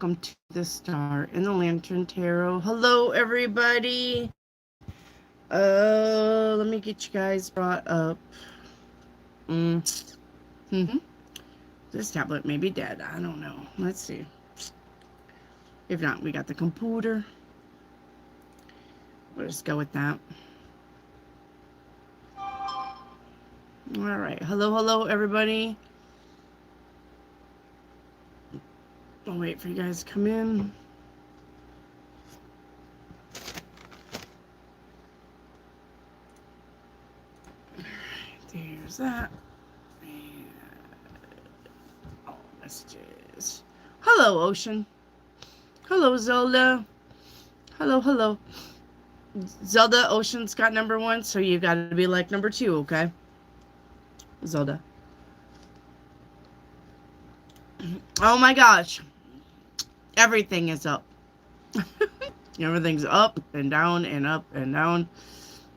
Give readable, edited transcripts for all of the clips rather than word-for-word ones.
welcome to the Star and the Lantern Tarot. Hello, everybody. Let me get you guys brought up. This tablet may be dead. I don't know. Let's see. If not, we got the computer. We'll just go with that. All right. Hello, everybody. I'll wait for you guys to come in. All right, there's that. And all messages. Hello, Ocean. Hello, Zelda. Hello. Zelda, Ocean's got number 1, so you got to be like number 2, okay? Zelda. Oh my gosh. Everything is up. Everything's up and down and up and down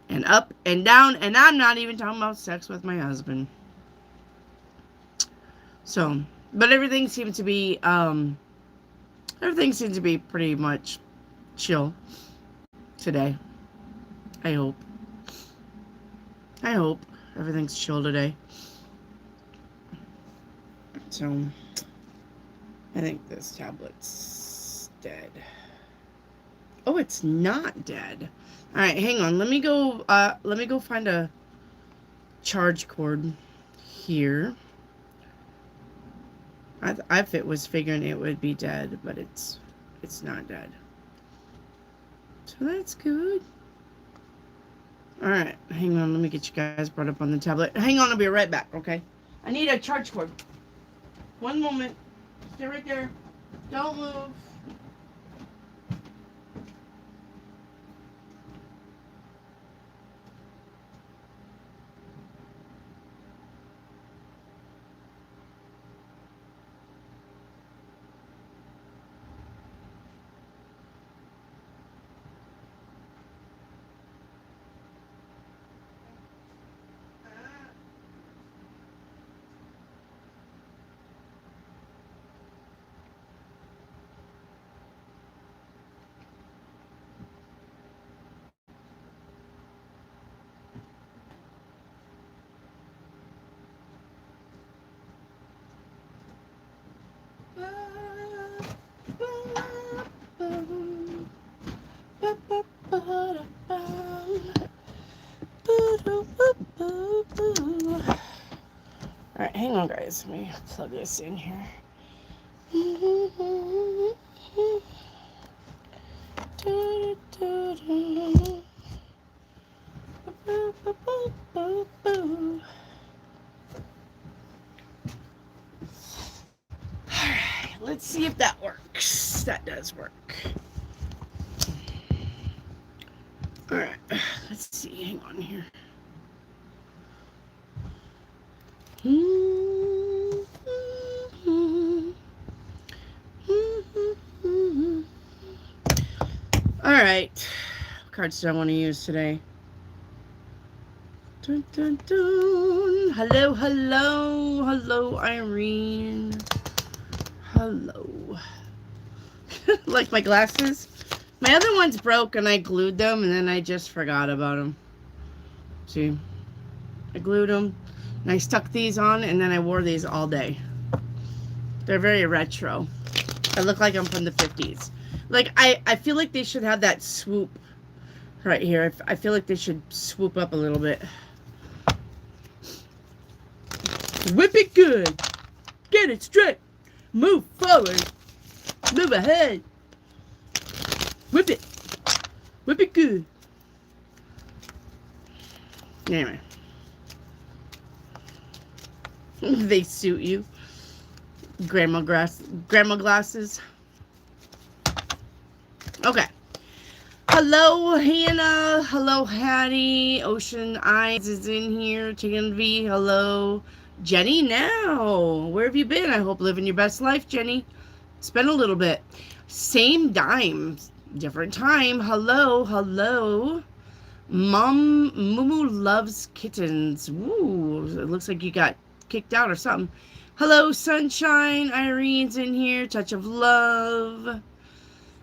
and up and down. And I'm not even talking about sex with my husband. So, but everything seems to be, pretty much chill today. I hope everything's chill today. So, I think this tablet's dead. Oh, it's not dead. All right, hang on. Let me go find a charge cord here. I was figuring it would be dead, but it's not dead. So that's good. All right, hang on. Let me get you guys brought up on the tablet. Hang on, I'll be right back, okay? I need a charge cord. One moment. Stay right there. Don't move. Alright, hang on guys, let me plug this in here. Alright, let's see if that works. That does work. Alright, let's see, hang on here. Alright, what cards do I want to use today? Dun, dun, dun. Hello, Irene. Hello. Like my glasses? My other one's broke and I glued them and then I just forgot about them. See? I glued them and I stuck these on and then I wore these all day. They're very retro. I look like I'm from the 50s. Like, I feel like they should have that swoop right here. I feel like they should swoop up a little bit. Whip it good. Get it straight. Move forward. Move ahead. Whip it. Whip it good. Anyway. They suit you. Grandma glasses. Okay. Hello, Hannah. Hello, Hattie. Ocean Eyes is in here. Chicken V. Hello. Jenny now. Where have you been? I hope living your best life, Jenny. It's been a little bit. Same dime. Different time. Hello. Mumu loves kittens. Ooh, it looks like you got kicked out or something. Hello, Sunshine. Irene's in here. Touch of Love.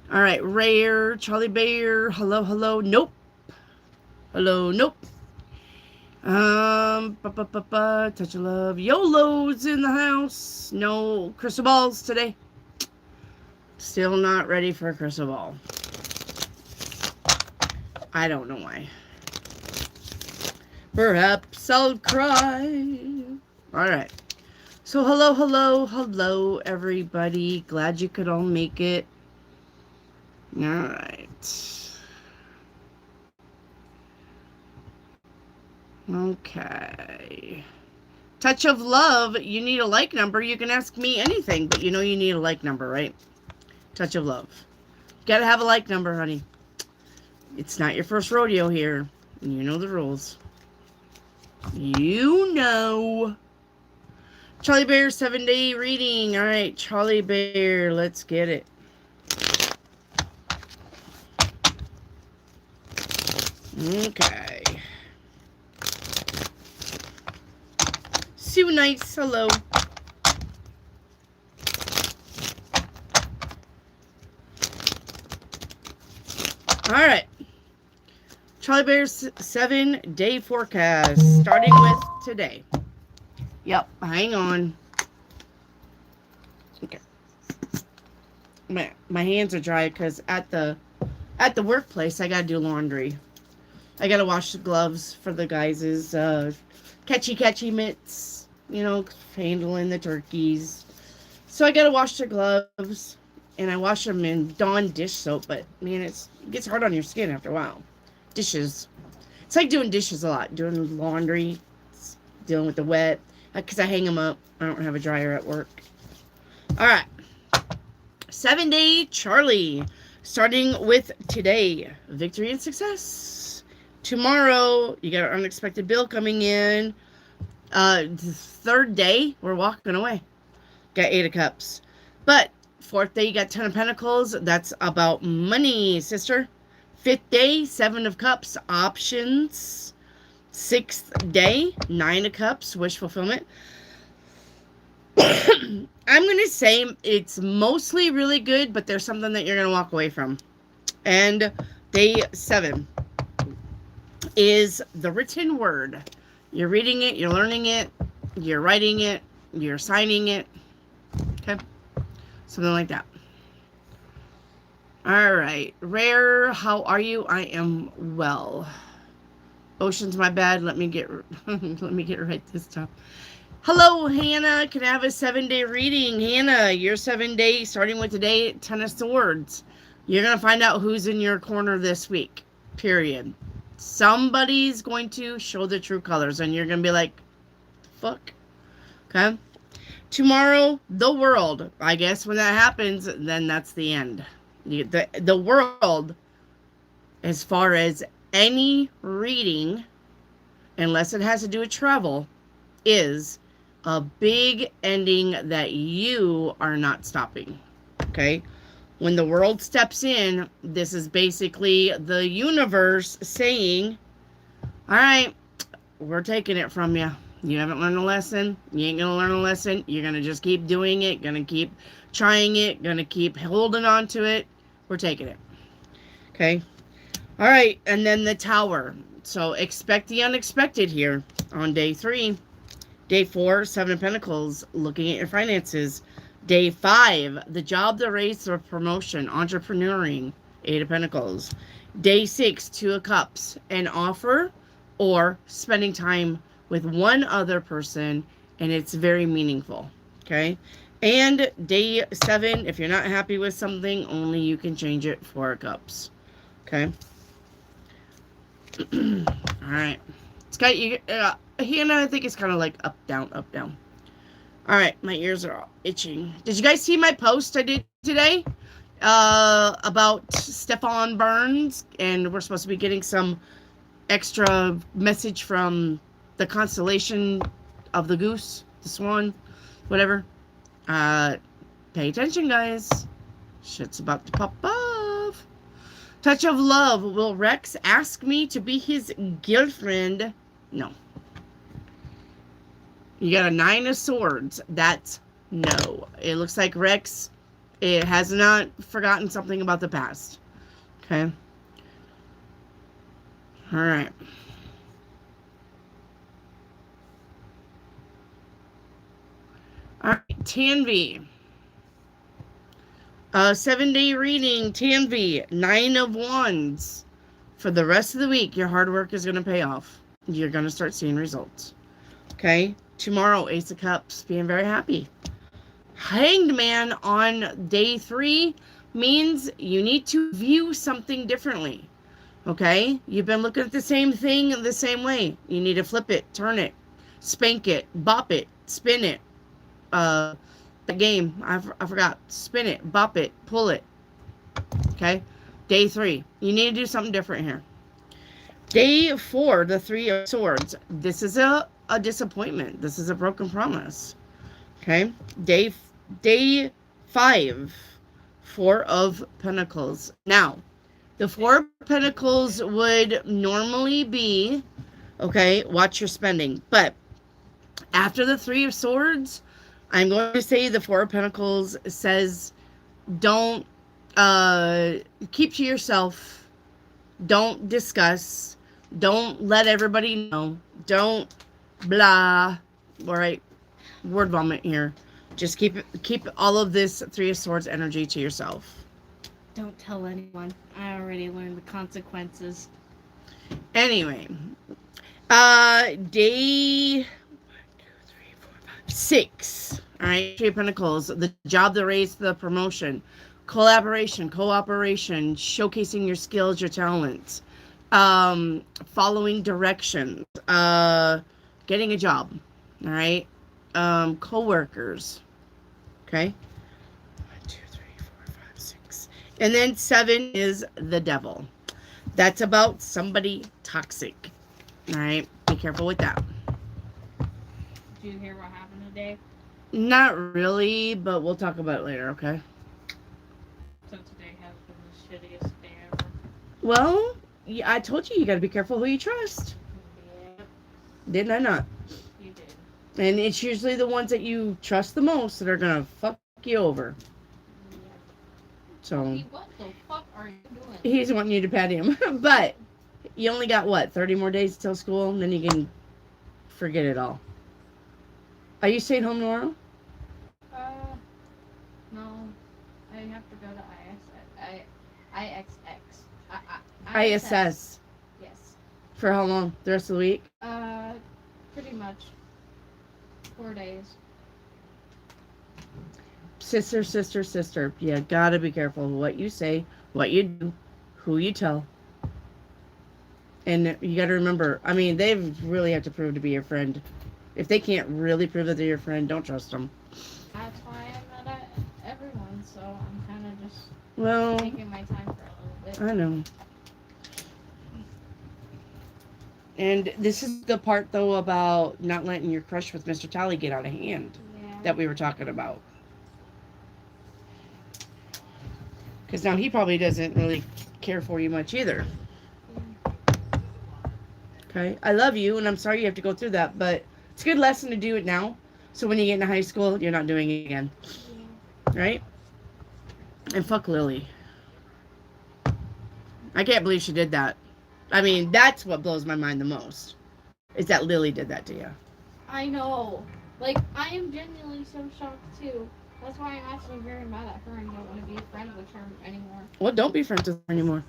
All right, Rare, Charlie Bear. Hello, hello. Nope. Hello, nope. Touch of Love. YOLO's in the house. No crystal balls today. Still not ready for a crystal ball. I don't know why. Perhaps I'll cry. All right. So hello, hello, hello, everybody. Glad you could all make it. All right. Okay. Touch of Love. You need a like number. You can ask me anything, but you know you need a like number, right? Touch of Love. Gotta have a like number, honey. It's not your first rodeo here. You know the rules. You know. Charlie Bear 7-day reading. All right, Charlie Bear, let's get it. Okay. Sue Nice, hello. All right. Charlie Bear's 7-day forecast, starting with today. Yep, hang on. Okay. My hands are dry because at the workplace I gotta do laundry. I gotta wash the gloves for the guys' catchy mitts, you know, handling the turkeys. So I gotta wash their gloves, and I wash them in Dawn dish soap, but man, it gets hard on your skin after a while. Dishes. It's like doing dishes a lot, doing laundry, dealing with the wet, because I hang them up. I don't have a dryer at work. All right. 7-day Charlie, starting with today. Victory and success. Tomorrow, you got an unexpected bill coming in. The 3rd day, we're walking away. Got 8 of Cups. But 4th day, you got 10 of Pentacles. That's about money, sister. 5th day, 7 of Cups, options. 6th day, 9 of Cups, wish fulfillment. I'm going to say it's mostly really good, but there's something that you're going to walk away from. And day 7 is the written word. You're reading it, you're learning it, you're writing it, you're signing it. Okay? Something like that. All right. Rare, how are you? I am well. Ocean's my bad. Let me get right this time. Hello, Hannah. Can I have a 7-day reading? Hannah, your 7-day, starting with today, 10 of Swords. You're going to find out who's in your corner this week. Period. Somebody's going to show the true colors, and you're going to be like, fuck. Okay? Tomorrow, the world. I guess when that happens, then that's the end. The world, as far as any reading, unless it has to do with travel, is a big ending that you are not stopping. Okay? When the world steps in, this is basically the universe saying, all right, we're taking it from you. You haven't learned a lesson. You ain't going to learn a lesson. You're going to just keep doing it. Going to keep trying it. Going to keep holding on to it. We're taking it. Okay? All right. And then the Tower. So expect the unexpected here on day 3. Day 4, 7 of Pentacles, looking at your finances. Day 5, the job, the raise, or promotion, entrepreneuring, 8 of Pentacles. Day 6, 2 of Cups, an offer or spending time with one other person, and it's very meaningful, okay? And day 7, if you're not happy with something, only you can change it, 4 of Cups, okay? All right. It's got you, Hannah, I think it's kind of like up, down, up, down. All right, my ears are all itching. Did you guys see my post I did today about Stefan Burns? And we're supposed to be getting some extra message from the constellation of the goose, the swan, whatever. Pay attention, guys. Shit's about to pop off. Touch of Love. Will Rex ask me to be his girlfriend? No. You got a 9 of Swords. That's no. It looks like Rex, it has not forgotten something about the past. Okay. All right. All right, Tanvi. 7-day reading, Tanvi. 9 of Wands. For the rest of the week, your hard work is going to pay off. You're going to start seeing results. Okay? Tomorrow, Ace of Cups. Being very happy. Hanged Man on day 3 means you need to view something differently. Okay? You've been looking at the same thing the same way. You need to flip it, turn it, spank it, bop it, spin it. The game, I forgot. Spin it, bop it, pull it. Okay? Day 3. You need to do something different here. Day 4, the 3 of Swords. This is a disappointment. This is a broken promise. Okay? Day 5, 4 of Pentacles. Now, the 4 of Pentacles would normally be, okay, watch your spending. But after the 3 of Swords, I'm going to say the 4 of Pentacles says, don't keep to yourself. Don't discuss. Don't let everybody know. Don't blah. All right, word vomit here. Just keep all of this 3 of Swords energy to yourself. Don't tell anyone. I already learned the consequences. Anyway, day 6. All right, 3 of Pentacles. The job, the raise, the promotion. Collaboration, cooperation, showcasing your skills, your talents, following directions, getting a job, all right, co-workers, okay, 1, 2, 3, 4, 5, 6, and then 7 is the Devil. That's about somebody toxic, all right, be careful with that. Did you hear what happened today? Not really, but we'll talk about it later, okay? So today has been the shittiest day ever. Well, yeah, I told you got to be careful who you trust. Yeah. Didn't I not? You did. And it's usually the ones that you trust the most that are going to fuck you over. Yeah. So, What the fuck are you doing? he's wanting you to pet him. But you only got, what, 30 more days till school? And then you can forget it all. Are you staying home tomorrow? No. I have to go to ISX. ISS. Yes. For how long? The rest of the week? Pretty much 4 days. Sister. You gotta be careful what you say, what you do, who you tell. And you gotta remember, I mean, they really have to prove to be your friend. If they can't really prove that they're your friend, don't trust them. That's why I'm not at everyone, so I'm kind of just Well, taking my time for a little bit. I know. And this is the part, though, about not letting your crush with Mr. Tally get out of hand that we were talking about. Because now he probably doesn't really care for you much either. Okay? I love you, and I'm sorry you have to go through that, but it's a good lesson to do it now. So when you get into high school, you're not doing it again. Right? And fuck Lily. I can't believe she did that. I mean, that's what blows my mind the most. Is that Lily did that to you. I know. Like, I am genuinely so shocked, too. That's why I'm actually very mad at her and don't want to be friends with her anymore. Well, don't be friends with her anymore.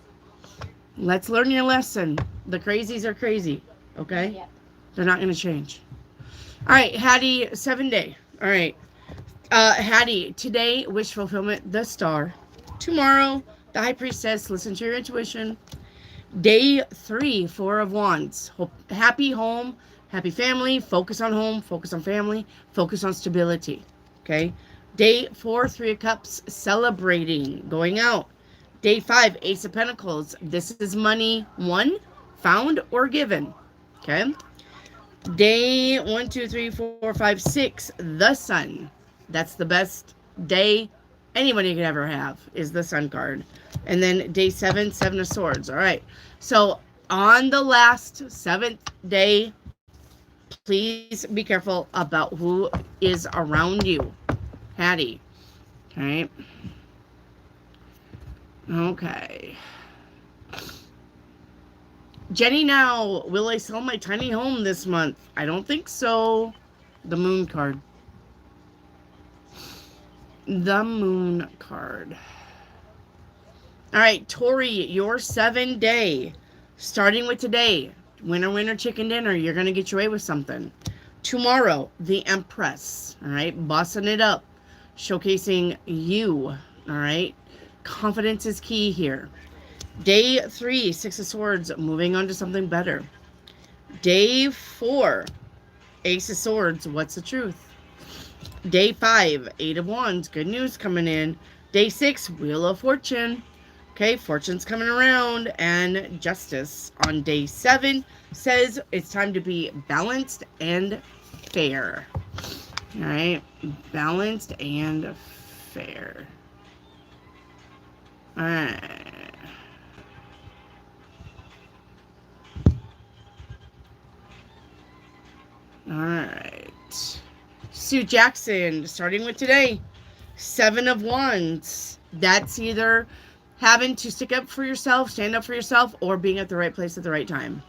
Let's learn your lesson. The crazies are crazy. Okay? Yeah. They're not going to change. All right, Hattie, 7-day. All right. Hattie, today, wish fulfillment, the star. Tomorrow, the high priestess, listen to your intuition. Day 3, 4 of Wands. Happy home, happy family. Focus on home, focus on family, focus on stability. Okay? Day 4, 3 of Cups, celebrating, going out. Day 5, Ace of Pentacles. This is money, one, found or given. Okay? Day 1, 2, 3, 4, 5, 6, the Sun. That's the best day anybody could ever have, is the Sun card. And then day 7, 7 of Swords. All right. So on the last 7th day, please be careful about who is around you. Hattie. Okay. Okay. Jenny now. Will I sell my tiny home this month? I don't think so. The moon card. The moon card. All right, Tori, your 7-day. Starting with today. Winner, winner, chicken dinner. You're going to get your way with something. Tomorrow, the Empress. All right, bossing it up. Showcasing you. All right. Confidence is key here. Day 3, 6 of Swords. Moving on to something better. Day 4, Ace of Swords. What's the truth? Day 5, 8 of Wands. Good news coming in. Day 6, Wheel of Fortune. Okay, fortune's coming around. And Justice on day 7 says it's time to be balanced and fair. All right, balanced and fair. All right. All right. Sue Jackson, starting with today. 7 of Wands. That's either having to stick up for yourself, stand up for yourself, or being at the right place at the right time.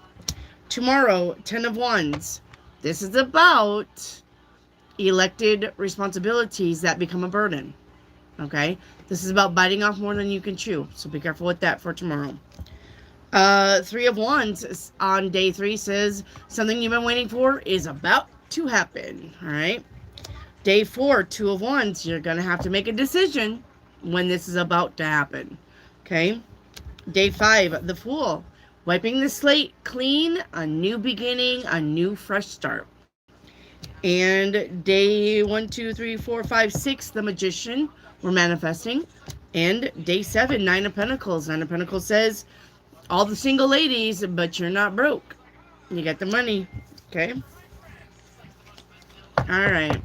Tomorrow, 10 of Wands. This is about elected responsibilities that become a burden. Okay? This is about biting off more than you can chew. So be careful with that for tomorrow. 3 of Wands on day 3 says something you've been waiting for is about to happen. All right. Day 4, 2 of Wands. You're going to have to make a decision when this is about to happen. Okay. Day 5, the Fool. Wiping the slate clean, a new beginning, a new fresh start. And day 1, 2, 3, 4, 5, 6, the Magician. We're manifesting. And day 7, 9 of Pentacles. 9 of Pentacles says, all the single ladies, but you're not broke. You got the money. Okay? All right.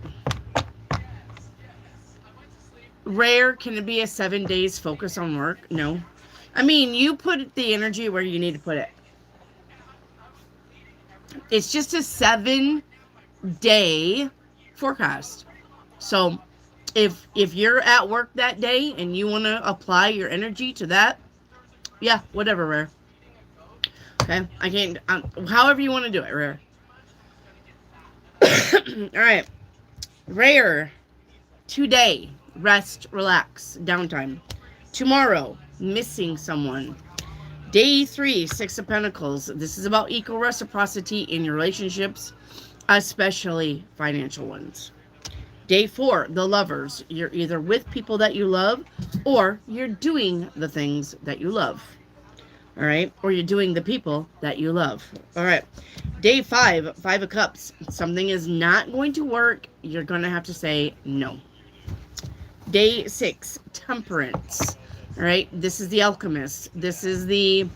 Rare, can it be a 7 days focus on work? No. I mean, you put the energy where you need to put it. It's just a 7-day forecast. So, if you're at work that day and you want to apply your energy to that, yeah, whatever, Rare. Okay, I can't, however you want to do it, Rare. All right, Rare, today, rest, relax, downtime. Tomorrow, missing someone. Day 3, 6 of Pentacles. This is about equal reciprocity in your relationships, especially financial ones. Day 4, the Lovers. You're either with people that you love or you're doing the things that you love. All right? Or you're doing the people that you love. All right. Day 5, 5 of Cups. Something is not going to work. You're going to have to say no. Day 6, Temperance. All right? This is the Alchemist. This is the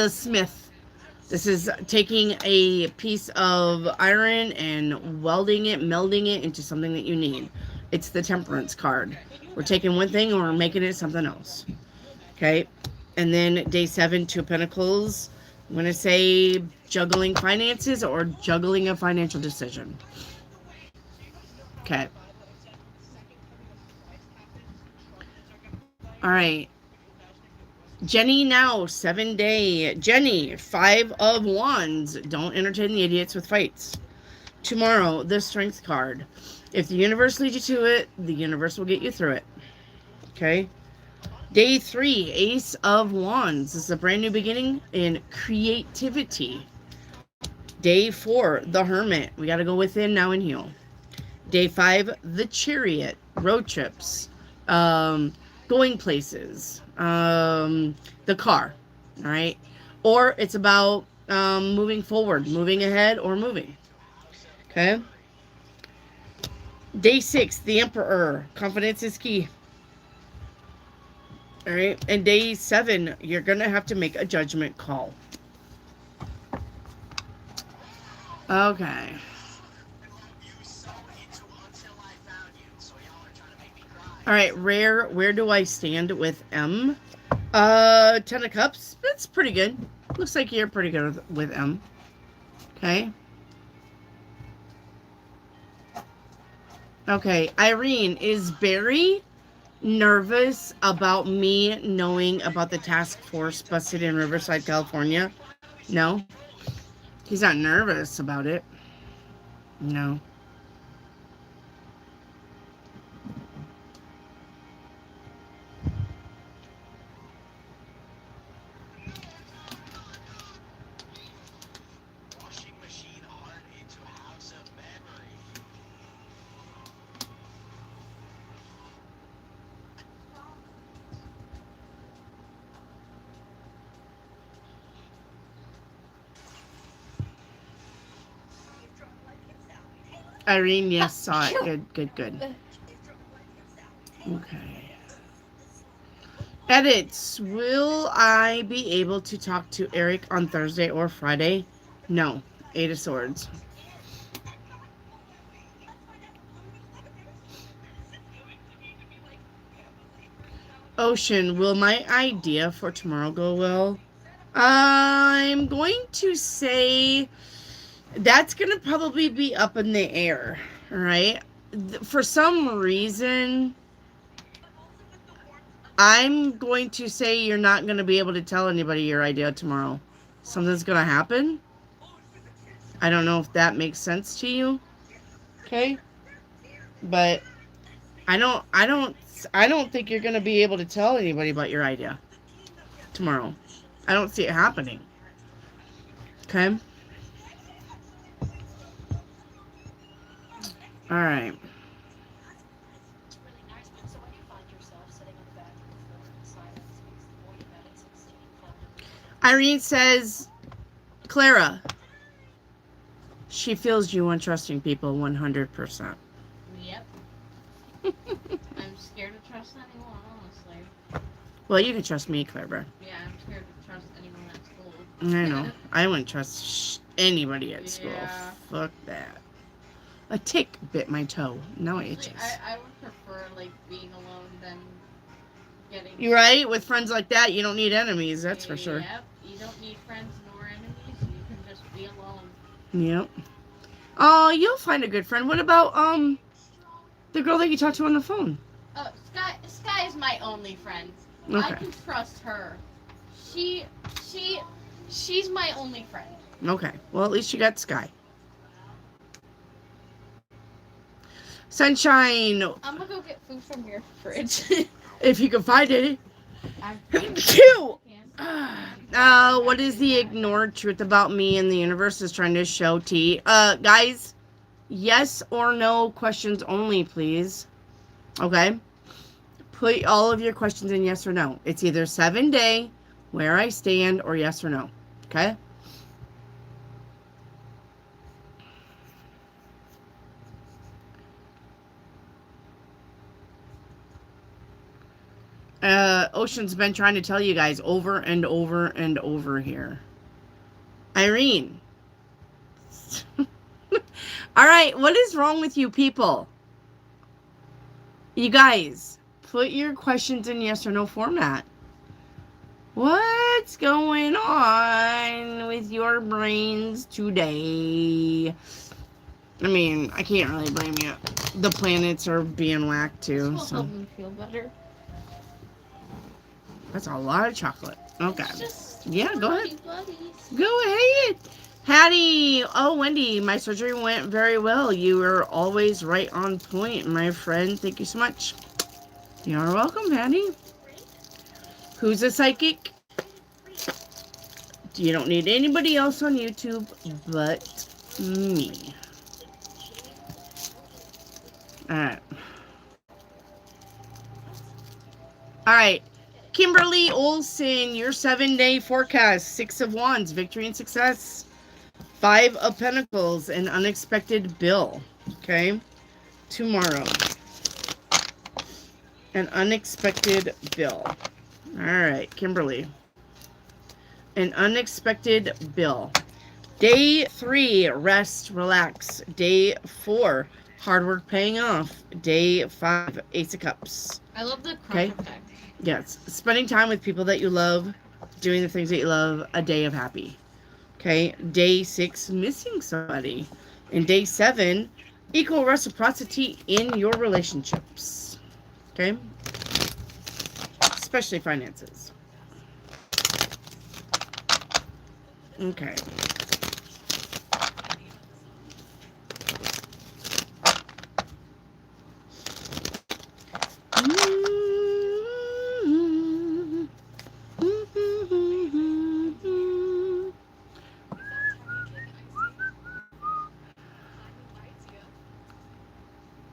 Smith. This is taking a piece of iron and welding it, melding it into something that you need. It's the Temperance card. We're taking one thing and we're making it something else. Okay? And then day 7, 2 of Pentacles. I'm going to say juggling finances or juggling a financial decision. Okay. All right. Jenny now, 7-day. Jenny, 5 of Wands. Don't entertain the idiots with fights. Tomorrow, the Strength card. If the universe leads you to it, the universe will get you through it. Okay? Day 3, Ace of Wands. This is a brand new beginning in creativity. Day 4, the Hermit. We got to go within now and heal. Day 5, the Chariot. Road trips. Going places. The car. All right? Or it's about moving forward, moving ahead, or moving. Okay? Day 6, the Emperor. Confidence is key. All right? And day 7, you're going to have to make a judgment call. Okay. All right, Rare, where do I stand with M? 10 of Cups. That's pretty good. Looks like you're pretty good with M. Okay? Okay, Irene, is Barry nervous about me knowing about the task force busted in Riverside, California? No. He's not nervous about it. No. Irene, yes, saw it. Good, good, good. Okay. Edits. Will I be able to talk to Eric on Thursday or Friday? No. Eight of Swords. Ocean, will my idea for tomorrow go well? I'm going to say that's going to probably be up in the air, right? For some reason, I'm going to say you're not going to be able to tell anybody your idea tomorrow. Something's going to happen. I don't know if that makes sense to you. Okay? But I don't think you're going to be able to tell anybody about your idea tomorrow. I don't see it happening. Okay? All right. Irene says, Clara, she feels you untrusting people 100%. Yep. I'm scared to trust anyone, honestly. Well, you can trust me, Clara. Yeah, I'm scared to trust anyone at school. I know. I wouldn't trust anybody at school. Yeah. Fuck that. A tick bit my toe. Now it itches. I would prefer, like, being alone than getting... You're right. With friends like that, you don't need enemies. That's for sure. Yep. You don't need friends nor enemies. You can just be alone. Yep. Oh, you'll find a good friend. What about, the girl that you talked to on the phone? Oh, Sky is my only friend. Okay. I can trust her. She's my only friend. Okay. Well, at least you got Sky. Sunshine. I'm gonna go get food from your fridge. If you can find it. Two. What is the ignored truth about me and the universe is trying to show T? Guys, yes or no questions only, please. Okay? Put all of your questions in yes or no. It's either 7-day, where I stand, or yes or no. Okay? Ocean's been trying to tell you guys over and over and over here. Irene. All right, what is wrong with you people? You guys, put your questions in yes or no format. What's going on with your brains today? I mean, I can't really blame you. The planets are being whacked too. This will So. help me feel better. That's a lot of chocolate. Okay. Yeah, go ahead. Buddies. Go ahead. Hattie. Oh, Wendy, my surgery went very well. You were always right on point, my friend. Thank you so much. You're welcome, Hattie. Who's a psychic? You don't need anybody else on YouTube but me. Alright. Alright. Kimberly Olsen, your 7-day forecast. 6 of Wands, victory and success. 5 of Pentacles, an unexpected bill. Okay? Tomorrow. An unexpected bill. Alright, Kimberly. An unexpected bill. Day 3, rest, relax. Day 4, hard work paying off. Day 5, Ace of Cups. I love the crunch Okay. effect. Yes, spending time with people that you love, doing the things that you love, a day of happy. Okay, day 6, missing somebody. And day 7, equal reciprocity in your relationships. Okay, especially finances. Okay.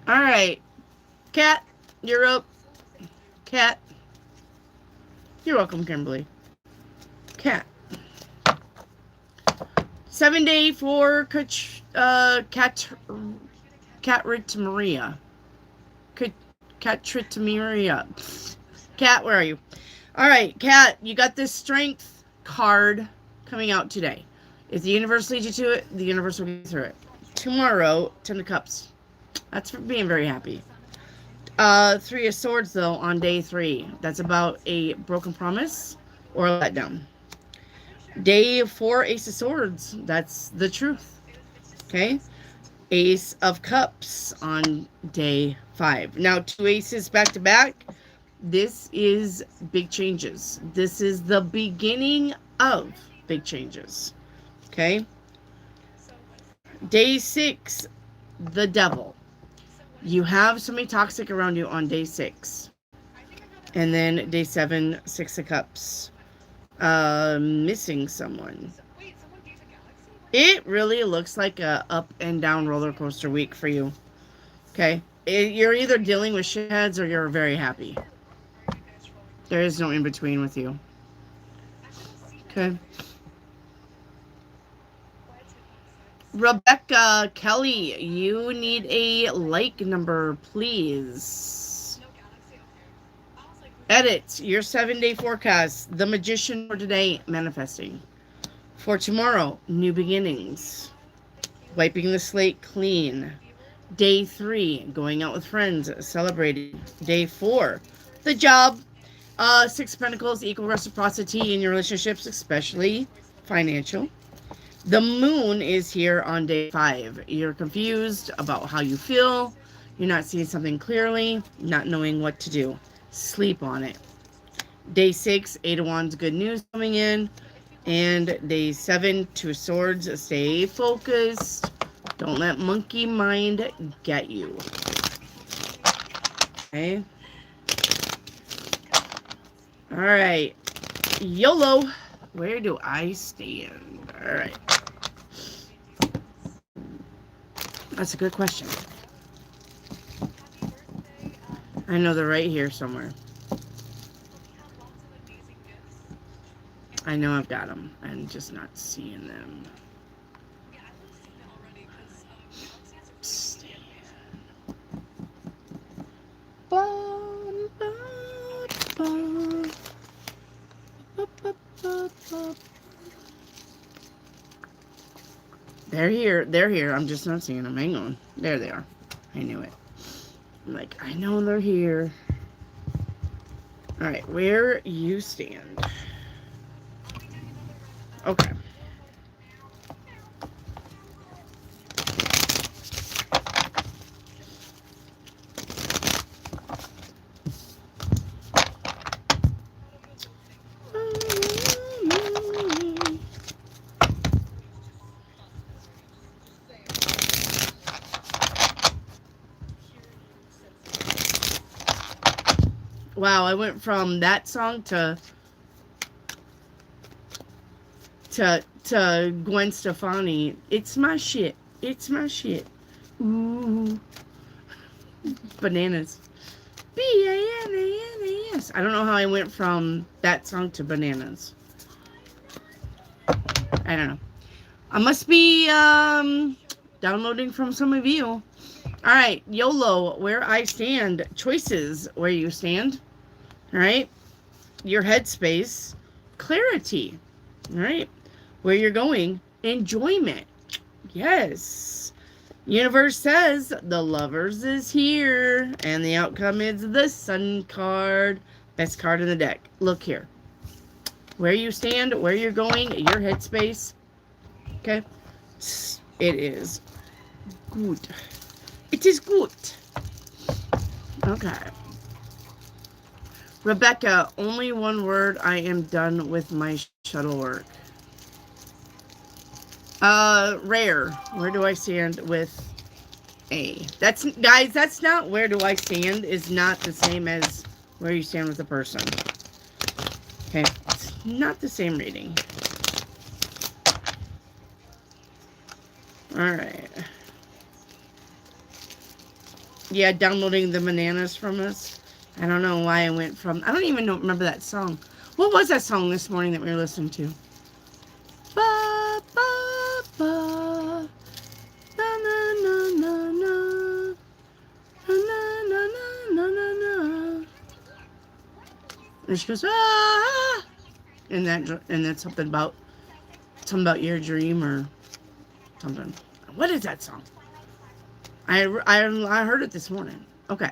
All right, Kat, you're up. Kat, you're welcome, Kimberly. Kat. 7 day for Maria. Maria. Kat, where are you? All right, Kat, you got this strength card coming out today. If the universe leads you to it, the universe will get through it. Tomorrow, 10 of Cups. That's for being very happy. 3 of Swords, though, on day 3. That's about a broken promise or a letdown. Day 4, Ace of Swords. That's the truth. Okay? Ace of Cups on day 5. Now, 2 aces back to back. This is big changes. This is the beginning of big changes. Okay? Day 6, the Devil. You have somebody toxic around you on day 6. And then day 7, 6 of Cups. Missing someone. It really looks like a up and down roller coaster week for you. Okay? You're either dealing with shitheads or you're very happy. There is no in between with you. Okay. Rebecca Kelly, you need a like number, please. Edit your 7-day forecast. The Magician for today, manifesting. For tomorrow, new beginnings. Wiping the slate clean. Day 3, going out with friends, celebrating. Day 4, the job. 6 of Pentacles, equal reciprocity in your relationships, especially financial. The moon is here on day 5. You're confused about how you feel. You're not seeing something clearly, not knowing what to do. Sleep on it. Day 6, 8 of Wands, good news coming in. And day 7, 2 of Swords, stay focused. Don't let monkey mind get you. Okay. All right. YOLO. Where do I stand? All right. That's a good question. I know they're right here somewhere. I know I've got them. I'm just not seeing them. They're here. They're here. I'm just not seeing them. Hang on. There they are. I knew it. I'm like, I know they're here. All right. Where you stand. Okay. Wow, I went from that song to Gwen Stefani. It's my shit. It's my shit. Ooh. Bananas. B-A-N-A-N-A-S. I don't know how I went from that song to bananas. I don't know. I must be downloading from some of you. All right, YOLO, where I stand. Choices, where you stand. All right. Your headspace. Clarity. All right. Where you're going. Enjoyment. Yes. Universe says the Lovers is here. And the outcome is the Sun card. Best card in the deck. Look here. Where you stand, where you're going, your headspace. Okay? It is good. It is good. Okay. Rebecca, only one word. I am done with my shuttle work. Rare. Where do I stand with A? That's, guys, that's not where do I stand is not the same as where you stand with a person. Okay. It's not the same reading. Alright. Yeah, downloading the bananas from us. I don't know why I went from... I don't even remember that song. What was that song this morning that we were listening to? Ba, ba, ba. Na, na, na, na, na. Na, na, na, na, na, na. And she goes, ah! And that's something about your dream or something. What is that song? I heard it this morning. Okay.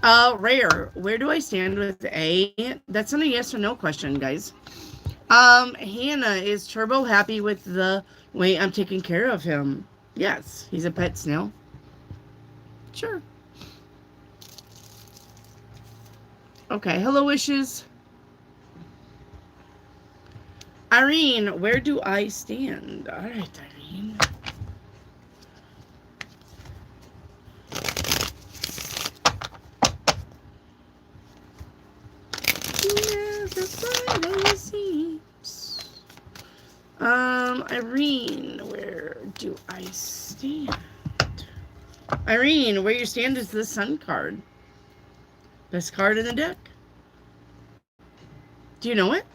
Rare. Where do I stand with A? That's not a yes or no question, guys. Hannah, is Turbo happy with the way I'm taking care of him? Yes. He's a pet snail. Sure. Okay. Hello, wishes. Irene, where do I stand? All right, Irene. Irene, where do I stand? Irene, where you stand is the Sun card. Best card in the deck. Do you know it?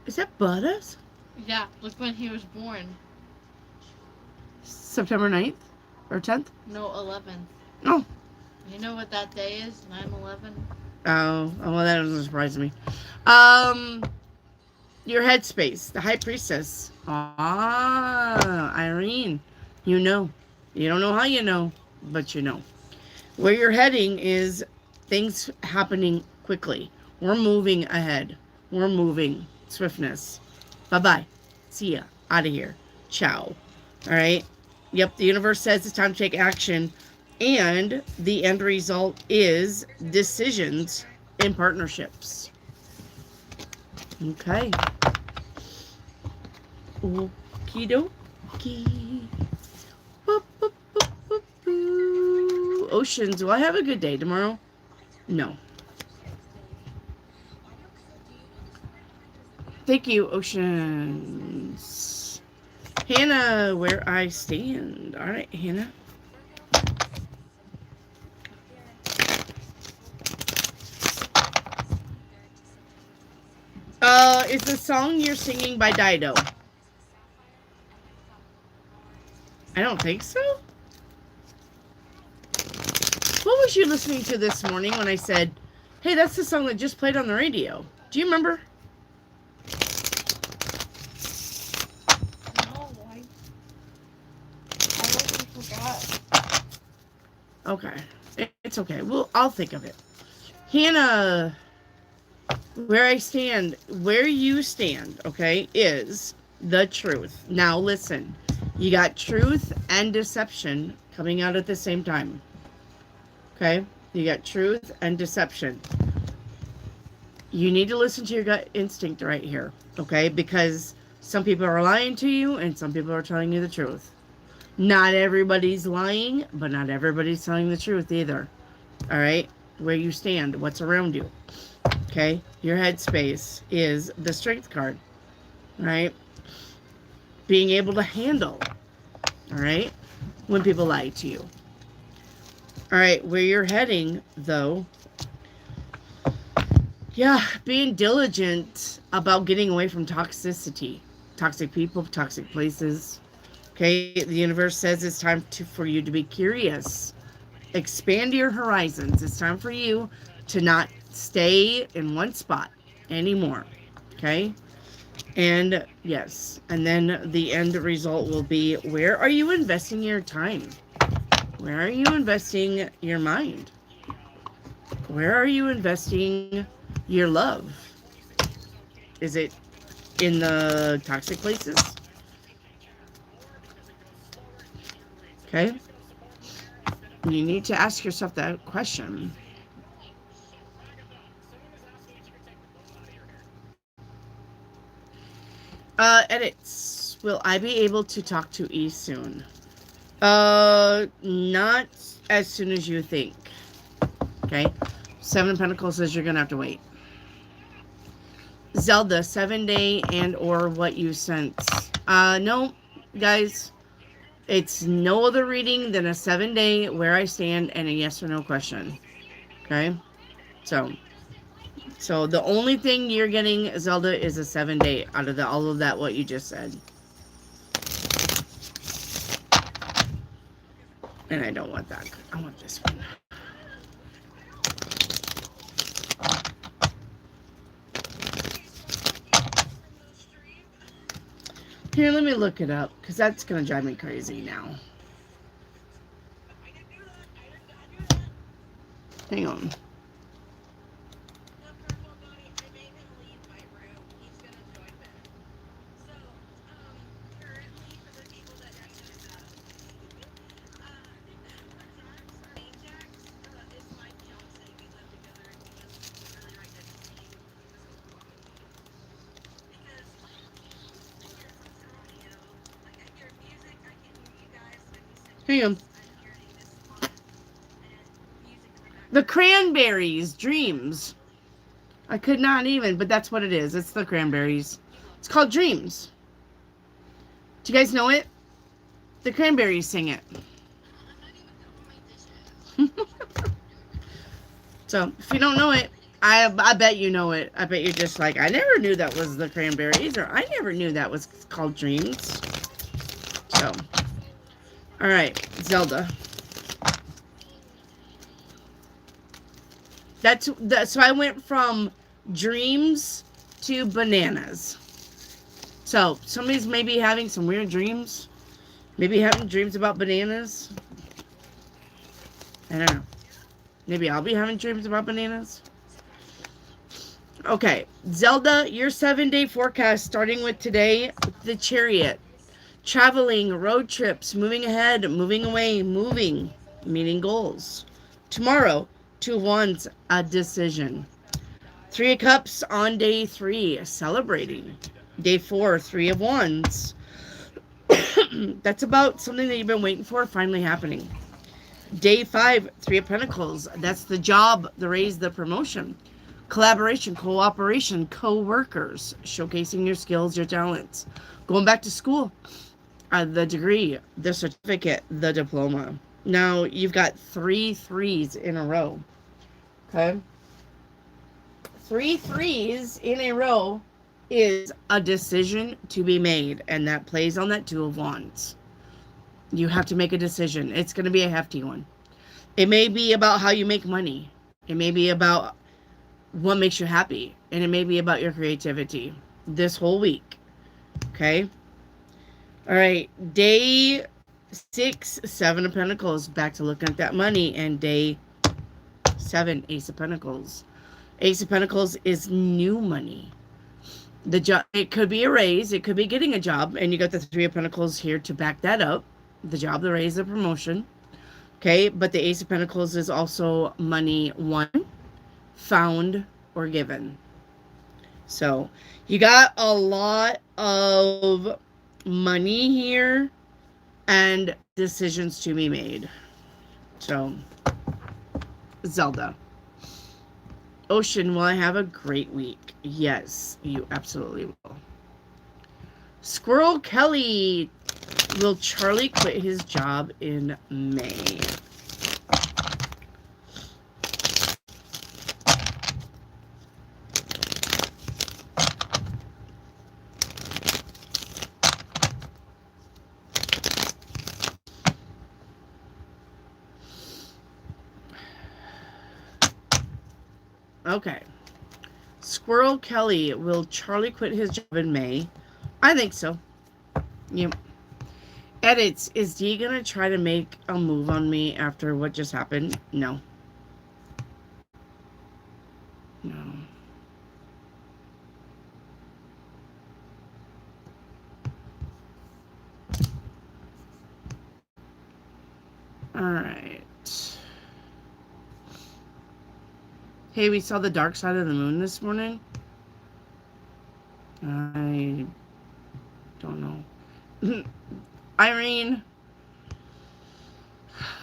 Is that Butters? Yeah, look when he was born. September 9th? Or 10th? No, 11th. Oh. You know what that day is? 9/11? Oh, well, that doesn't surprise me. Your headspace, the High Priestess. Ah, Irene. You know. You don't know how you know, but you know. Where you're heading is things happening quickly. We're moving ahead. We're moving. Swiftness. Bye-bye. See ya. Out of here. Ciao. All right? Yep, the universe says it's time to take action. And the end result is decisions in partnerships. Okay. Okie dokie. Boop, boop, boop, boop, boop. Oceans, will I have a good day tomorrow? No. Thank you, Oceans. Hannah, where I stand. All right, Hannah. Is the song you're singing by Dido? I don't think so. What was you listening to this morning when I said, hey, that's the song that just played on the radio? Do you remember? No, I already forgot. Okay. It's okay. Well, I'll think of it. Hannah, where you stand, okay, is the truth. Now listen, you got truth and deception coming out at the same time. Okay? You got truth and deception. You need to listen to your gut instinct right here, okay? Because some people are lying to you and some people are telling you the truth. Not everybody's lying, but not everybody's telling the truth either. All right? Where you stand, what's around you. Okay? Your headspace is the strength card. All right? Being able to handle. All right? When people lie to you. All right, where you're heading, though. Yeah, being diligent about getting away from toxicity. Toxic people, toxic places. Okay, the universe says it's time for you to be curious. Expand your horizons. It's time for you to not stay in one spot anymore. Okay? And yes, and then the end result will be, where are you investing your time? Where are you investing your mind? Where are you investing your love? Is it in the toxic places. Okay? You need to ask yourself that question. Edits. Will I be able to talk to E soon? Not as soon as you think. Okay? Seven of Pentacles says you're gonna have to wait. Zelda, 7-day and or what you sense. No, guys. It's no other reading than a 7-day where I stand and a yes or no question. Okay? So the only thing you're getting, Zelda, is a 7-day out of all of that, what you just said. And I don't want that. I want this one. Here, let me look it up, because that's going to drive me crazy now. Hang on. Hang on. The Cranberries, Dreams. I could not even, but that's what it is. It's the Cranberries. It's called Dreams. Do you guys know it? The Cranberries sing it. So, if you don't know it, I bet you know it. I bet you're just like, I never knew that was the Cranberries, or I never knew that was called Dreams. So, alright, Zelda. So I went from dreams to bananas. So, somebody's maybe having some weird dreams. Maybe having dreams about bananas. I don't know. Maybe I'll be having dreams about bananas. Okay, Zelda, your 7-day forecast starting with today, the Chariot. Traveling, road trips, moving ahead, moving away, moving, meeting goals. Tomorrow, 2 of Wands, a decision. 3 of Cups on day 3, celebrating. Day 4, 3 of Wands. That's about something that you've been waiting for finally happening. Day 5, 3 of Pentacles. That's the job, the raise, the promotion. Collaboration, cooperation, co-workers. Showcasing your skills, your talents. Going back to school. The degree, the certificate, the diploma. Now, you've got 3 threes in a row. Okay? 3 threes in a row is a decision to be made. And that plays on that 2 of Wands. You have to make a decision. It's going to be a hefty one. It may be about how you make money. It may be about what makes you happy. And it may be about your creativity this whole week. Okay? All right. Day 6, 7 of Pentacles. Back to looking at that money. And day 7, Ace of Pentacles. Ace of Pentacles is new money. The job, it could be a raise. It could be getting a job. And you got the 3 of Pentacles here to back that up. The job, the raise, the promotion. Okay, but the Ace of Pentacles is also money won, found, or given. So, you got a lot of money here and decisions to be made. So, Zelda. Ocean, will I have a great week? Yes, you absolutely will. Squirrel Kelly, will Charlie quit his job in May? Okay. Squirrel Kelly, will Charlie quit his job in May? I think so. Yep. Edits, is Dee gonna try to make a move on me after what just happened? No. No. Hey, we saw the dark side of the moon this morning. I don't know. Irene,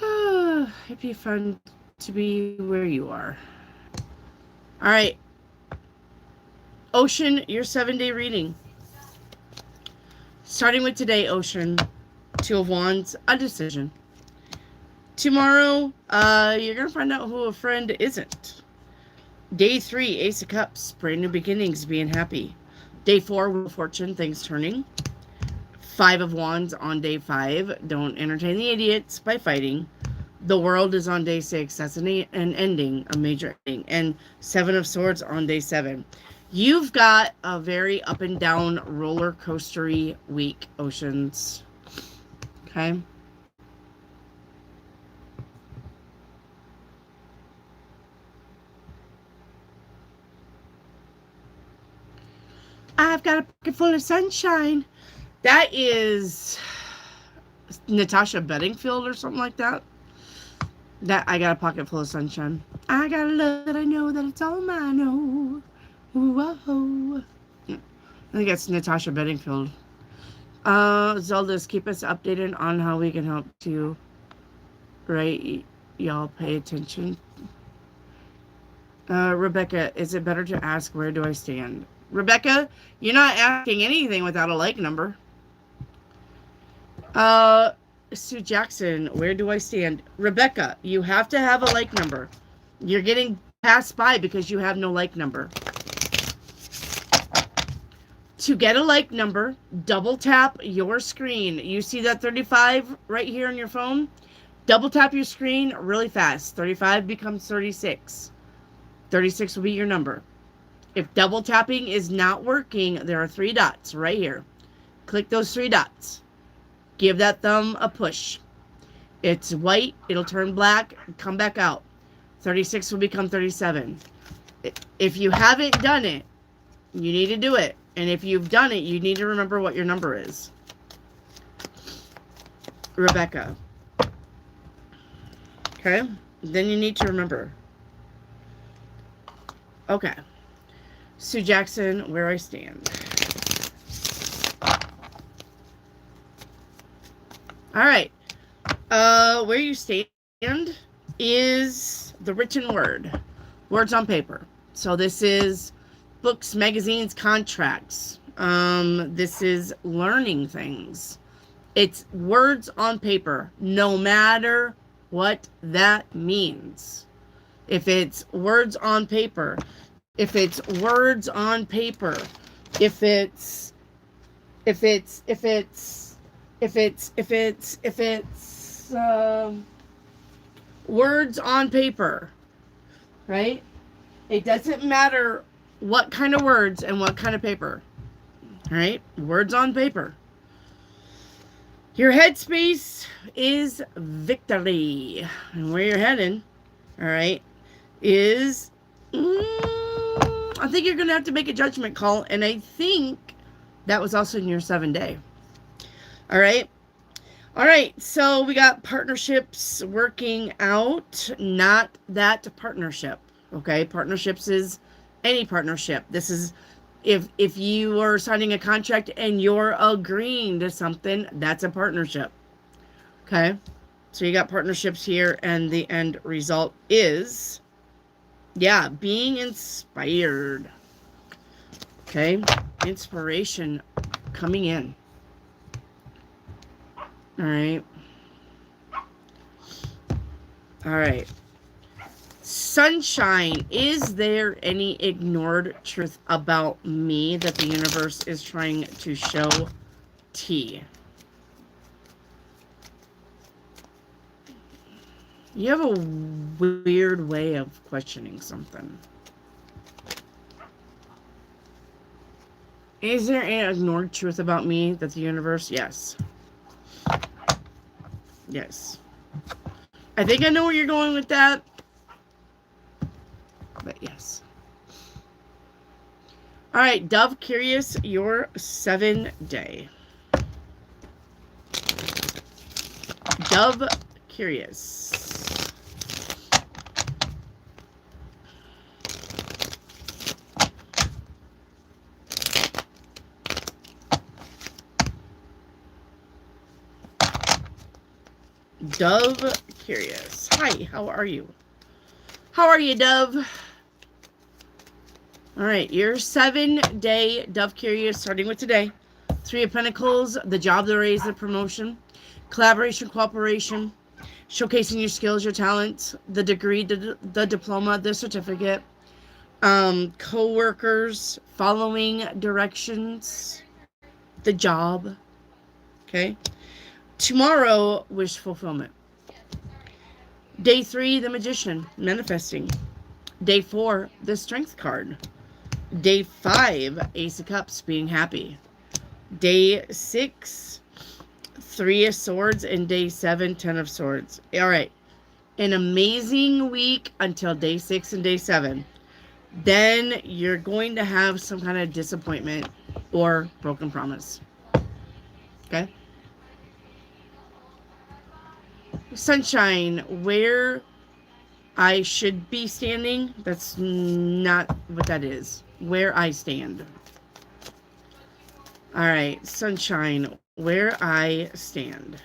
it'd be fun to be where you are. All right. Ocean, your 7-day reading. Starting with today, Ocean. 2 of Wands, a decision. Tomorrow, you're going to find out who a friend isn't. Day 3, Ace of Cups, brand new beginnings, being happy. Day 4, Wheel of Fortune, things turning. 5 of Wands on day 5, don't entertain the idiots by fighting. The World is on day 6, that's an ending, a major ending. And 7 of Swords on day 7. You've got a very up and down roller coastery week, Oceans. Okay? I've got a pocket full of sunshine. That is Natasha Bedingfield or something like that. That I got a pocket full of sunshine. I got a love that I know that it's all mine. Oh, whoa. I think that's Natasha Bedingfield. Zelda's keep us updated on how we can help to. Right, y'all pay attention. Rebecca, is it better to ask where do I stand? Rebecca, you're not asking anything without a like number. Sue Jackson, where do I stand? Rebecca, you have to have a like number. You're getting passed by because you have no like number. To get a like number, double tap your screen. You see that 35 right here on your phone? Double tap your screen really fast. 35 becomes 36. 36 will be your number. If double tapping is not working, there are 3 dots right here. Click those 3 dots. Give that thumb a push. It's white. It'll turn black. Come back out. 36 will become 37. If you haven't done it, you need to do it. And if you've done it, you need to remember what your number is. Rebecca. Okay? Then you need to remember. Okay. Sue Jackson, where I stand. All right. Where you stand is the written word. Words on paper. So this is books, magazines, contracts. This is learning things. It's words on paper, no matter what that means. If it's words on paper, if it's words on paper, if it's words on paper, right? It doesn't matter what kind of words and what kind of paper, right? Words on paper. Your headspace is victory. And where you're heading, all right, is, I think you're going to have to make a judgment call. And I think that was also in your 7-day. All right. All right. So we got partnerships working out, not that partnership. Okay. Partnerships is any partnership. This is if you are signing a contract and you're agreeing to something, that's a partnership. Okay. So you got partnerships here, and the end result is, yeah, being inspired. Okay. Inspiration coming in. All right. All right. Sunshine. Is there any ignored truth about me that the universe is trying to show T? You have a weird way of questioning something. Is there an ignored truth about me that the universe? Yes. Yes. I think I know where you're going with that. But yes. All right, Dove Curious, your 7-day. Dove Curious. Dove Curious. Hi, how are you? How are you, Dove? All right, your 7-day Dove Curious, starting with today. 3 of Pentacles, the job, the raise, the promotion, collaboration, cooperation, showcasing your skills, your talents, the degree, the diploma, the certificate, co-workers, following directions, the job. Okay. Tomorrow, wish fulfillment. Day 3, the Magician, manifesting. Day 4, the Strength card. Day 5, Ace of Cups, being happy. Day 6, 3 of Swords, and day 7, 10 of Swords. All right. An amazing week until day 6 and day 7. Then you're going to have some kind of disappointment or broken promise. Okay? Sunshine, where I should be standing, that's not what that is. Where I stand. All right, Sunshine, where I stand.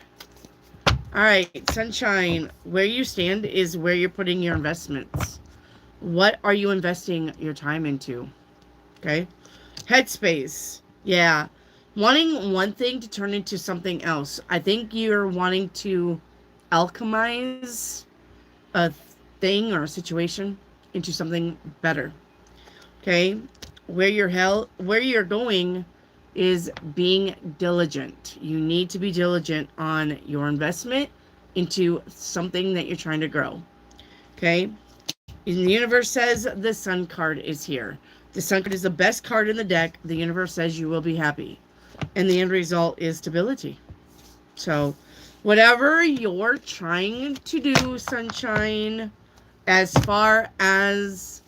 All right, Sunshine, where you stand is where you're putting your investments. What are you investing your time into? Okay. Headspace. Yeah. Wanting one thing to turn into something else. I think you're wanting to alchemize a thing or a situation into something better. Okay. Where you're going is being diligent. You need to be diligent on your investment into something that you're trying to grow. Okay. And the universe says the Sun card is here. The Sun card is the best card in the deck. The universe says you will be happy. And the end result is stability. So whatever you're trying to do, Sunshine, as far as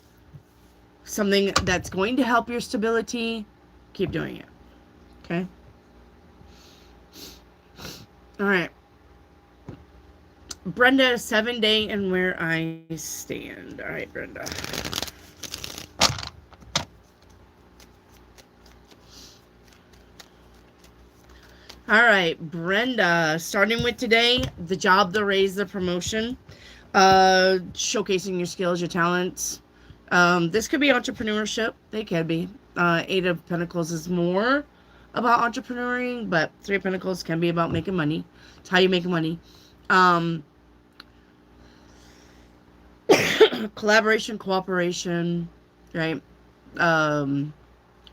something that's going to help your stability, keep doing it. Okay? All right. Brenda, 7-day and where I stand. All right, Brenda. All right, Brenda, starting with today, the job, the raise, the promotion, showcasing your skills, your talents. This could be entrepreneurship. They can be. 8 of Pentacles is more about entrepreneuring, but 3 of Pentacles can be about making money. It's how you make money. Collaboration, cooperation, right?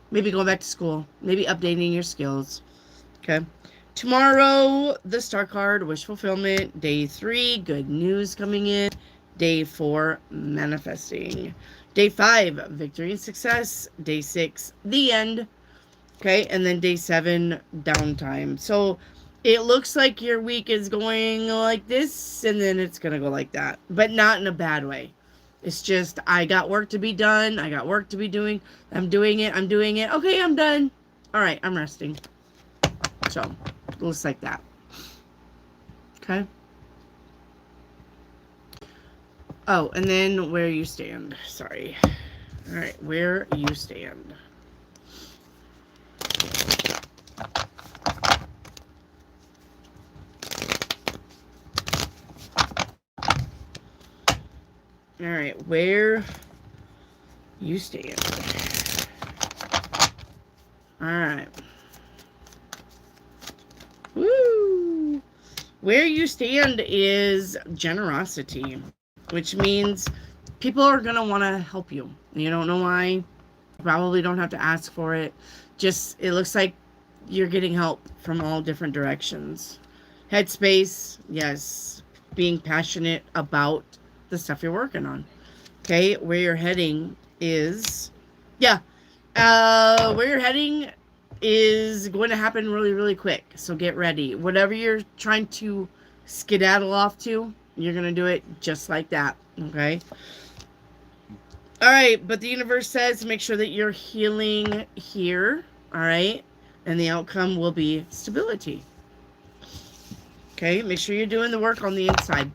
Maybe going back to school. Maybe updating your skills. Okay. Tomorrow, the Star card, wish fulfillment. Day 3, good news coming in. Day 4, manifesting. Day 5, victory and success. Day 6, the end. Okay, and then day 7, downtime. So it looks like your week is going like this, and then it's going to go like that. But not in a bad way. It's just, I got work to be done. I got work to be doing. I'm doing it. Okay, I'm done. All right, I'm resting. So, it looks like that. Okay. Oh, and then where you stand. Sorry. All right, where you stand. All right, where you stand. All right. Woo! Where you stand is generosity, which means people are going to want to help you. You don't know why. You probably don't have to ask for it. Just, it looks like you're getting help from all different directions. Headspace, yes. Being passionate about the stuff you're working on. Okay, where you're heading is, yeah. Where you're heading is going to happen really, really quick. So get ready. Whatever you're trying to skedaddle off to, you're going to do it just like that. Okay. All right. But the universe says make sure that you're healing here. All right. And the outcome will be stability. Okay. Make sure you're doing the work on the inside.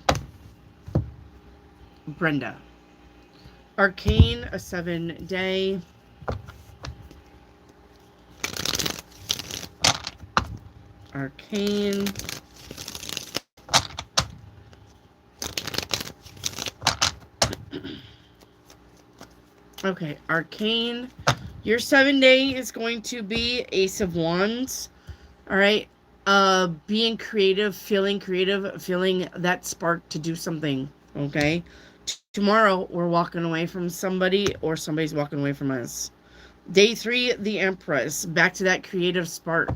Brenda. Arcane, a 7-day. Arcane. Okay, Arcane. Your 7-day is going to be Ace of Wands. All right. Being creative, feeling that spark to do something. Okay. Tomorrow, we're walking away from somebody or somebody's walking away from us. Day 3, the Empress. Back to that creative spark.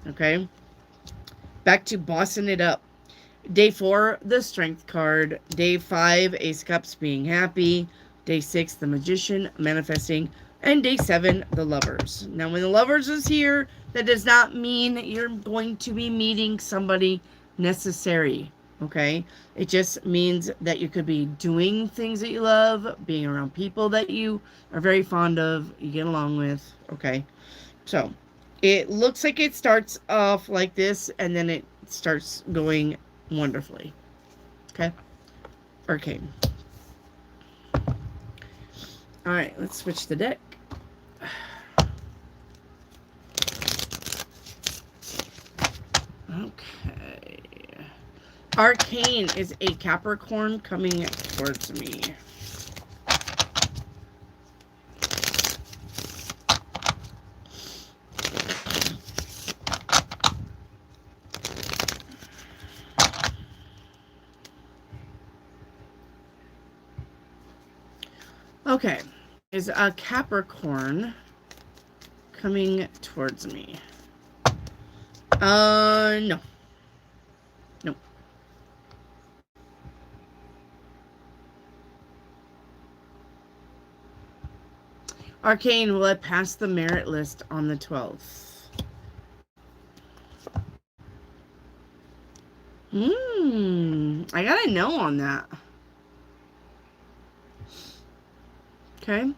Okay. Back to bossing it up. Day 4, the Strength card. Day 5, Ace of Cups, being happy. Day 6, the Magician, manifesting. And day 7, the Lovers. Now, when the Lovers is here, that does not mean you're going to be meeting somebody necessary. Okay? It just means that you could be doing things that you love, being around people that you are very fond of, you get along with. Okay? So, it looks like it starts off like this, and then it starts going wonderfully. Okay? Arcane. Alright, let's switch the deck. Okay. Arcane is a Capricorn coming towards me. Okay. Is a Capricorn coming towards me? No. Nope. Arcane, will I pass the merit list on the 12th? I got a no on that. Okay.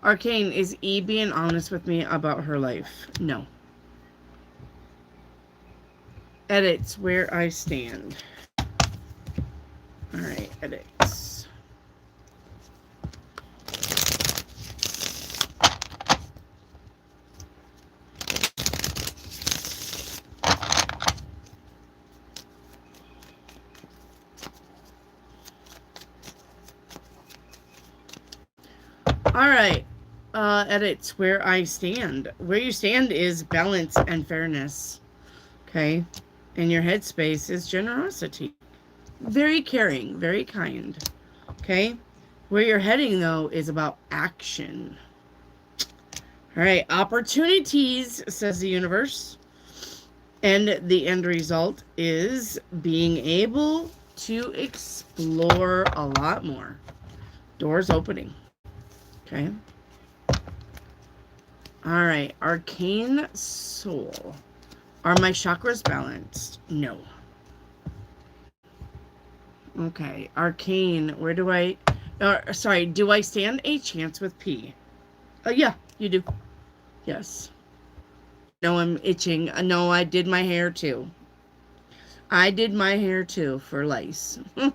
Arcane, is E being honest with me about her life? No. Edits, where I stand. Alright, edits. Alright, edits, where I stand. Where you stand is balance and fairness. Okay? And your headspace is generosity. Very caring, very kind. Okay? Where you're heading, though, is about action. All right, opportunities, says the universe. And the end result is being able to explore a lot more. Doors opening. Okay? All right, Arcane Soul. Are my chakras balanced? No. Okay, Arcane, where do I... sorry, do I stand a chance with P? Yeah, you do. Yes. No, I'm itching. No, I did my hair too. I did my hair too for lice. The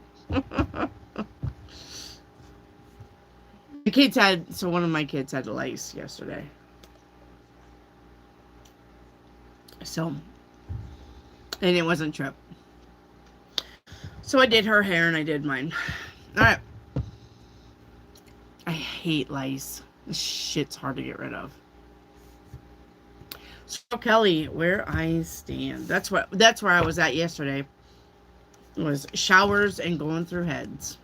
kids had... So one of my kids had lice yesterday. So... And it wasn't Trip. So I did her hair and I did mine. Alright. I hate lice. This shit's hard to get rid of. So Kelly, where I stand. That's where I was at yesterday. It was showers and going through heads.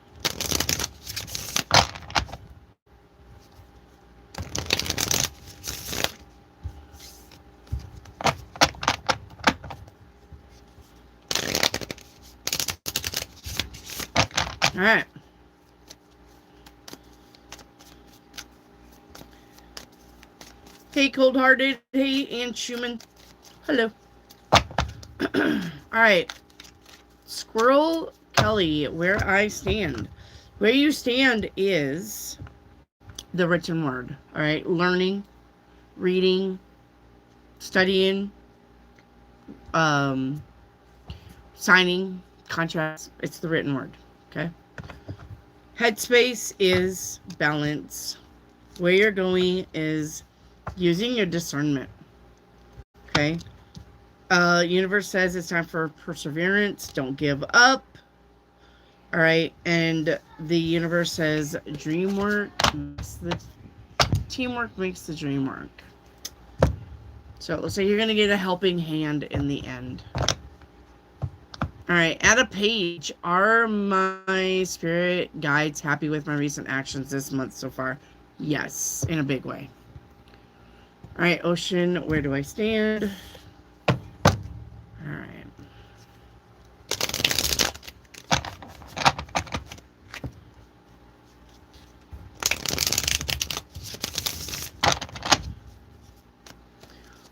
All right. Hey, Cold-Hearted. Hey, Ann Schumann. Hello. All right. Squirrel Kelly, where I stand. Where you stand is the written word. All right. Learning, reading, studying, signing, contracts. It's the written word. Okay. Headspace is balance. Where you're going is using your discernment. Okay. Universe says it's time for perseverance. Don't give up. All right. And the universe says teamwork makes the dream work. So it looks like you're going to get a helping hand in the end. All right, add a page. Are my spirit guides happy with my recent actions this month so far? Yes, in a big way. All right, Ocean, where do I stand? All right.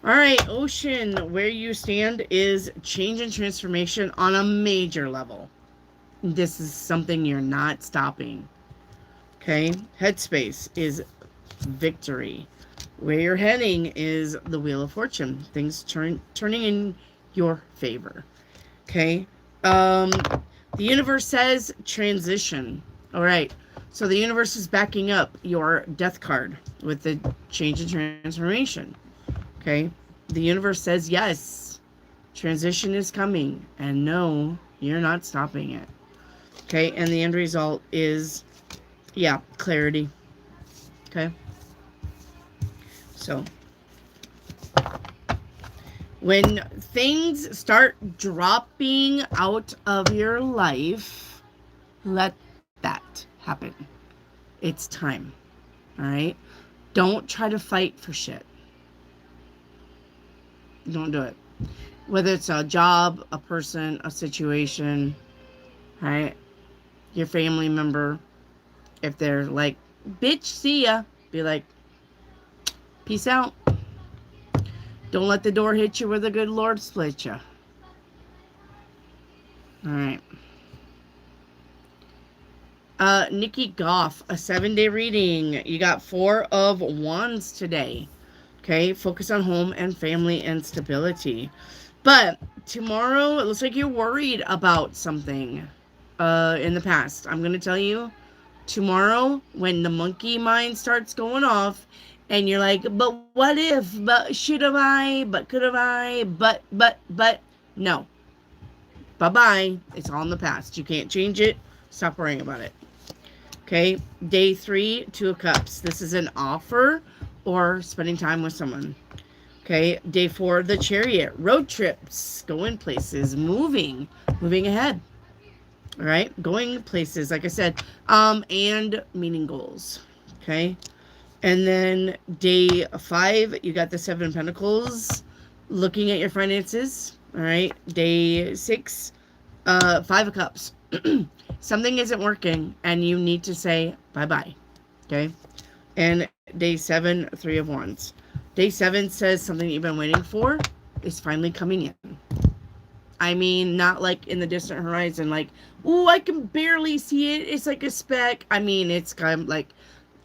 All right, Ocean, where you stand is change and transformation on a major level. This is something you're not stopping. Okay, Headspace is victory. Where you're heading is the Wheel of Fortune. Things turning in your favor. Okay, the universe says transition. All right, so the universe is backing up your death card with the change and transformation. Okay, the universe says yes, transition is coming, and no, you're not stopping it. Okay, and the end result is, yeah, clarity. Okay, so when things start dropping out of your life, let that happen. It's time. All right, don't try to fight for shit. Don't do it. Whether it's a job, a person, a situation, right? Your family member, if they're like, bitch, see ya, be like, peace out. Don't let the door hit you where the good Lord split you. All right. Nikki Goff, a 7-day reading. You got 4 of Wands today. Okay, focus on home and family and stability. But tomorrow, it looks like you're worried about something in the past. I'm going to tell you, tomorrow, when the monkey mind starts going off, and you're like, but what if, but should have I, but could have I, but, no. Bye-bye. It's all in the past. You can't change it. Stop worrying about it. Okay, day 3, 2 of Cups. This is an offer or spending time with someone. Okay, day 4, the Chariot. Road trips, going places, moving ahead. All right, going places, like I said, and meeting goals. Okay, and then day 5, you got the 7 of Pentacles, looking at your finances. All right, day 6, 5 of Cups. Something isn't working, and you need to say bye-bye. Okay, and day 7, 3 of Wands. Day 7 says something you've been waiting for is finally coming in. I mean, not like in the distant horizon, like, ooh, I can barely see it. It's like a speck. I mean, it's kind of like,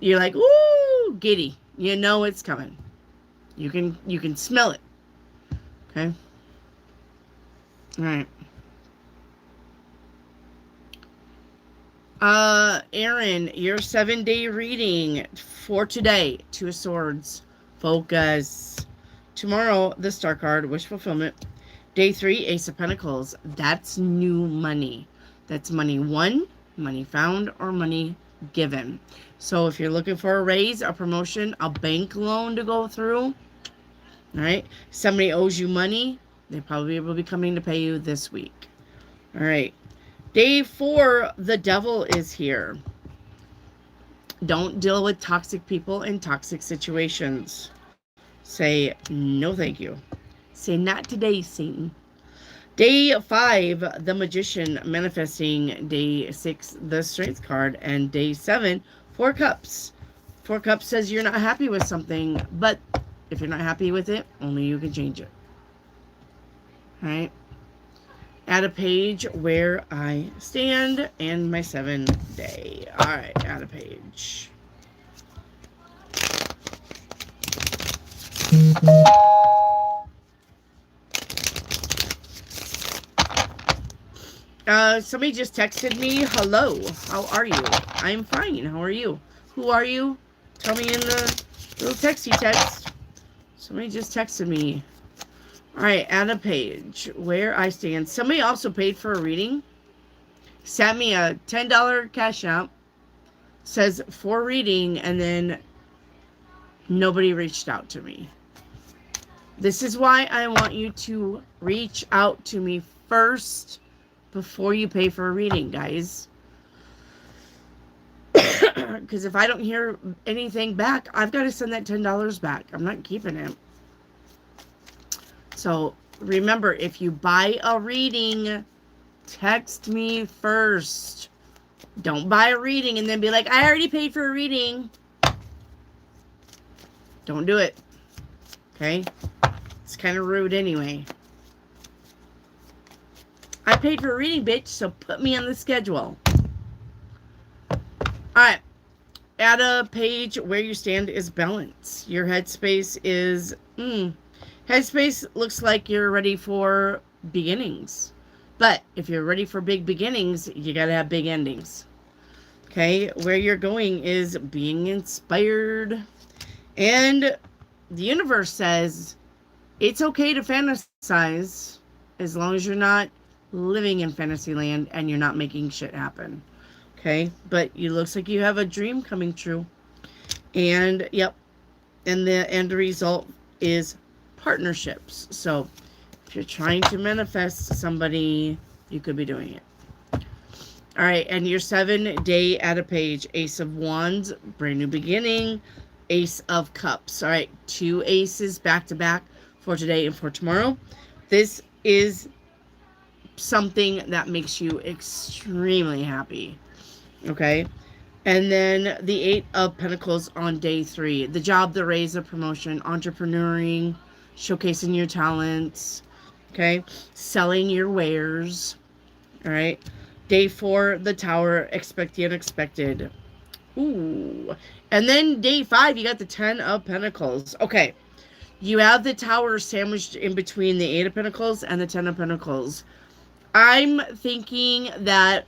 you're like, ooh, giddy. You know it's coming. You can smell it. Okay? All right. Aaron, your 7-day reading for today, 2 of Swords. Focus. Tomorrow, the Star card, wish fulfillment. Day 3, Ace of Pentacles. That's new money. That's money won, money found, or money given. So if you're looking for a raise, a promotion, a bank loan to go through, all right, somebody owes you money, they probably will be coming to pay you this week. All right. Day 4, the Devil is here. Don't deal with toxic people in toxic situations. Say, no thank you. Say, not today, Satan. Day 5, the Magician manifesting. Day 6, the Strength card. And day 7, 4 Cups. 4 Cups says you're not happy with something, but if you're not happy with it, only you can change it. All right? Add a page where I stand and my 7-day. All right, add a page. Somebody just texted me, hello, how are you? I'm fine, how are you? Who are you? Tell me in the little texty text. Somebody just texted me. All right, add a page where I stand. Somebody also paid for a reading. sent me a $10 cash app, says for reading, and then nobody reached out to me. This is why I want you to reach out to me first before you pay for a reading, guys. Because if I don't hear anything back, I've got to send that $10 back. I'm not keeping it. So remember, if you buy a reading, text me first. Don't buy a reading and then be like, I already paid for a reading. Don't do it. Okay? It's kind of rude anyway. I paid for a reading, bitch, so put me on the schedule. Alright. At a page where you stand is balance. Your headspace is... Headspace looks like you're ready for beginnings. But if you're ready for big beginnings, you gotta have big endings. Okay? Where you're going is being inspired. And the universe says it's okay to fantasize as long as you're not living in fantasy land and you're not making shit happen. Okay? But it looks like you have a dream coming true. And, yep. And the end result is partnerships. So, if you're trying to manifest somebody, you could be doing it. Alright, and your 7-day at a page. Ace of Wands, brand new beginning. Ace of Cups. Alright, 2 aces back to back for today and for tomorrow. This is something that makes you extremely happy. Okay? And then the 8 of Pentacles on day 3. The job, the raise, the promotion, entrepreneuring, showcasing your talents. Okay? Selling your wares. Alright? Day 4, the Tower, expect the unexpected. Ooh. And then day 5, you got the 10 of Pentacles. Okay. You have the Tower sandwiched in between the 8 of Pentacles and the 10 of Pentacles. I'm thinking that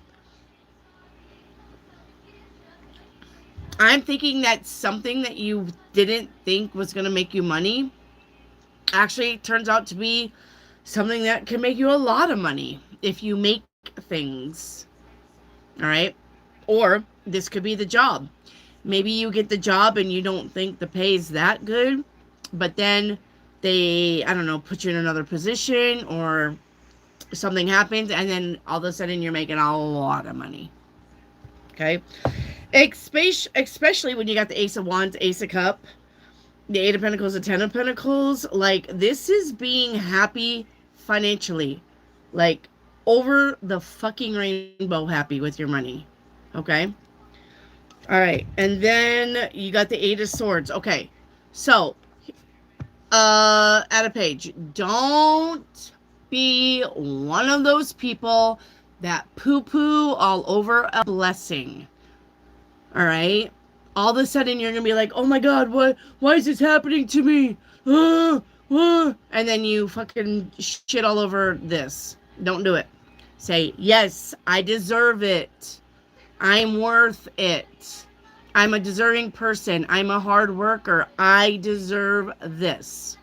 something that you didn't think was going to make you money actually turns out to be something that can make you a lot of money if you make things. All right? Or this could be the job. Maybe you get the job and you don't think the pay is that good, but then they, I don't know, put you in another position or something happens and then all of a sudden you're making a lot of money. Okay? Especially when you got the Ace of Wands, Ace of Cup, the 8 of Pentacles, the 10 of Pentacles. Like, this is being happy financially. Like, over the fucking rainbow happy with your money. Okay? Alright. And then you got the 8 of Swords. Okay. So, at a page. Don't be one of those people that poo-poo all over a blessing. Alright? All of a sudden you're going to be like, oh my god, why is this happening to me? And then you fucking shit all over this. Don't do it. Say, yes, I deserve it. I'm worth it. I'm a deserving person. I'm a hard worker. I deserve this.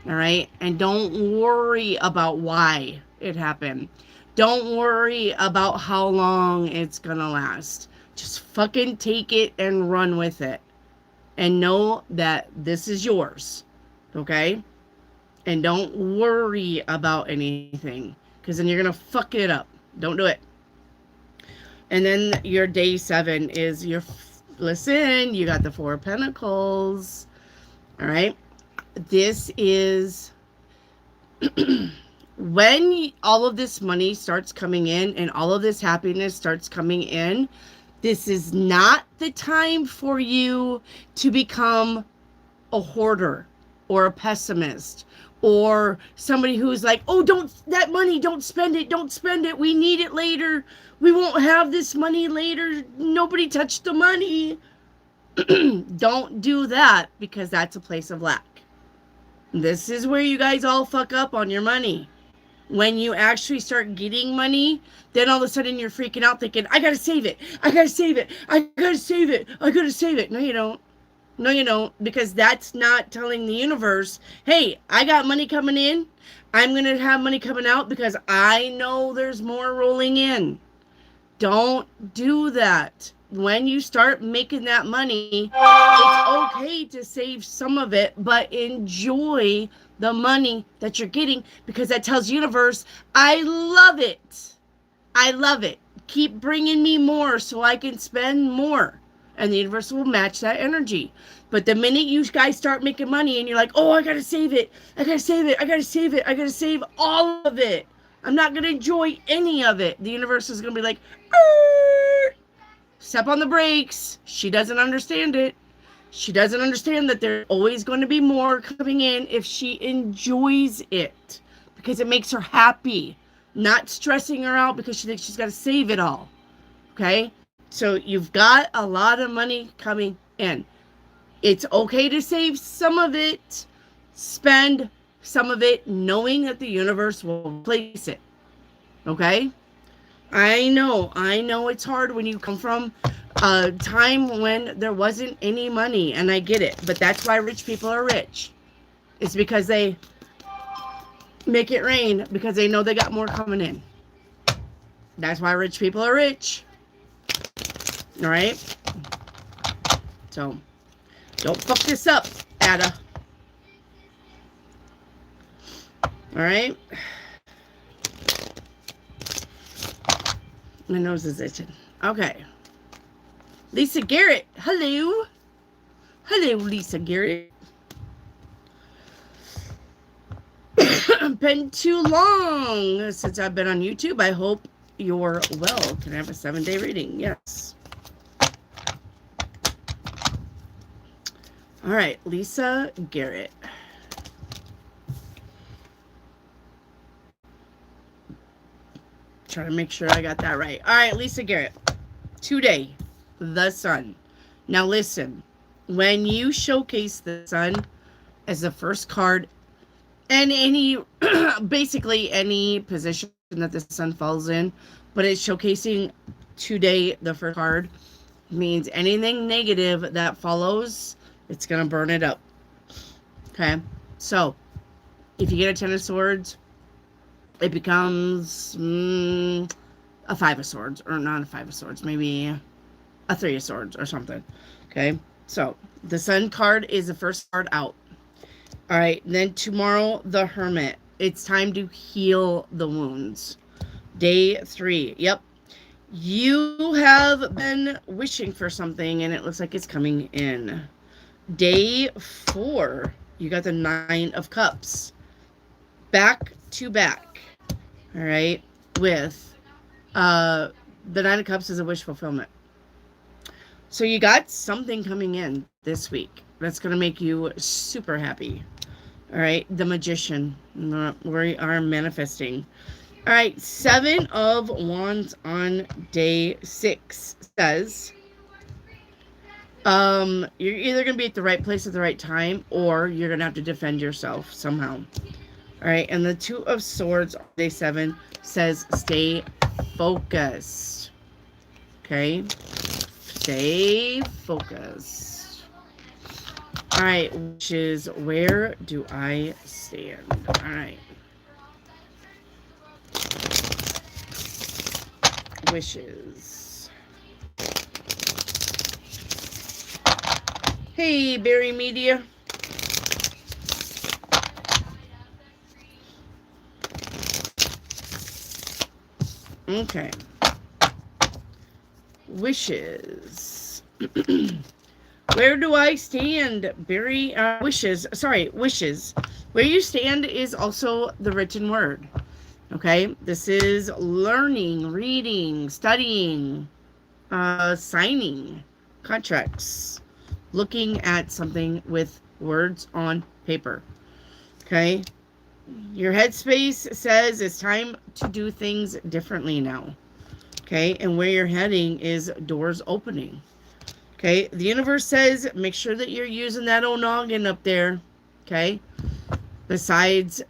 Alright? And don't worry about why it happened. Don't worry about how long it's gonna last. Just fucking take it and run with it. And know that this is yours. Okay? And don't worry about anything. Because then you're going to fuck it up. Don't do it. And then your day 7 is your... Listen, you got the 4 of Pentacles. Alright? This is... when all of this money starts coming in and all of this happiness starts coming in... This is not the time for you to become a hoarder or a pessimist or somebody who's like, oh, that money, don't spend it. We need it later. We won't have this money later. Nobody touched the money. Don't do that because that's a place of lack. This is where you guys all fuck up on your money. When you actually start getting money, then all of a sudden you're freaking out thinking, I gotta save it. I gotta save it. I gotta save it. I gotta save it. No, you don't. No, you don't. Because that's not telling the universe, hey, I got money coming in. I'm going to have money coming out because I know there's more rolling in. Don't do that. When you start making that money, it's okay to save some of it, but enjoy the money that you're getting, because that tells universe, I love it. I love it. Keep bringing me more so I can spend more. And the universe will match that energy. But the minute you guys start making money and you're like, oh, I got to save it. I got to save it. I got to save it. I got to save all of it. I'm not going to enjoy any of it. The universe is going to be like, step on the brakes. She doesn't understand it. She doesn't understand that there's always going to be more coming in if she enjoys it, because it makes her happy, not stressing her out because she thinks she's got to save it all. Okay? So you've got a lot of money coming in. It's okay to save some of it, spend some of it, knowing that the universe will replace it. Okay? I know it's hard when you come from a time when there wasn't any money, and I get it, but that's why rich people are rich. It's because they make it rain, because they know they got more coming in. That's why rich people are rich. All right? So, don't fuck this up, Ada. All right? My nose is itching. Okay. Lisa Garrett. Hello. Hello, Lisa Garrett. Been too long since I've been on YouTube. I hope you're well. Can I have a 7-day reading? Yes. All right, Lisa Garrett. Trying to make sure I got that right. All right, Lisa Garrett. Today, the sun. Now listen, when you showcase the sun as the first card, and any, basically any position that the sun falls in, but it's showcasing today the first card, means anything negative that follows, it's going to burn it up. Okay? So, if you get a 10 of swords, it becomes a 5 of swords, or not a 5 of swords, maybe a 3 of swords or something. Okay? So, the sun card is the first card out. All right, then tomorrow, the Hermit. It's time to heal the wounds. Day 3. Yep. You have been wishing for something, and it looks like it's coming in. Day 4. You got the 9 of Cups. Back to back. All right. With the 9 of Cups is a wish fulfillment. So you got something coming in this week that's going to make you super happy. All right, the Magician. We are manifesting. All right, 7 of Wands on day 6 says, you're either going to be at the right place at the right time, or you're going to have to defend yourself somehow. All right, and the 2 of Swords on day 7 says, stay focused. Okay, stay focused. All right, which is, where do I stand? All right. Wishes. Hey, Berry Media. Okay. Wishes. Where do I stand? Berry, wishes. Sorry, wishes. Where you stand is also the written word. Okay? This is learning, reading, studying, signing contracts, looking at something with words on paper. Okay? Your headspace says it's time to do things differently now. Okay? And where you're heading is doors opening. Okay, the universe says make sure that you're using that old noggin up there. Okay, besides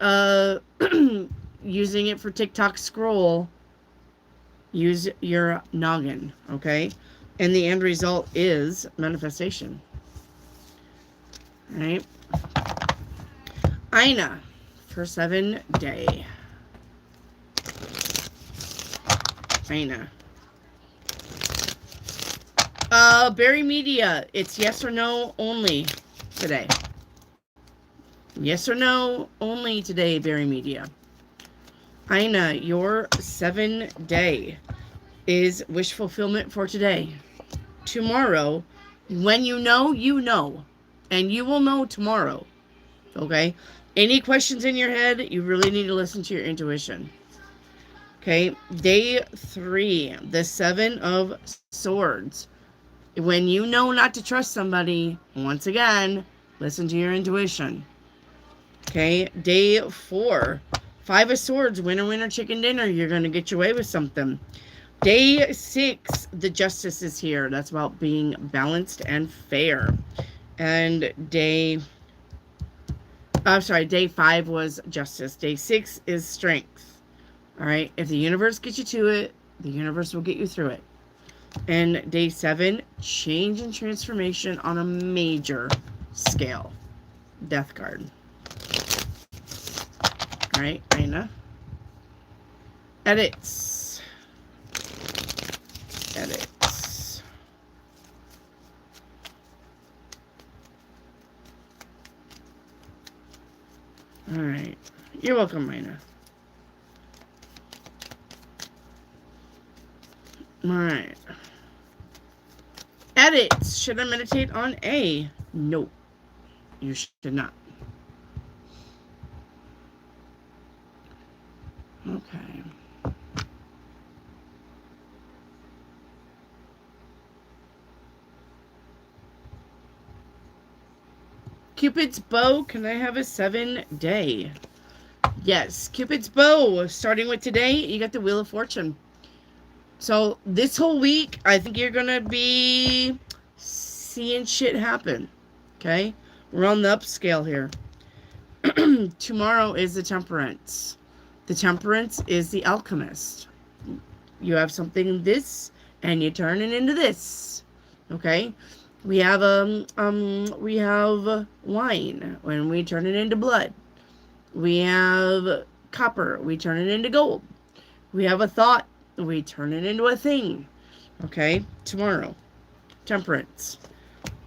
using it for TikTok scroll, use your noggin. Okay, and the end result is manifestation. All right, Ina for 7 day. Ina. Berry Media. It's yes or no only today. Yes or no only today, Berry Media. Ina, your 7-day is wish fulfillment for today. Tomorrow, when you know, you know. And you will know tomorrow. Okay? Any questions in your head, you really need to listen to your intuition. Okay? Day 3, the 7 of Swords. When you know not to trust somebody, once again, listen to your intuition. Okay? Day 4, 5 of Swords, winner, winner, chicken dinner. You're going to get your way with something. Day 6, the Justice is here. That's about being balanced and fair. And day 5 was Justice. Day 6 is Strength. All right. If the universe gets you to it, the universe will get you through it. And day 7, change and transformation on a major scale. Death card. All right, Ina. Edits. Edits. All right. You're welcome, Ina. All right. Edits. Should I meditate on A? No. You should not. Okay. Cupid's bow, can I have a 7-day? Yes, Cupid's bow. Starting with today, you got the Wheel of Fortune. So this whole week, I think you're going to be seeing shit happen. Okay? We're on the upscale here. Tomorrow is the Temperance. The Temperance is the Alchemist. You have something this, and you turn it into this. Okay? We have wine, when we turn it into blood. We have copper, we turn it into gold. We have a thought, we turn it into a thing. Okay? Tomorrow. Temperance.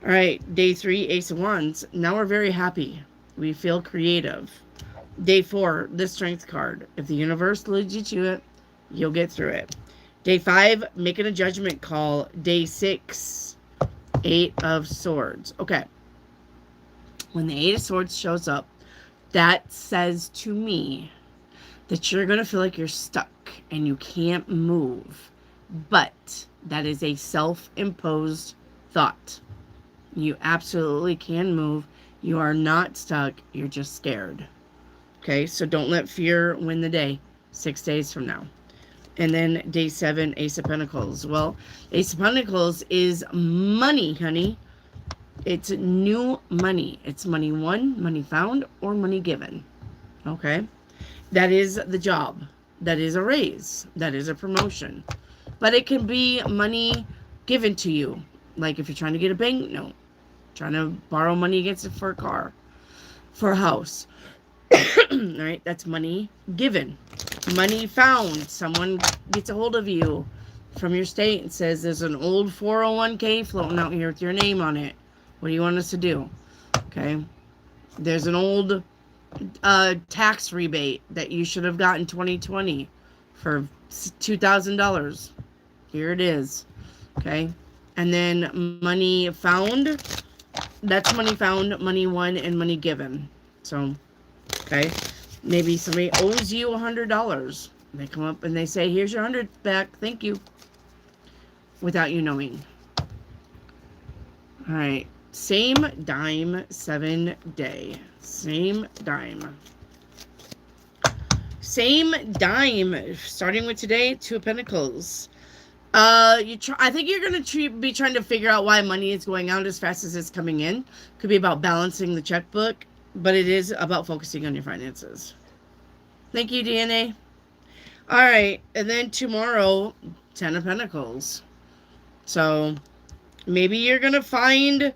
All right, day 3, Ace of Wands. Now we're very happy. We feel creative. Day 4, the Strength card. If the universe leads you to it, you'll get through it. Day 5, making a judgment call. Day 6, 8 of Swords. Okay. When the 8 of Swords shows up, that says to me that you're going to feel like you're stuck and you can't move. But that is a self-imposed thought. You absolutely can move. You are not stuck. You're just scared. Okay, so don't let fear win the day. 6 days from now. And then day 7, Ace of Pentacles. Well, Ace of Pentacles is money, honey. It's new money. It's money won, money found, or money given. Okay? That is the job. That is a raise. That is a promotion. But it can be money given to you. Like if you're trying to get a bank note. Trying to borrow money against it for a car. For a house. Right? That's money given. Money found. Someone gets a hold of you from your state and says there's an old 401k floating out here with your name on it. What do you want us to do? Okay. There's an old tax rebate that you should have gotten 2020 for $2,000. Here it is. Okay. And then money found. That's money found, money won, and money given. So, okay. Maybe somebody owes you $100. They come up and they say, here's your 100 back. Thank you. Without you knowing. All right. Same dime, 7-day. Same dime. Same dime. Starting with today, 2 of Pentacles. I think you're going to be trying to figure out why money is going out as fast as it's coming in. Could be about balancing the checkbook, but it is about focusing on your finances. Thank you, DNA. All right, and then tomorrow, 10 of Pentacles. So maybe you're going to find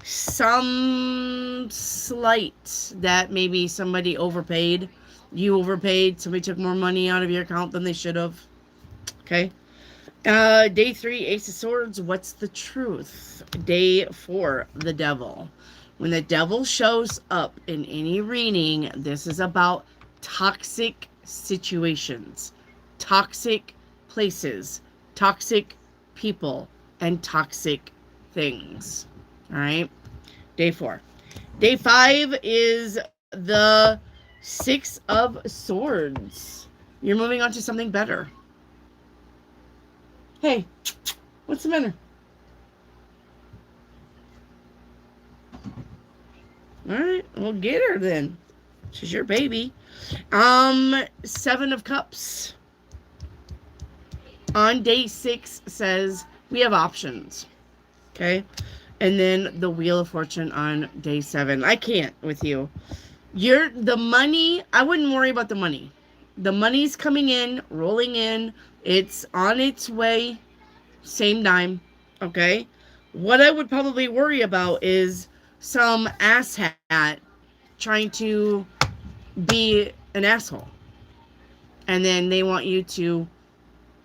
some slight that maybe somebody overpaid. You overpaid. Somebody took more money out of your account than they should have. Okay. Day 3, Ace of Swords. What's the truth? Day 4, the devil. When the devil shows up in any reading, this is about toxic situations, toxic places, toxic people, and toxic things. All right. Day 4. Day 5 is the 6 of Swords. You're moving on to something better. Hey, what's the matter? All right, we'll get her then. She's your baby. 7 of Cups. On day 6 says we have options. Okay. And then the Wheel of Fortune on day 7. I can't with you. The money, I wouldn't worry about the money. The money's coming in, rolling in. It's on its way. Same dime. Okay. What I would probably worry about is some asshat trying to be an asshole. And then they want you to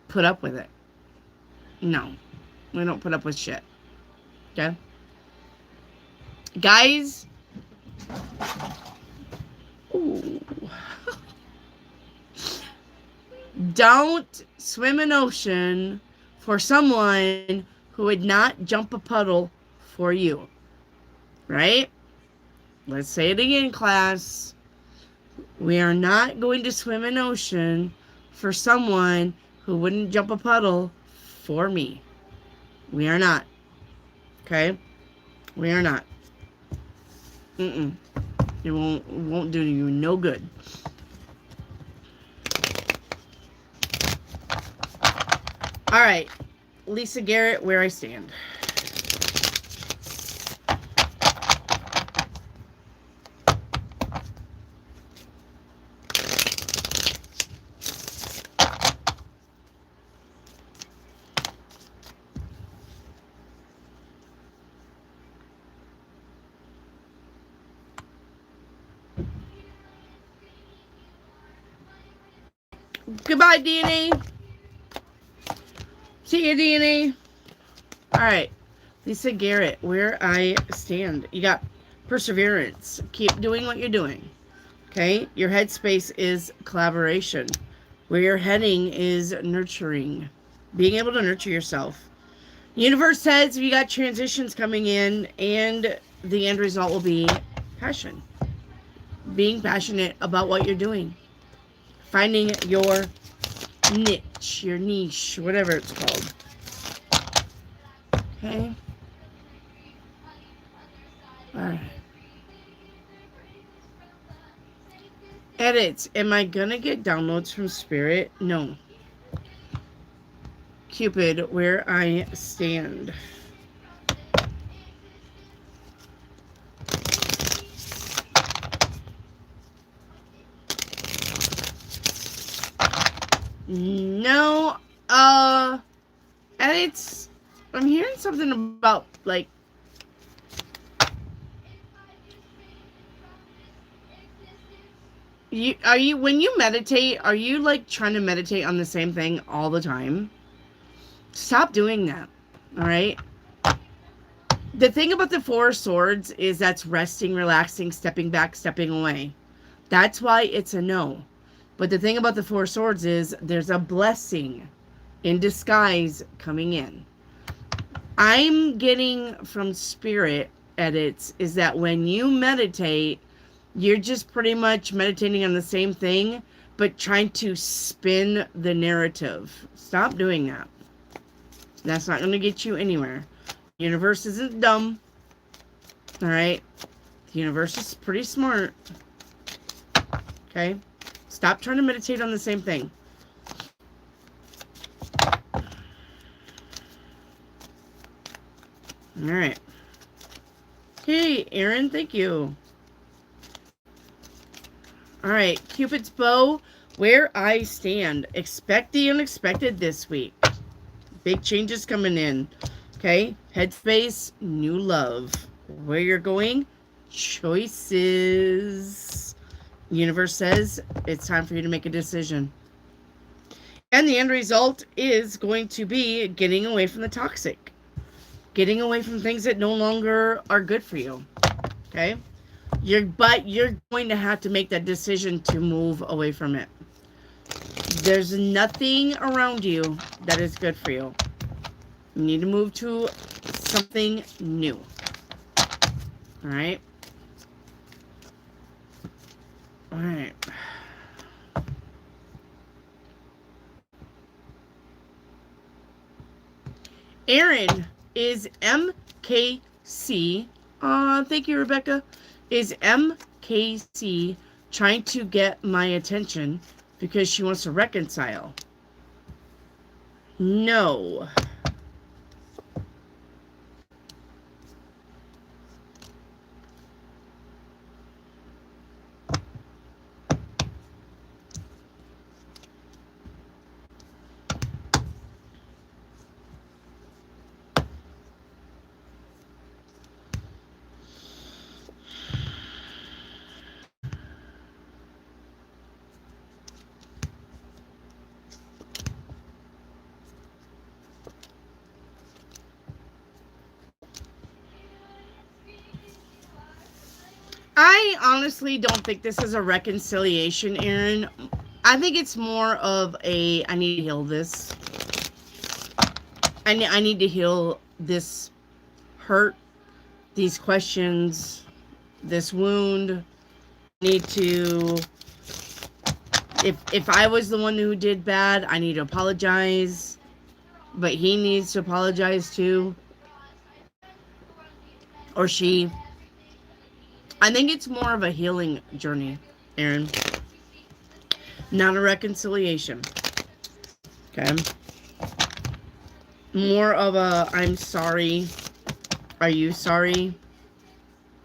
put up with it. No. We don't put up with shit. Okay? Guys. Ooh. Don't swim an ocean for someone who would not jump a puddle for you. Right? Let's say it again, class. We are not going to swim an ocean for someone who wouldn't jump a puddle for me. We are not. Okay? We are not. It won't do you no good. All right. Lisa Garrett, where I stand. Goodbye, DNA. See you, DNA. All right. Lisa Garrett, where I stand. You got perseverance. Keep doing what you're doing. Okay? Your headspace is collaboration. Where you're heading is nurturing. Being able to nurture yourself. Universe says you got transitions coming in, and the end result will be passion. Being passionate about what you're doing. Finding your niche, your niche, whatever it's called. Okay. All right. Edits. Am I gonna get downloads from Spirit? No. Cupid, where I stand. No, and I'm hearing something about, like, when you meditate, are you, like, trying to meditate on the same thing all the time? Stop doing that, all right? The thing about the Four of Swords is that's resting, relaxing, stepping back, stepping away. That's why it's a no. But the thing about the Four of Swords is there's a blessing in disguise coming in. I'm getting from Spirit Edits is that when you meditate, you're just pretty much meditating on the same thing, but trying to spin the narrative. Stop doing that. That's not going to get you anywhere. The universe isn't dumb. All right? The universe is pretty smart. Okay? Stop trying to meditate on the same thing. All right. Hey, Aaron, thank you. All right, Cupid's bow, where I stand. Expect the unexpected this week. Big changes coming in. Okay, headspace, new love. Where you're going, choices. Universe says it's time for you to make a decision. And the end result is going to be getting away from the toxic, getting away from things that no longer are good for you. Okay? But you're going to have to make that decision to move away from it. There's nothing around you that is good for you. You need to move to something new. All right? All right. Aaron is MKC. Thank you, Rebecca. Is MKC trying to get my attention because she wants to reconcile? No. I honestly don't think this is a reconciliation, Aaron. I think it's more of a, I need to heal this. I need to heal this hurt, these questions, this wound. I need to, if I was the one who did bad, I need to apologize. But he needs to apologize too. Or she. I think it's more of a healing journey, Aaron. Not a reconciliation. Okay? More of a, I'm sorry. Are you sorry?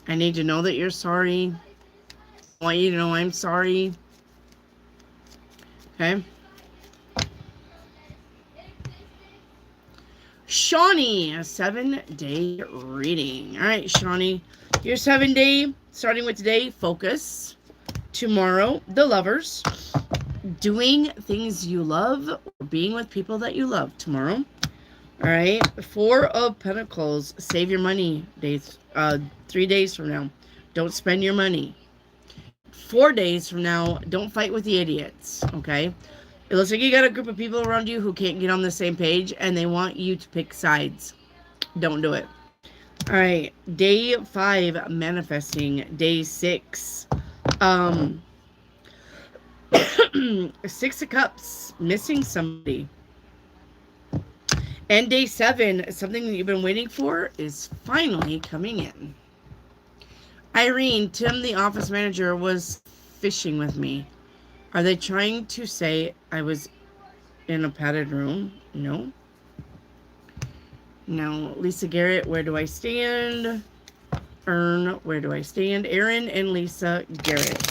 I need to know that you're sorry. I want you to know I'm sorry. Okay? Shawnee, a 7-day reading. All right, Shawnee. Your 7-day, starting with today, focus. Tomorrow, the lovers. Doing things you love or being with people that you love tomorrow. All right. 4 of Pentacles. Save your money days. 3 days from now. Don't spend your money. 4 days from now, don't fight with the idiots. Okay. It looks like you got a group of people around you who can't get on the same page and they want you to pick sides. Don't do it. All right. Day 5, manifesting. Day 6. 6 of Cups, missing somebody. And day 7, something that you've been waiting for is finally coming in. Irene, Tim, the office manager, was fishing with me. Are they trying to say I was in a padded room? No. Now, Lisa Garrett, where do I stand? Ern, where do I stand? Aaron and Lisa Garrett.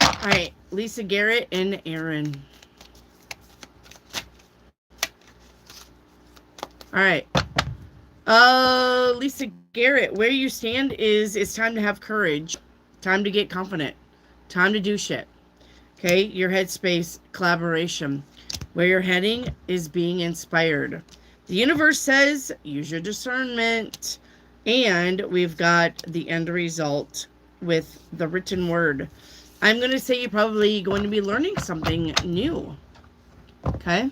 All right, Lisa Garrett and Aaron. All right. Lisa Garrett, where you stand is it's time to have courage. Time to get confident. Time to do shit. Okay, your headspace, collaboration. Where you're heading is being inspired. The universe says use your discernment. And we've got the end result with the written word. I'm going to say you're probably going to be learning something new. Okay?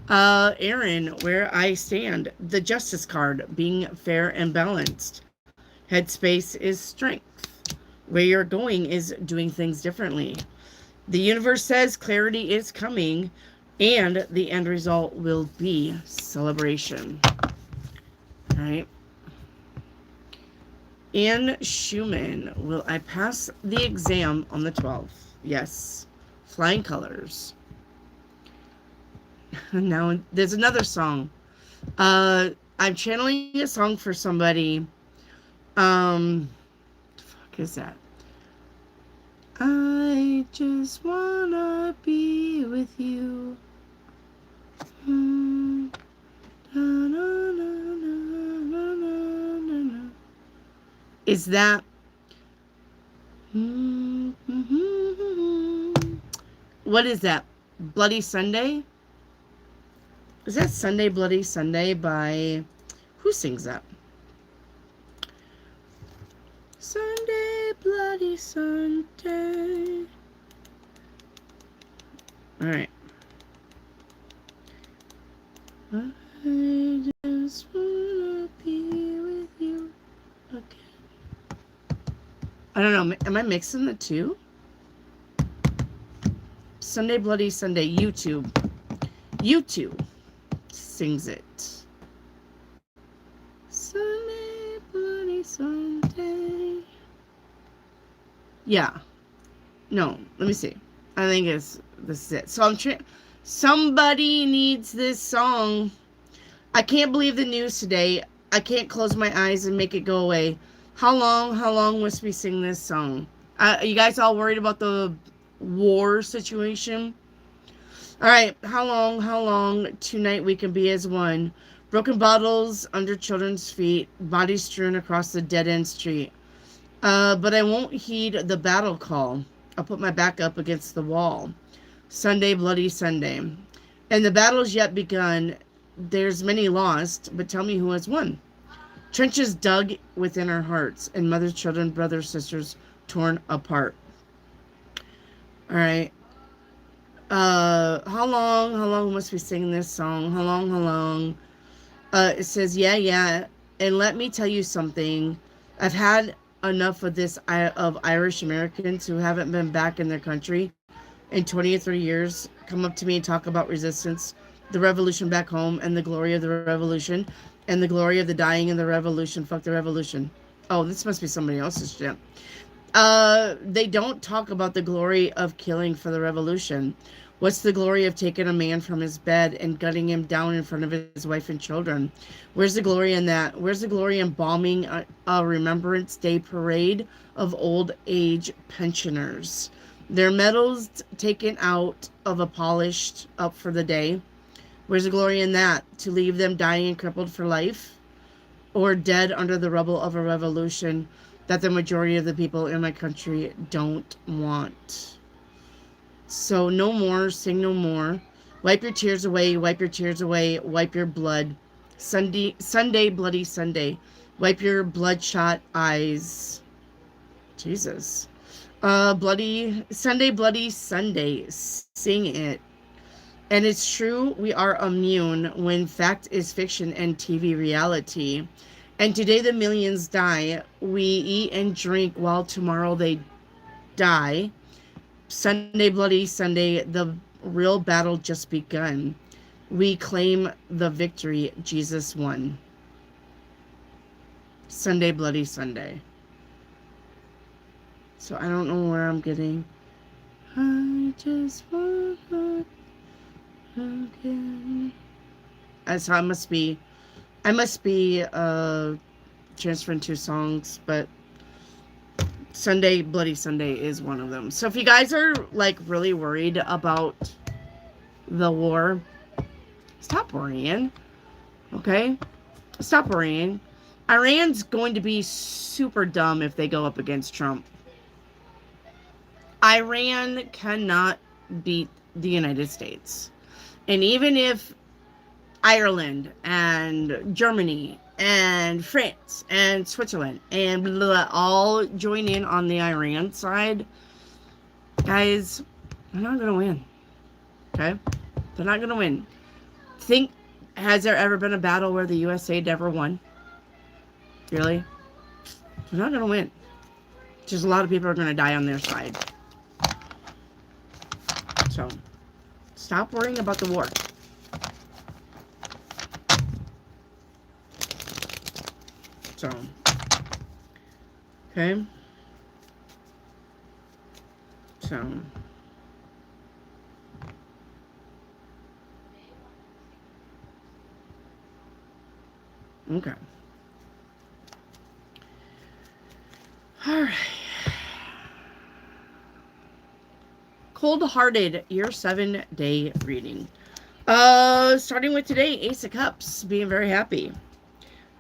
Aaron, where I stand. The Justice card, being fair and balanced. Headspace is strength. Where you're going is doing things differently. The universe says clarity is coming, and the end result will be celebration. All right. Anne Schumann, will I pass the exam on the 12th? Yes. Flying colors. Now, there's another song. I'm channeling a song for somebody. What the fuck is that? I just wanna be with you. Is that What is that? Bloody Sunday? Is that Sunday Bloody Sunday by... Who sings that? Sunday Bloody Sunday. Alright. I just wanna be with you again. I don't know. Am I mixing the two? Sunday Bloody Sunday. YouTube. YouTube sings it. Sunday Bloody Sunday. Yeah. No. Let me see. I think this is it. So I'm trying. Somebody needs this song. I can't believe the news today. I can't close my eyes and make it go away. How long must we sing this song? Are you guys all worried about the war situation? All right. How long tonight we can be as one. Broken bottles under children's feet. Bodies strewn across the dead-end street. But I won't heed the battle call. I'll put my back up against the wall. Sunday, Bloody Sunday. And the battle's yet begun. There's many lost, but tell me who has won. Trenches dug within our hearts, and mother, children, brothers, sisters torn apart. All right. How long must we sing this song? How long? It says, yeah. And let me tell you something. I've had enough of this, of Irish Americans who haven't been back in their country in 20 or 30 years come up to me and talk about resistance, the revolution back home, and the glory of the revolution, and the glory of the dying in the revolution. Fuck the revolution. Oh, this must be somebody else's shit. They don't talk about the glory of killing for the revolution. What's the glory of taking a man from his bed and gutting him down in front of his wife and children? Where's the glory in that? Where's the glory in bombing a Remembrance Day parade of old age pensioners? Their medals taken out of a polished up for the day. Where's the glory in that? To leave them dying and crippled for life? Or dead under the rubble of a revolution that the majority of the people in my country don't want. So no more, sing no more. Wipe your tears away, wipe your tears away, wipe your blood. Sunday, Bloody Sunday. Wipe your bloodshot eyes. Jesus. Bloody Sunday. Sing it. And it's true, we are immune when fact is fiction and TV reality. And today the millions die. We eat and drink while tomorrow they die. Sunday, Bloody Sunday, the real battle just begun. We claim the victory Jesus won. Sunday, Bloody Sunday. So I don't know where I'm getting. I just want to again. So I must be transferring two songs, but Sunday, Bloody Sunday is one of them. So if you guys are like really worried about the war, stop worrying. Okay? Stop worrying. Iran's going to be super dumb if they go up against Trump. Iran cannot beat the United States. And even if Ireland and Germany and France and Switzerland and blah, blah, blah, all join in on the Iran side, guys, they're not going to win. Okay? They're not going to win. Has there ever been a battle where the USA never won? Really? They're not going to win. Just a lot of people are going to die on their side. So, stop worrying about the war. So, okay. So, okay. All right. Cold-hearted year 7-day reading. Starting with today, Ace of Cups, being very happy.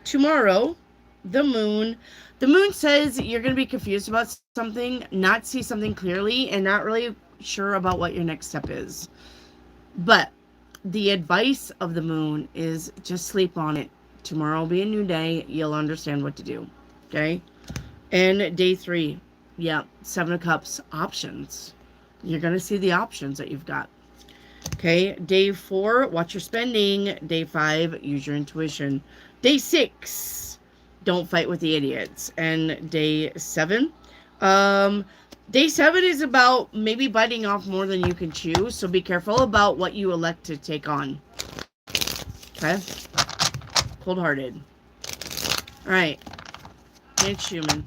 Tomorrow, the moon. The moon says you're going to be confused about something, not see something clearly, and not really sure about what your next step is. But the advice of the moon is just sleep on it. Tomorrow will be a new day. You'll understand what to do. Okay? And day 3, yeah, 7 of Cups, options. You're going to see the options that you've got. Okay, day 4, watch your spending. Day 5, use your intuition. Day 6, don't fight with the idiots. And day 7, day 7 is about maybe biting off more than you can chew. So be careful about what you elect to take on. Okay, cold-hearted. All right, and Schumann.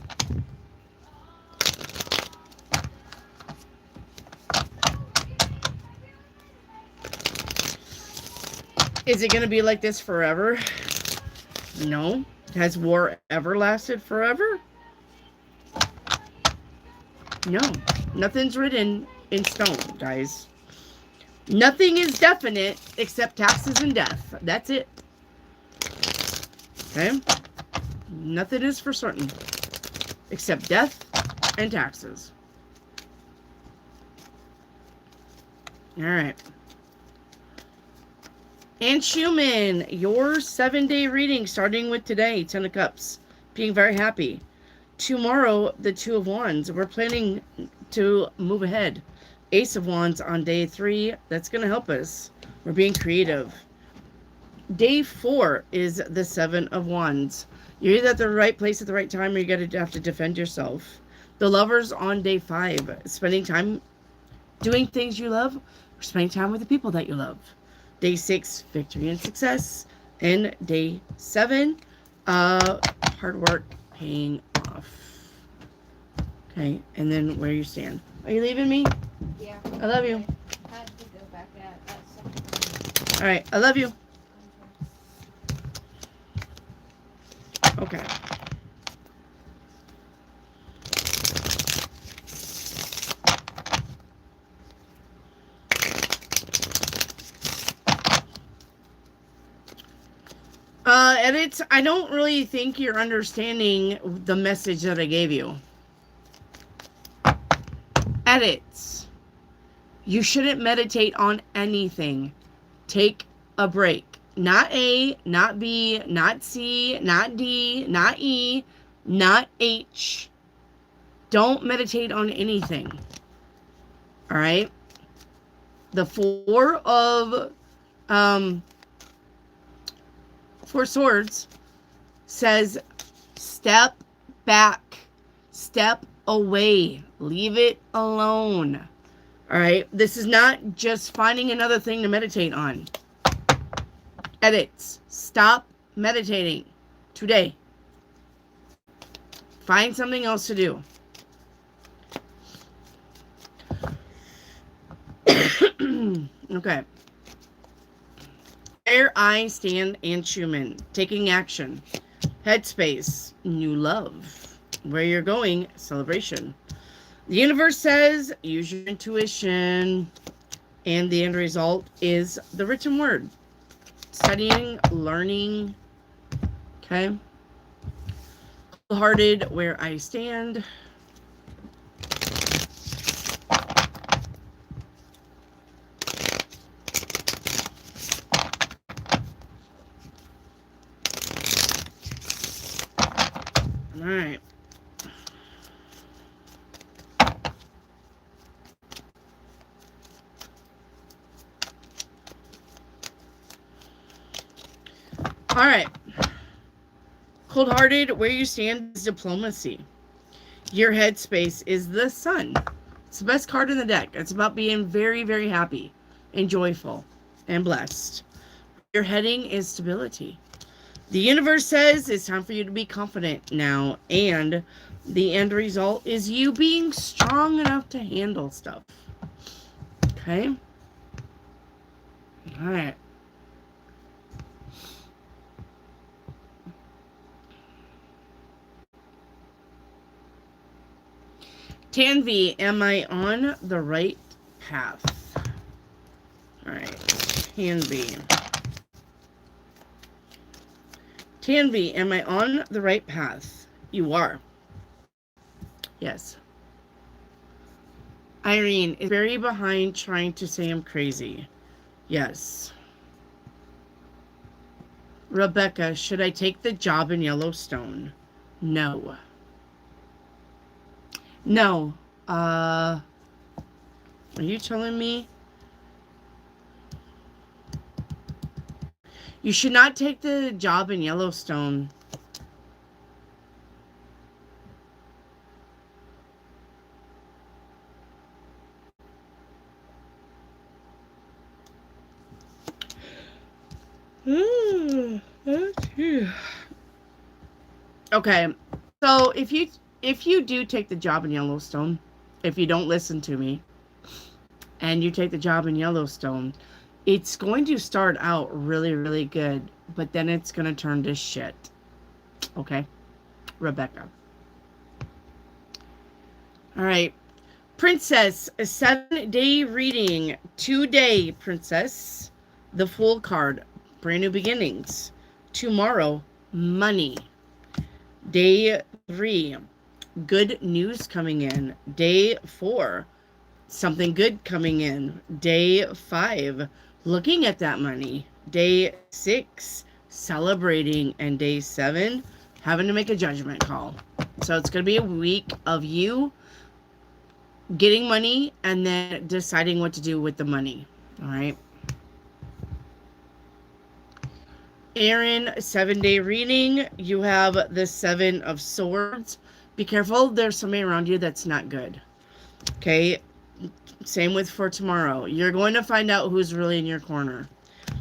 Is it going to be like this forever? No. Has war ever lasted forever? No. Nothing's written in stone, guys. Nothing is definite except taxes and death. That's it. Okay? Nothing is for certain except death and taxes. All right. And Schumann, your 7-day reading starting with today, 10 of Cups, being very happy. Tomorrow, the 2 of Wands. We're planning to move ahead. Ace of Wands on day 3. That's going to help us. We're being creative. Day 4 is the 7 of Wands. You're either at the right place at the right time or you're going to have to defend yourself. The Lovers on day 5. Spending time doing things you love or spending time with the people that you love. Day 6, victory and success. And day 7, hard work paying off. Okay, and then where you stand. Are you leaving me? Yeah. I love you. I had to go back at that. All right, I love you. Okay. Edits, I don't really think you're understanding the message that I gave you. Edits. You shouldn't meditate on anything. Take a break. Not A, not B, not C, not D, not E, not H. Don't meditate on anything. All right? The 4 Swords says step back, step away, leave it alone. All right, this is not just finding another thing to meditate on. Edits, stop meditating today. Find something else to do. Okay. Where I stand and Schumann, taking action. Headspace, new love. Where you're going, celebration. The universe says, use your intuition. And the end result is the written word. Studying, learning. Okay. Cold-hearted, where I stand. All right. All right. Cold-hearted, where you stand is diplomacy. Your headspace is the Sun. It's the best card in the deck. It's about being very, very happy and joyful and blessed. Your heading is stability. The universe says it's time for you to be confident now, and the end result is you being strong enough to handle stuff. Okay? All right. Tanvi, am I on the right path? All right. Tanvi. Canvey, am I on the right path? You are. Yes. Irene is very behind trying to say I'm crazy. Yes. Rebecca, should I take the job in Yellowstone? No. No. Are you telling me? You should not take the job in Yellowstone. Okay. So if you do take the job in Yellowstone, if you don't listen to me and you take the job in Yellowstone, it's going to start out really, really good, but then it's going to turn to shit. Okay? Rebecca. All right. Princess, a 7-day reading. Today, Princess. The Fool card. Brand new beginnings. Tomorrow, money. Day 3, good news coming in. Day 4, something good coming in. Day 5, looking at that money. Day 6, celebrating. And day 7, having to make a judgment call. So it's going to be a week of you getting money and then deciding what to do with the money. All right. Aaron, 7-day reading. You have the 7 of Swords. Be careful. There's somebody around you that's not good. Okay. Same with for tomorrow. You're going to find out who's really in your corner.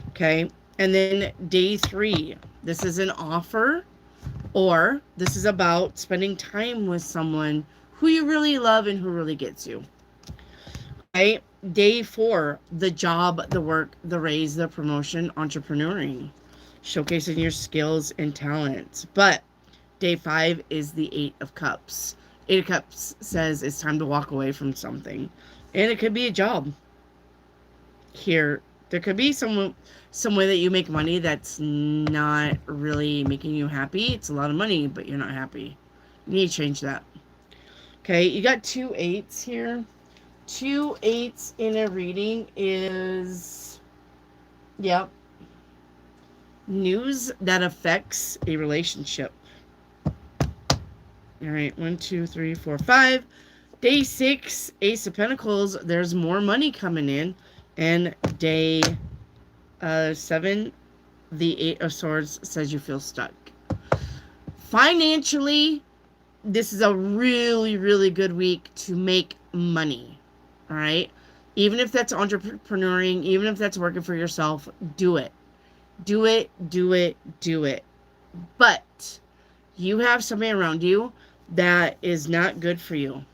Okay. And then day 3. This is an offer, or this is about spending time with someone who you really love and who really gets you. Okay. Day 4, the job, the work, the raise, the promotion, entrepreneuring, showcasing your skills and talents. But day 5 is the 8 of Cups. 8 of Cups says it's time to walk away from something. And it could be a job. Here, there could be some way that you make money that's not really making you happy. It's a lot of money, but you're not happy. You need to change that. Okay, you got 2 8s here. 2 8s in a reading is, yep, news that affects a relationship. All right, 1, 2, 3, 4, 5. Day 6, Ace of Pentacles. There's more money coming in. And day 7, the 8 of Swords says you feel stuck. Financially, this is a really, really good week to make money. All right? Even if that's entrepreneuring, even if that's working for yourself, do it. Do it, do it, do it. But you have somebody around you that is not good for you.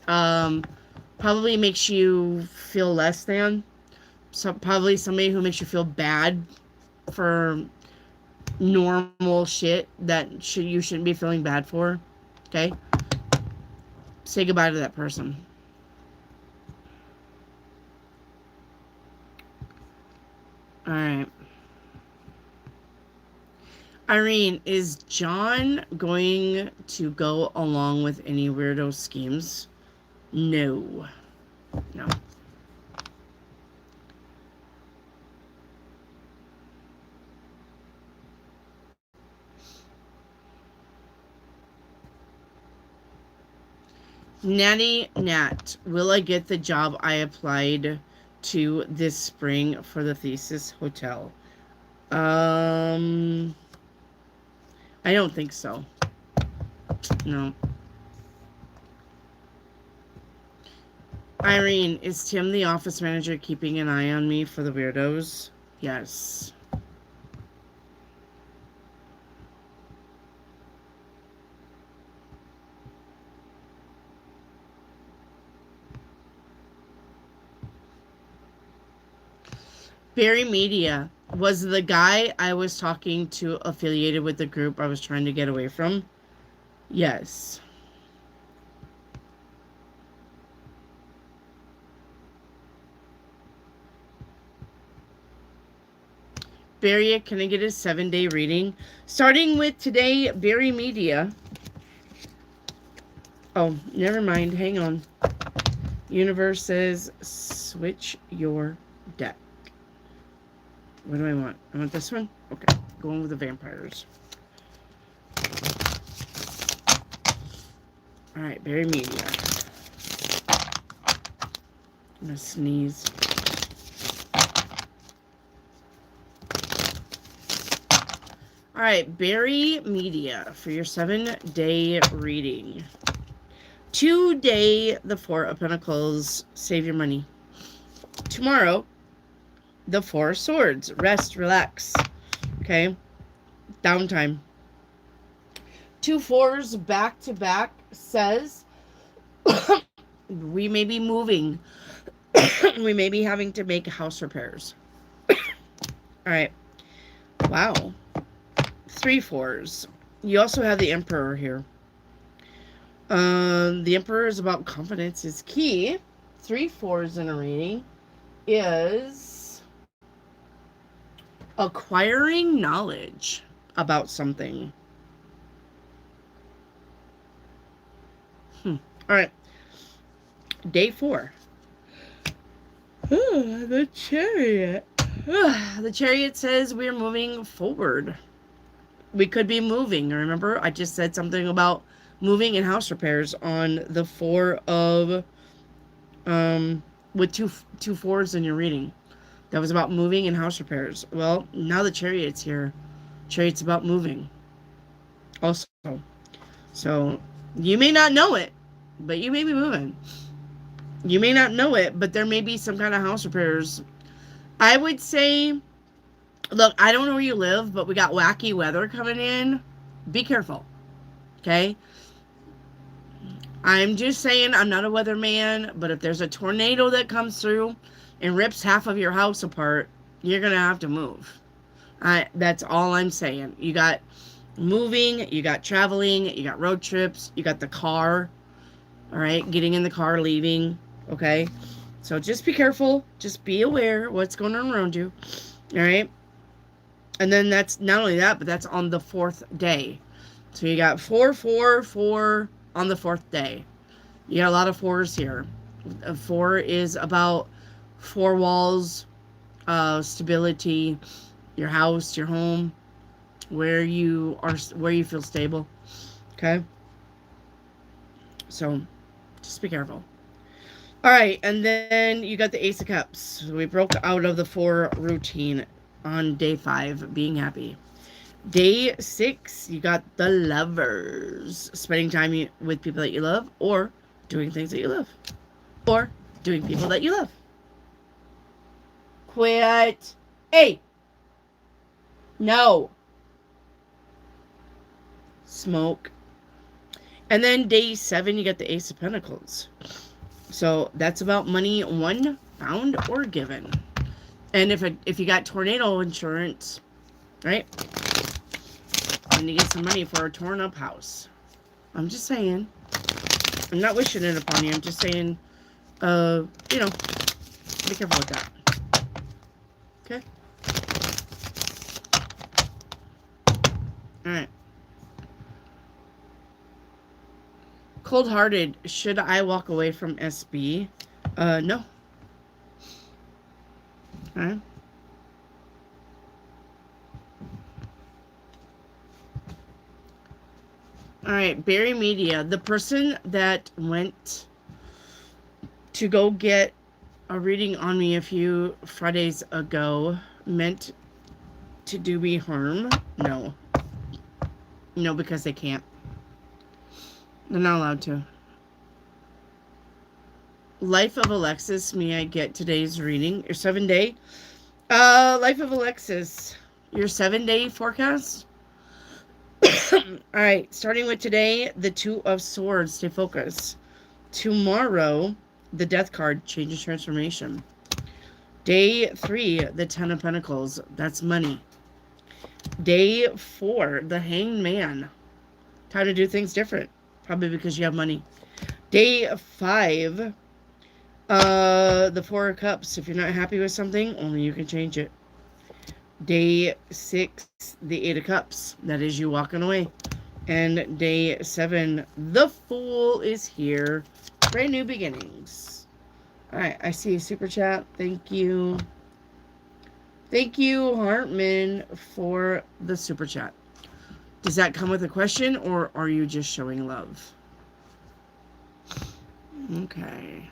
Probably makes you feel less than. So probably somebody who makes you feel bad for normal shit that you shouldn't be feeling bad for. Okay? Say goodbye to that person. Alright. Irene, is John going to go along with any weirdo schemes? No. No. Natty Nat, will I get the job I applied to this spring for the thesis hotel? I don't think so. No. Irene, is Tim the office manager keeping an eye on me for the weirdos? Yes. Barry Media was the guy I was talking to affiliated with the group I was trying to get away from. Yes. Barry, can I get a 7-day reading? Starting with today, Barry Media. Oh, never mind. Hang on. Universe says, switch your deck. What do I want? I want this one? Okay. Going with the vampires. Alright, Barry Media. I'm going to sneeze. Alright, Barry Media for your 7-day reading. Today, the 4 of Pentacles. Save your money. Tomorrow, the 4 of Swords. Rest, relax. Okay? Downtime. 2 4s back to back says we may be moving. We may be having to make house repairs. Alright. Wow. 3 4s. You also have the Emperor here. The Emperor is about confidence is key. 3 4s in a reading is acquiring knowledge about something. All right. Day 4. The Chariot. The Chariot says we're moving forward. We could be moving. Remember, I just said something about moving and house repairs on the 4 of, with two 4s in your reading. That was about moving and house repairs. Well, now the Chariot's here. Chariot's about moving. Also. So, you may not know it, but you may be moving. You may not know it, but there may be some kind of house repairs. I would say, look, I don't know where you live, but we got wacky weather coming in. Be careful. Okay? I'm just saying, I'm not a weatherman, but if there's a tornado that comes through and rips half of your house apart, you're going to have to move. That's all I'm saying. You got moving, you got traveling, you got road trips, you got the car. All right? Getting in the car, leaving. Okay? So just be careful. Just be aware what's going on around you. All right? And then that's not only that, but that's on the 4th day. So you got 4, 4, 4 on the 4th day. You got a lot of 4s here. 4 is about 4 walls, stability, your house, your home, where you feel stable. Okay? So just be careful. All right, and then you got the Ace of Cups. We broke out of the 4 routine on day 5, being happy. Day 6, you got the Lovers. Spending time with people that you love, or doing things that you love, or doing people that you love. Quit. Hey. No. Smoke. And then day 7, you got the Ace of Pentacles. So that's about money won, found, or given. And if you got tornado insurance, right? And you get some money for a torn up house. I'm just saying. I'm not wishing it upon you. I'm just saying, you know, be careful with that. Okay? Alright. Cold-hearted. Should I walk away from SB? No. Alright. Alright, Barry Media. The person that went to go get a reading on me a few Fridays ago meant to do me harm? No. No, because they can't. They're not allowed to. Life of Alexis. May I get today's reading? Your 7-day? Life of Alexis. Your 7-day forecast? Alright, starting with today, the 2 of Swords. Stay focused. Tomorrow, the Death card. Changes transformation. Day 3, the 10 of Pentacles. That's money. Day 4, the Hanged Man. Time to do things different. Probably because you have money. Day 5, the 4 of Cups. If you're not happy with something, only you can change it. Day 6, the 8 of Cups. That is you walking away. And day 7, the Fool is here. Brand new beginnings. All right, I see a super chat. Thank you. Thank you, Hartman, for the super chat. Does that come with a question, or are you just showing love? Okay.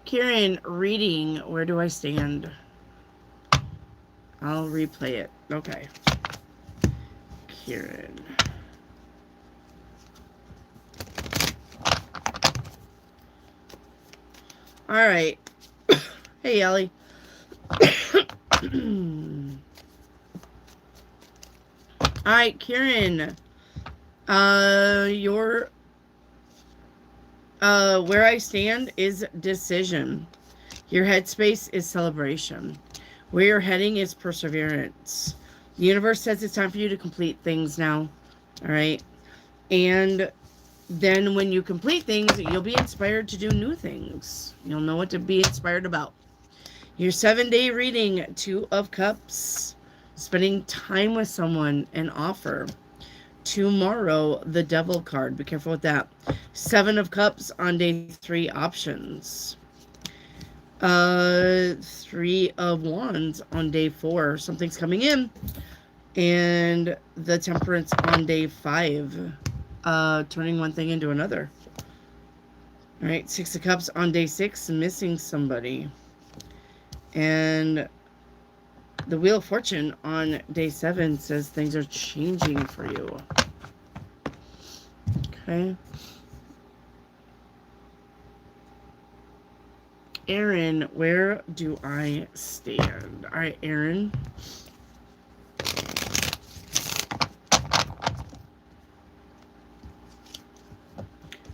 Karen, reading, where do I stand? I'll replay it. Okay. Kieran. All right. Hey, Ellie. All right, Kieran. Your where I stand is decision. Your headspace is celebration. Where you're heading is perseverance. The universe says it's time for you to complete things now. All right. And then when you complete things, you'll be inspired to do new things. You'll know what to be inspired about. Your 7-day reading, 2 of Cups. Spending time with someone, an offer. Tomorrow, the Devil card. Be careful with that. 7 of Cups on day 3, options. 3 of Wands on day 4. Something's coming in. And the Temperance on day 5. Turning one thing into another. All right, 6 of Cups on day 6. Missing somebody. And the Wheel of Fortune on day 7 says things are changing for you. Okay. Aaron, where do I stand? All right, Aaron.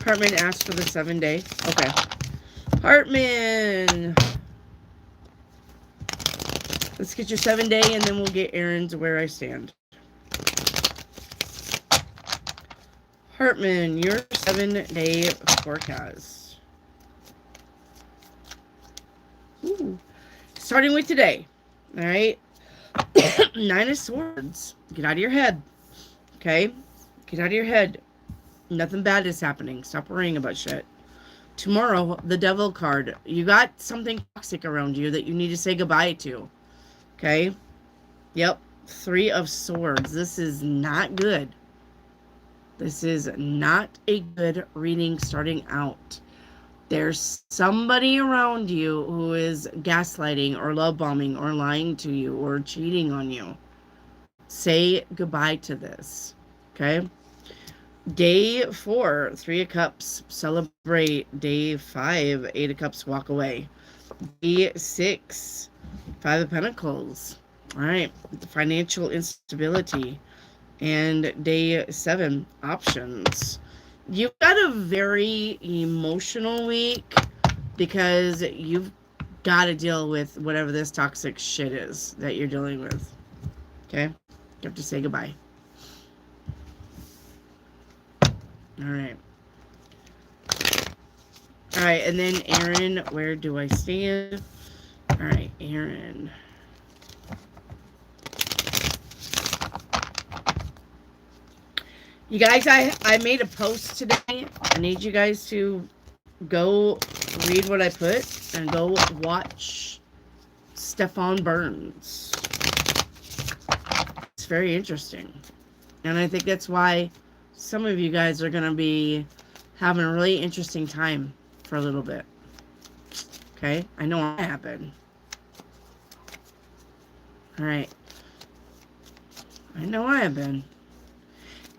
Hartman asked for the 7-day. Okay. Hartman. Let's get your 7-day, and then we'll get Aaron's where I stand. Hartman, your 7-day forecast. Ooh. Starting with today. All right. 9 of Swords. Get out of your head. Okay? Get out of your head. Nothing bad is happening. Stop worrying about shit. Tomorrow, the Devil card. You got something toxic around you that you need to say goodbye to. Okay? Yep. 3 of Swords. This is not good. This is not a good reading starting out. There's somebody around you who is gaslighting or love bombing or lying to you or cheating on you. Say goodbye to this. Okay? Day 4, 3 of Cups, celebrate. Day 5, 8 of Cups, walk away. Day 6, 5 of Pentacles. All right, financial instability. And day 7, options. You've got a very emotional week because you've got to deal with whatever this toxic shit is that you're dealing with. Okay? You have to say goodbye. All right. All right, and then Aaron, where do I stand? All right, Aaron. You guys, I made a post today. I need you guys to go read what I put and go watch Stefan Burns. It's very interesting. And I think that's why some of you guys are going to be having a really interesting time for a little bit. Okay? I know I have been. All right. I know I have been.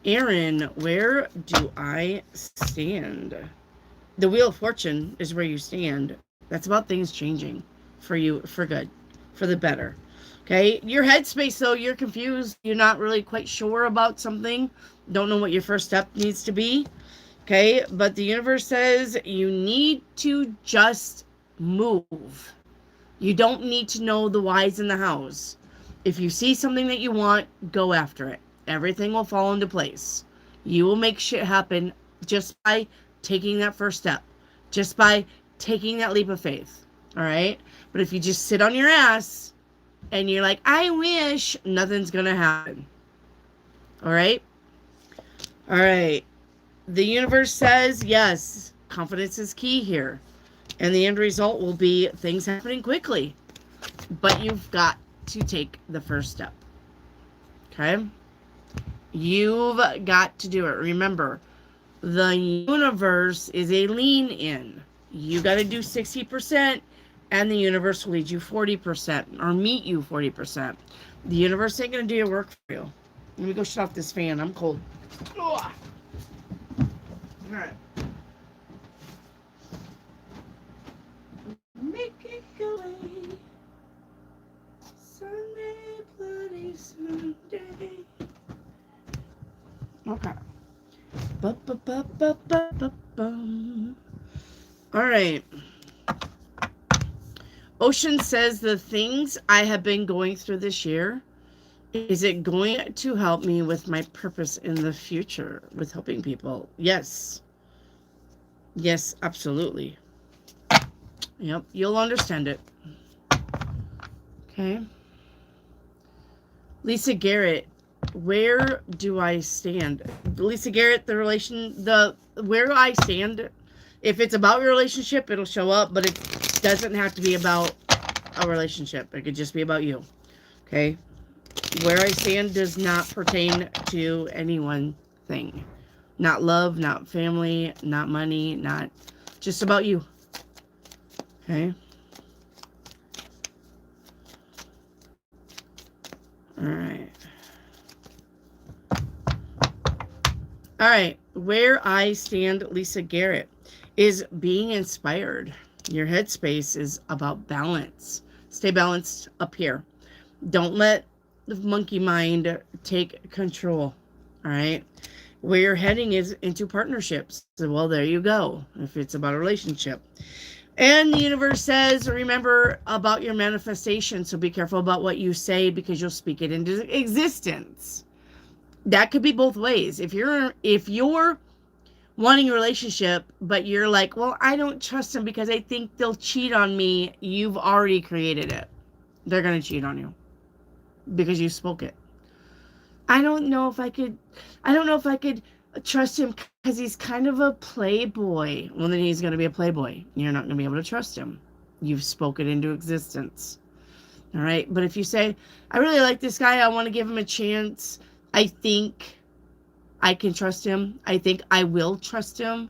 Aaron, where do I stand? The Wheel of Fortune is where you stand. That's about things changing for you for good, for the better. Okay? Your headspace, though, you're confused. You're not really quite sure about something. Don't know what your first step needs to be. Okay? But the universe says you need to just move. You don't need to know the whys and the hows. If you see something that you want, go after it. Everything will fall into place. You will make shit happen just by taking that first step. Just by taking that leap of faith. All right? But if you just sit on your ass and you're like, I wish, nothing's going to happen. All right? All right. The universe says, yes, confidence is key here. And the end result will be things happening quickly. But you've got to take the first step. Okay? You've got to do it. Remember, the universe is a lean in. You got to do 60%, and the universe will lead you 40% or meet you 40%. The universe ain't going to do your work for you. Let me go shut off this fan. I'm cold. Ugh. All right. Make it go away. Sunday, bloody Sunday. Okay. All right. Ocean says the things I have been going through this year, is it going to help me with my purpose in the future with helping people? Yes. Yes, absolutely. Yep, you'll understand it. Okay. Lisa Garrett, where do I stand? Lisa Garrett, where I stand, if it's about your relationship, it'll show up, but it doesn't have to be about a relationship. It could just be about you. Okay? Where I stand does not pertain to any one thing. Not love, not family, not money, not just about you. Okay? All right. All right. Where I stand, Lisa Garrett, is being inspired. Your headspace is about balance. Stay balanced up here. Don't let the monkey mind take control. All right. Where you're heading is into partnerships. So, well, there you go. If it's about a relationship. And the universe says, remember about your manifestation. So be careful about what you say because you'll speak it into existence. That could be both ways. If you're wanting a relationship, but you're like, well, I don't trust them because I think they'll cheat on me. You've already created it. They're going to cheat on you because you spoke it. I don't know if I could trust him because he's kind of a playboy. Well, then he's going to be a playboy. You're not going to be able to trust him. You've spoken into existence. All right. But if you say, I really like this guy, I want to give him a chance. I think I can trust him. I think I will trust him.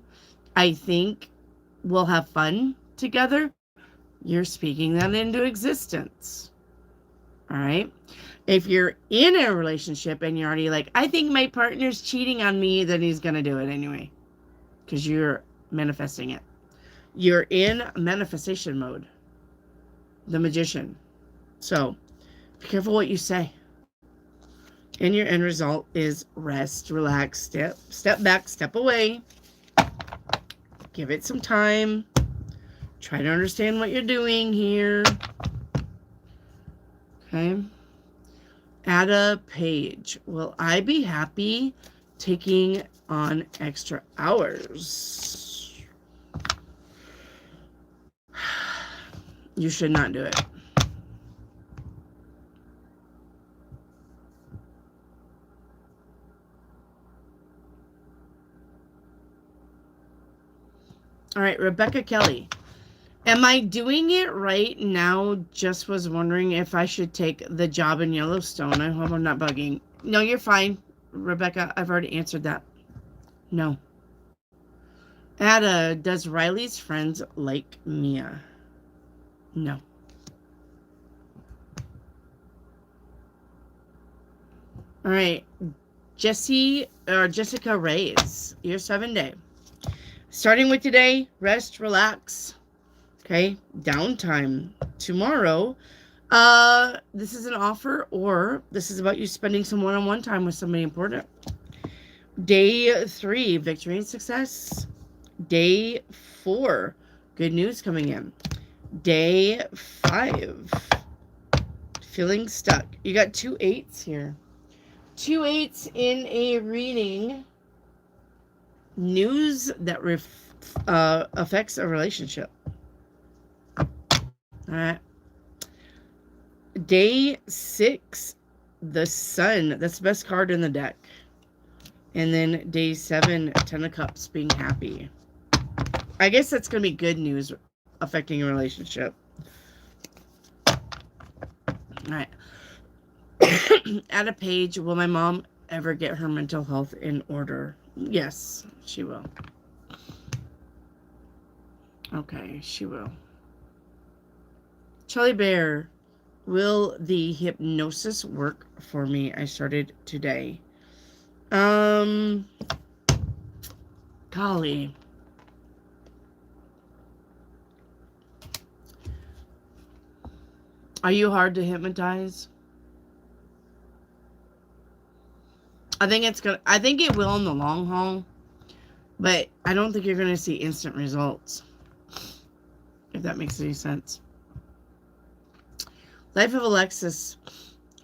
I think we'll have fun together. You're speaking that into existence. All right. If you're in a relationship and you're already like, I think my partner's cheating on me, then he's going to do it anyway. Because you're manifesting it. You're in manifestation mode. The magician. So, be careful what you say. And your end result is rest, relax, step back, step away. Give it some time. Try to understand what you're doing here. Okay. Add a page. Will I be happy taking on extra hours? You should not do it. All right, Rebecca Kelly. Am I doing it right now? Just was wondering if I should take the job in Yellowstone. I hope I'm not bugging. No, you're fine, Rebecca. I've already answered that. No. Ada, does Riley's friends like Mia? No. All right. Jessica Reyes, your 7-day. Starting with today, rest, relax. Okay, downtime. Tomorrow, this is an offer or this is about you spending some one-on-one time with somebody important. Day 3, victory and success. Day 4, good news coming in. Day 5, feeling stuck. You got 2 8s here. 2 8s in a reading. News that affects a relationship. All right. Day 6, the Sun. That's the best card in the deck. And then day 7, 10 of Cups, being happy. I guess that's going to be good news affecting a relationship. All right. Add a page. Will my mom ever get her mental health in order? Yes, she will. Okay, she will. Charlie Bear, will the hypnosis work for me? I started today. Golly. Are you hard to hypnotize? I think it will in the long haul, but I don't think you're gonna see instant results. If that makes any sense. Life of Alexis.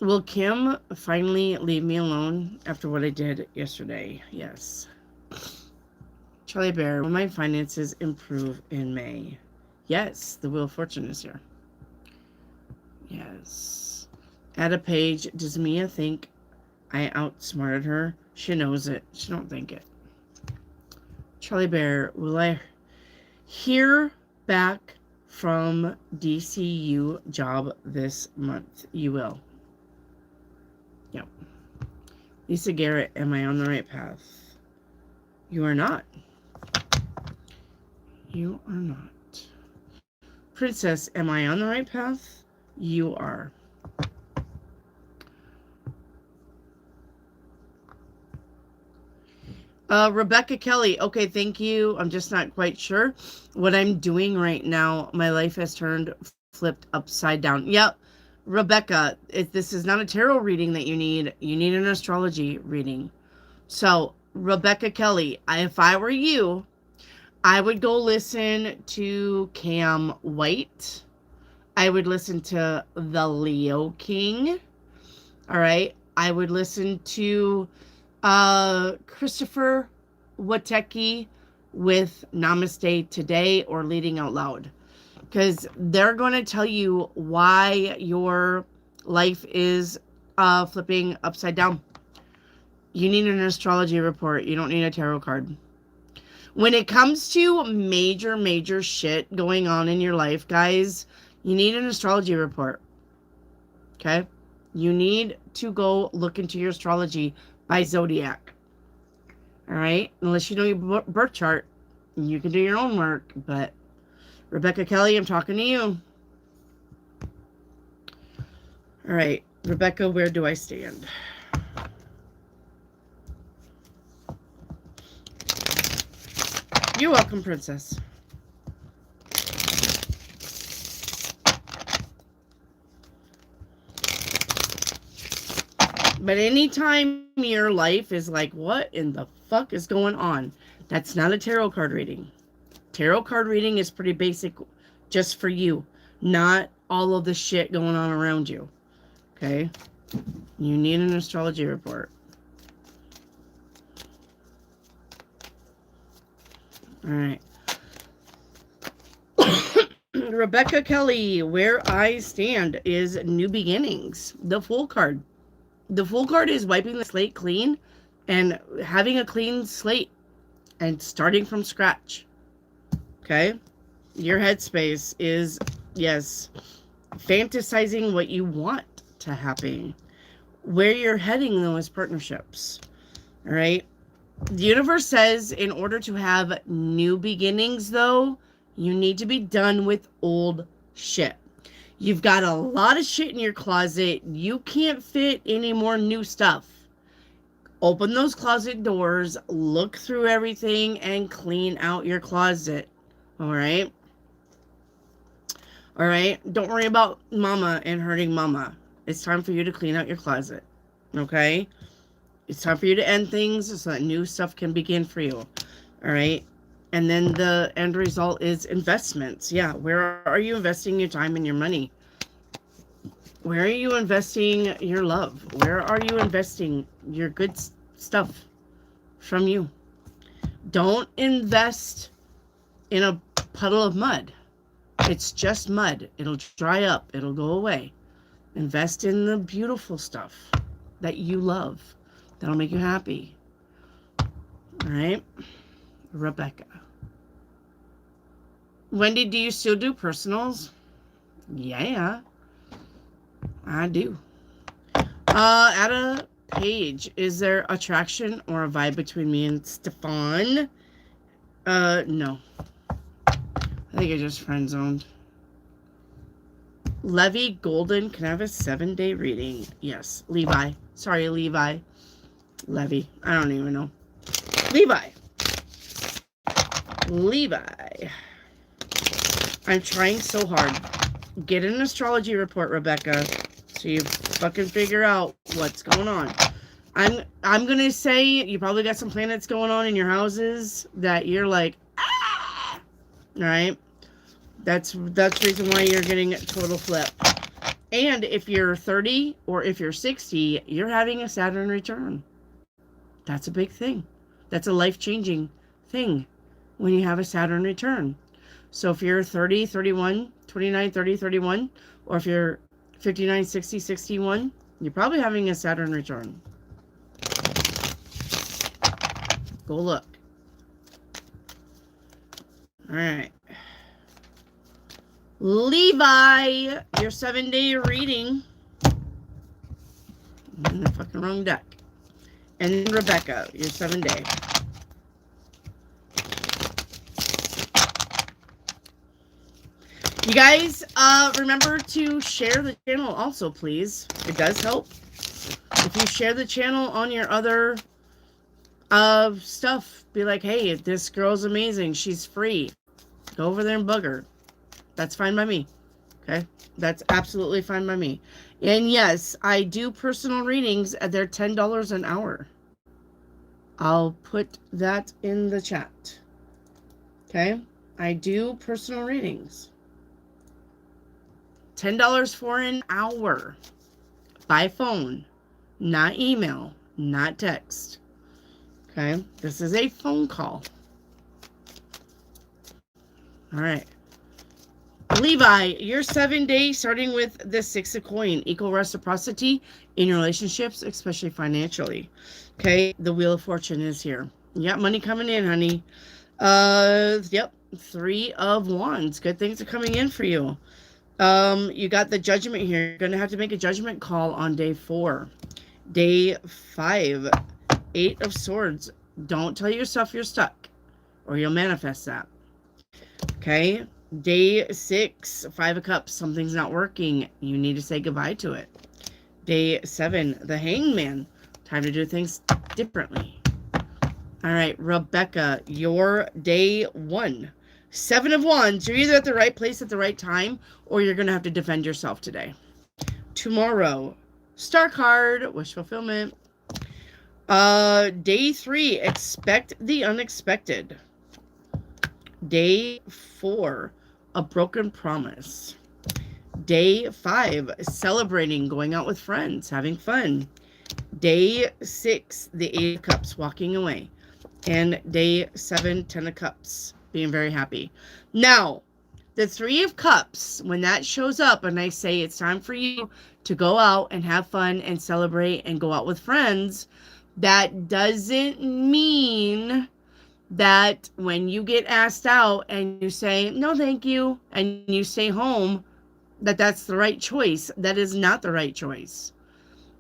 Will Kim finally leave me alone after what I did yesterday? Yes. Charlie Bear, will my finances improve in May? Yes, the Wheel of Fortune is here. Yes. Add a page. Does Mia think I outsmarted her? She knows it. She don't think it. Charlie Bear, will I hear back from DCU job this month? You will. Yep. Lisa Garrett, am I on the right path? You are not. You are not. Princess, am I on the right path? You are. Rebecca Kelly. Okay, thank you. I'm just not quite sure what I'm doing right now. My life has flipped upside down. Yep. Rebecca, if this is not a tarot reading that you need an astrology reading. So, Rebecca Kelly, if I were you, I would go listen to Cam White. I would listen to the Leo King. All right. I would listen to Christopher Watecki with Namaste Today or Leading Out Loud. Because they're going to tell you why your life is flipping upside down. You need an astrology report. You don't need a tarot card. When it comes to major shit going on in your life, guys, you need an astrology report. Okay? You need to go look into your astrology by zodiac. All right? Unless you know your birth chart, you can do your own work, but Rebecca Kelly, I'm talking to you. All right, Rebecca, where do I stand? You're welcome, Princess. But anytime your life is like, what in the fuck is going on? That's not a tarot card reading. Tarot card reading is pretty basic just for you, not all of the shit going on around you. Okay? You need an astrology report. All right. Rebecca Kelly, where I stand is new beginnings. The Fool card. The Fool card is wiping the slate clean and having a clean slate and starting from scratch. Okay? Your headspace is, yes, fantasizing what you want to happen. Where you're heading, though, is partnerships. All right? The universe says in order to have new beginnings, though, you need to be done with old shit. You've got a lot of shit in your closet. You can't fit any more new stuff. Open those closet doors, look through everything, and clean out your closet. All right? All right? Don't worry about mama and hurting mama. It's time for you to clean out your closet. Okay? It's time for you to end things so that new stuff can begin for you. All right? And then the end result is investments. Yeah, where are you investing your time and your money? Where are you investing your love? Where are you investing your good stuff from you? Don't invest in a puddle of mud. It's just mud. It'll dry up. It'll go away. Invest in the beautiful stuff that you love. That'll make you happy. All right? Rebecca. Wendy, do you still do personals? Yeah, I do. Add a page. Is there attraction or a vibe between me and Stefan? No. I think I just friend zoned. Levy Golden, can I have a 7-day reading? Yes. Levi. Sorry, Levi. Levy. I don't even know. Levi. Levi. I'm trying so hard. Get an astrology report, Rebecca, so you fucking figure out what's going on. I'm gonna say you probably got some planets going on in your houses that you're like, ah! Right? That's the reason why you're getting a total flip. And if you're 30 or if you're 60, you're having a Saturn return. That's a big thing. That's a life-changing thing when you have a Saturn return. So if you're 30, 31, 29, 30, 31, or if you're 59, 60, 61, you're probably having a Saturn return. Go look. All right. Levi, your 7-day reading. I'm in the fucking wrong deck. And then Rebecca, your 7-day. You guys, remember to share the channel also, please. It does help. If you share the channel on your other stuff, be like, hey, this girl's amazing. She's free. Go over there and bug her. That's fine by me. Okay? That's absolutely fine by me. And yes, I do personal readings. They're $10 an hour. I'll put that in the chat. Okay? I do personal readings. $10 for an hour. By phone. Not email. Not text. Okay? This is a phone call. All right. Levi, your 7 days starting with the 6 of coin, equal reciprocity in your relationships, especially financially. Okay, the Wheel of Fortune is here. You got money coming in, honey. Yep, 3 of Wands. Good things are coming in for you. You got the Judgment here. You're gonna have to make a judgment call on day 4. Day 5, 8 of Swords. Don't tell yourself you're stuck, or you'll manifest that. Okay. Day 6, 5 of Cups. Something's not working. You need to say goodbye to it. Day 7, the Hangman. Time to do things differently. All right, Rebecca, your day 1. 7 of Wands. You're either at the right place at the right time, or you're going to have to defend yourself today. Tomorrow, Star card, wish fulfillment. Day 3, expect the unexpected. Day 4, a broken promise. Day 5, celebrating, going out with friends, having fun. Day 6, the 8 of Cups, walking away. And day 7, 10 of Cups, being very happy. Now, the 3 of Cups, when that shows up and I say it's time for you to go out and have fun and celebrate and go out with friends, that doesn't mean that when you get asked out and you say, no, thank you, and you stay home, that's the right choice. That is not the right choice.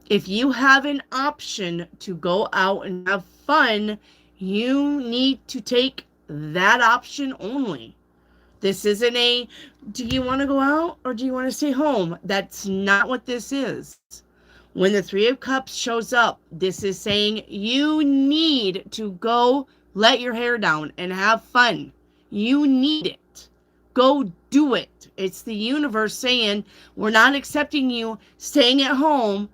If you have an option to go out and have fun, you need to take that option only. This isn't a, do you want to go out or do you want to stay home? That's not what this is. When the 3 of Cups shows up, this is saying you need to go let your hair down and have fun. You need it. Go do it. It's the universe saying, we're not accepting you staying at home,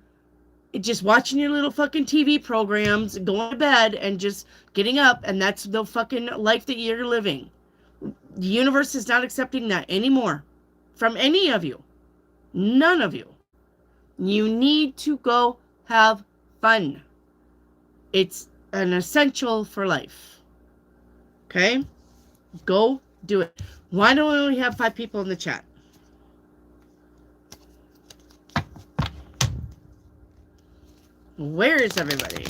just watching your little fucking TV programs, going to bed, and just getting up, and that's the fucking life that you're living. The universe is not accepting that anymore from any of you. None of you. You need to go have fun. It's an essential for life. Okay? Go do it. Why don't we only have 5 people in the chat? Where is everybody?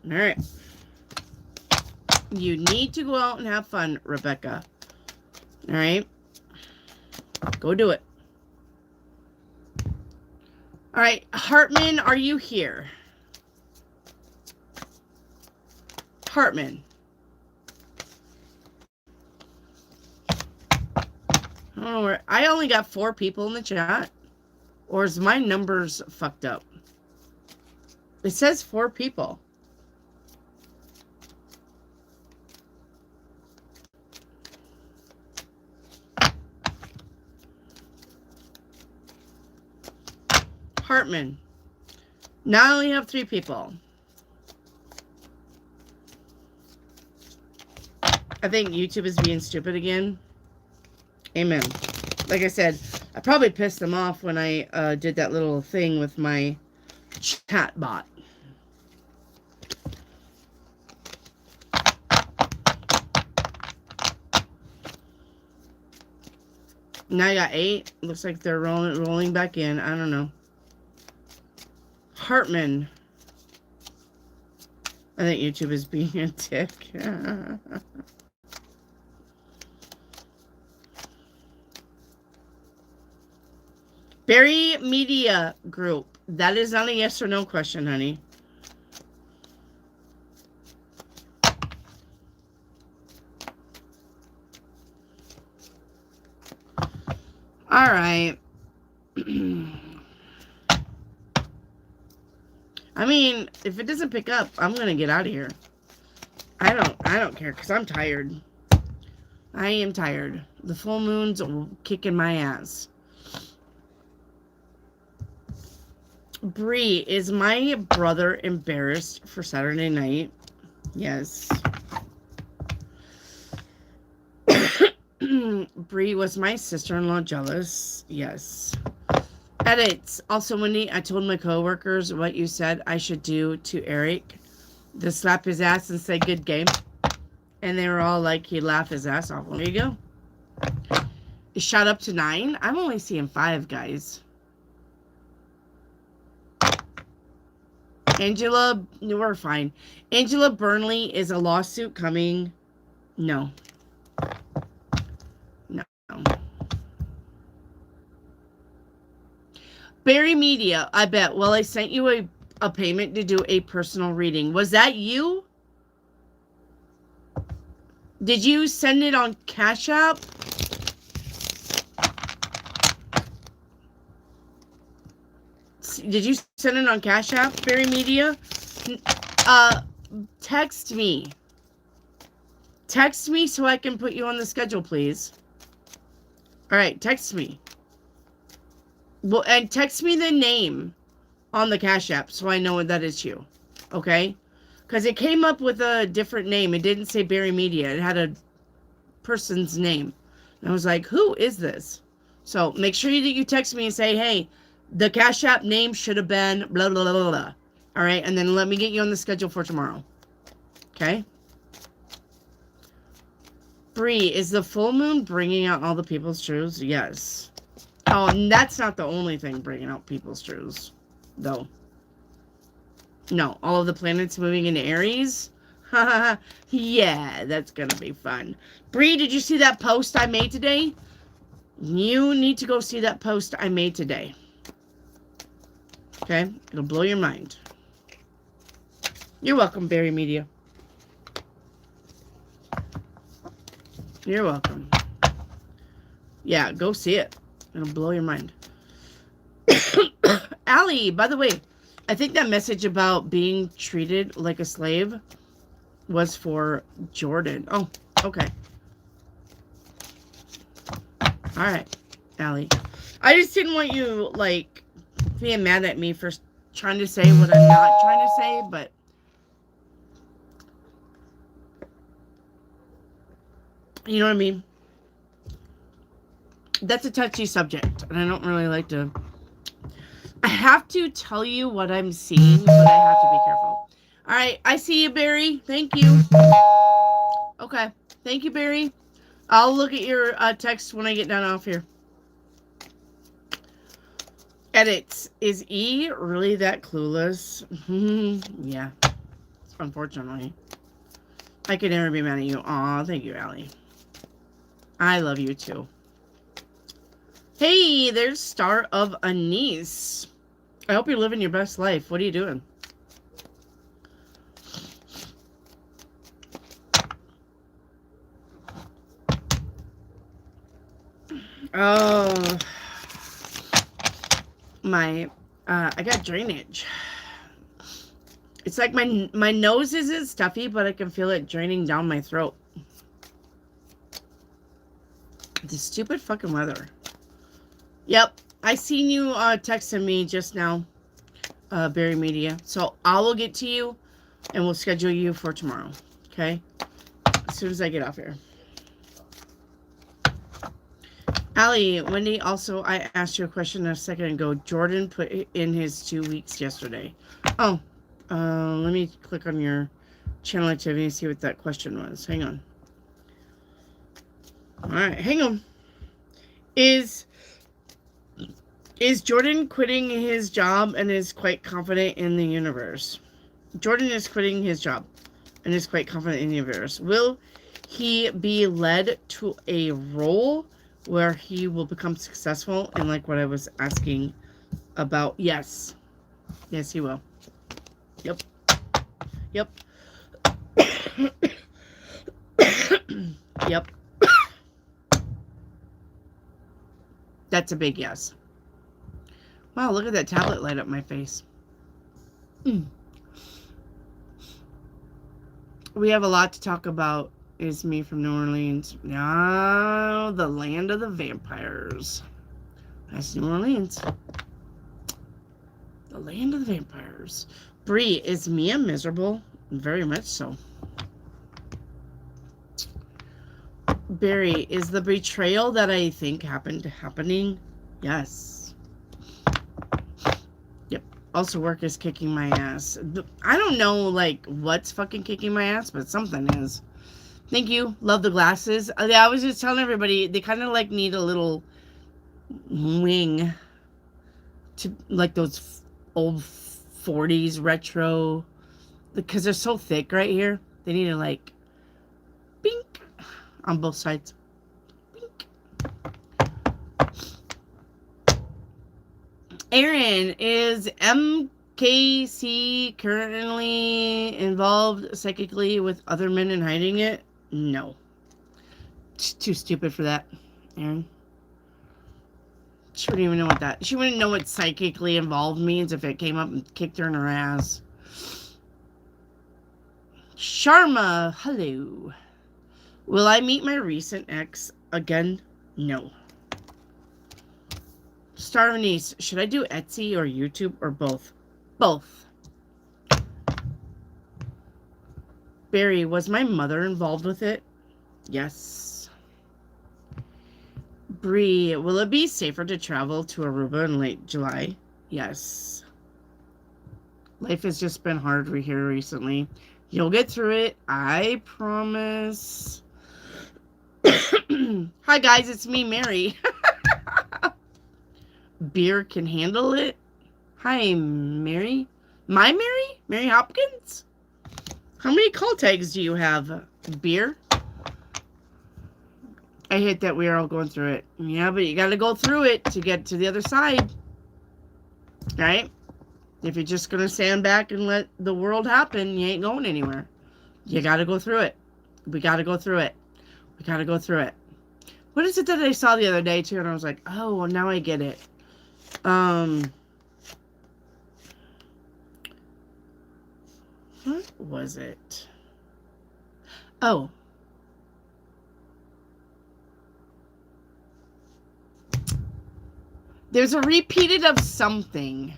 All right. You need to go out and have fun, Rebecca. All right. Go do it. All right. Hartman, are you here? Hartman. I don't know where. I only got 4 people in the chat. Or is my numbers fucked up? It says 4 people. Hartman. Now I only have 3 people. I think YouTube is being stupid again. Amen. Like I said, I probably pissed them off when I did that little thing with my chat bot. Now I got 8. Looks like they're rolling back in. I don't know. Hartman. I think YouTube is being a dick. Berry Media Group. That is not a yes or no question, honey. All right. I mean, if it doesn't pick up, I'm gonna get out of here. I don't care because I'm tired. I am tired. The full moon's kicking my ass. Bree, is my brother embarrassed for Saturday night? Yes. Bree, was my sister-in-law jealous? Yes. Edits. Also, Wendy, I told my coworkers what you said I should do to Eric. To slap his ass and say good game. And they were all like, he'd laugh his ass off. Well, there you go. It shot up to 9. I'm only seeing 5, guys. Angela, we're fine. Angela Burnley, is a lawsuit coming? No. No. Berry Media, I bet. Well, I sent you a payment to do a personal reading. Was that you? Did you send it on Cash App? Did you send it on Cash App, Berry Media? Text me. Text me so I can put you on the schedule, please. All right, text me. Well, and text me the name on the Cash App so I know that it's you. Okay? Because it came up with a different name. It didn't say Berry Media. It had a person's name. And I was like, who is this? So make sure that you text me and say, hey, the Cash App name should have been blah, blah, blah, blah, blah. All right? And then let me get you on the schedule for tomorrow. Okay? Bree, is the full moon bringing out all the people's truths? Yes. Oh, and that's not the only thing bringing out people's truths, though. No, all of the planets moving into Aries? Yeah, that's gonna be fun. Bree, did you see that post I made today? You need to go see that post I made today. Okay? It'll blow your mind. You're welcome, Berry Media. You're welcome. Yeah, go see it. It'll blow your mind. Allie, by the way, I think that message about being treated like a slave was for Jordan. Oh, okay. All right, Allie. I just didn't want you, like, being mad at me for trying to say what I'm not trying to say, but you know what I mean? That's a touchy subject, and I don't really like to I have to tell you what I'm seeing, but I have to be careful. All right, I see you, Barry. Thank you. Okay, thank you, Barry. I'll look at your text when I get done off here. Edits. Is E really that clueless? Yeah, unfortunately. I could never be mad at you. Aw, thank you, Allie. I love you too. Hey, there's Star of Anise. I hope you're living your best life. What are you doing? Oh, I got drainage. It's like my nose isn't stuffy, but I can feel it draining down my throat. The stupid fucking weather. Yep, I seen you texting me just now, Barry Media. So I will get to you, and we'll schedule you for tomorrow. Okay, as soon as I get off here. Allie, Wendy, also, I asked you a question a second ago. Jordan put in his 2 weeks yesterday. Oh, let me click on your channel activity and see what that question was. Hang on. All right, hang on. Is Jordan quitting his job and is quite confident in the universe? Jordan is quitting his job and is quite confident in the universe. Will he be led to a role where he will become successful? And like what I was asking about. Yes. Yes, he will. Yep. Yep. Yep. That's a big yes. Wow, look at that tablet light up my face. We have a lot to talk about. Is me from New Orleans. No, the land of the vampires. That's New Orleans. The land of the vampires. Bree, is Mia miserable? Very much so. Barry, is the betrayal that I think happening? Yes. Yep. Also, work is kicking my ass. I don't know, like, what's fucking kicking my ass, but something is. Thank you. Love the glasses. I was just telling everybody, they kind of, like, need a little wing to, like, those old 40s retro, because they're so thick right here. They need to, like, bink on both sides. Bink. Aaron, is MKC currently involved psychically with other men and hiding it? No. Too stupid for that, Aaron. She wouldn't even know what that. She wouldn't know what psychically involved means if it came up and kicked her in her ass. Sharma, hello. Will I meet my recent ex again? No. Star of Niece, should I do Etsy or YouTube or both? Both. Barry, was my mother involved with it? Yes. Bree, will it be safer to travel to Aruba in late July? Yes. Life has just been hard here recently. You'll get through it. I promise. Hi, guys. It's me, Mary. Beer can handle it. Hi, Mary. My Mary? Mary Hopkins? How many call tags do you have? Beer? I hate that we are all going through it. Yeah, but you got to go through it to get to the other side. Right? If you're just going to stand back and let the world happen, you ain't going anywhere. You got to go through it. We got to go through it. We got to go through it. What is it that I saw the other day, too? And I was like, oh, well, now I get it. What was it? Oh. There's a repeated of something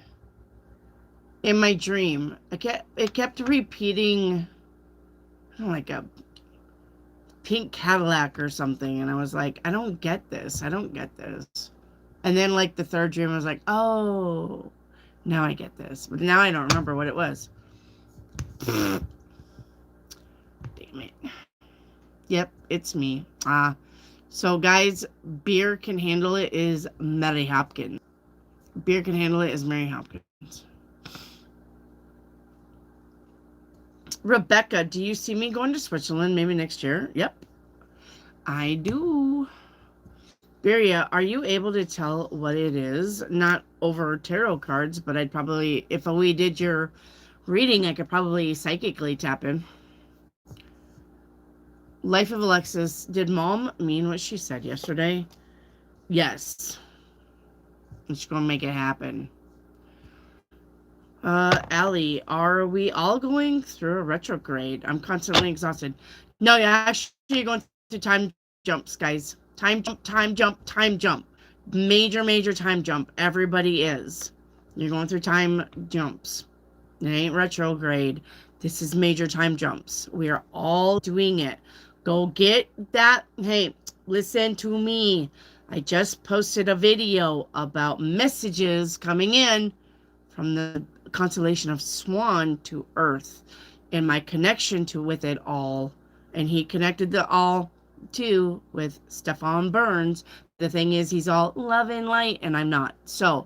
in my dream. It kept repeating, like a pink Cadillac or something. And I was like, I don't get this. I don't get this. And then, like, the third dream, I was like, oh. Now I get this. But now I don't remember what it was. Damn it. Yep, it's me. So guys, beer can handle it is Mary Hopkins. Beer can handle it is Mary Hopkins. Rebecca, do you see me going to Switzerland maybe next year? Yep, I do. Beria, are you able to tell what it is? Not over tarot cards, but I'd probably, if we did your reading, I could probably psychically tap in. Life of Alexis, did mom mean what she said yesterday? Yes. And she's going to make it happen. Allie, are we all going through a retrograde? I'm constantly exhausted. No, you're actually going through time jumps, guys. Time jump, time jump, time jump. Major, major time jump. Everybody is. You're going through time jumps. It ain't retrograde. This is major time jumps. We are all doing it. Go get that. Hey, listen to me. I just posted a video about messages coming in from the constellation of Swan to Earth and my connection to with it all. And he connected the all too with Stefan Burns. The thing is, he's all love and light, and I'm not. So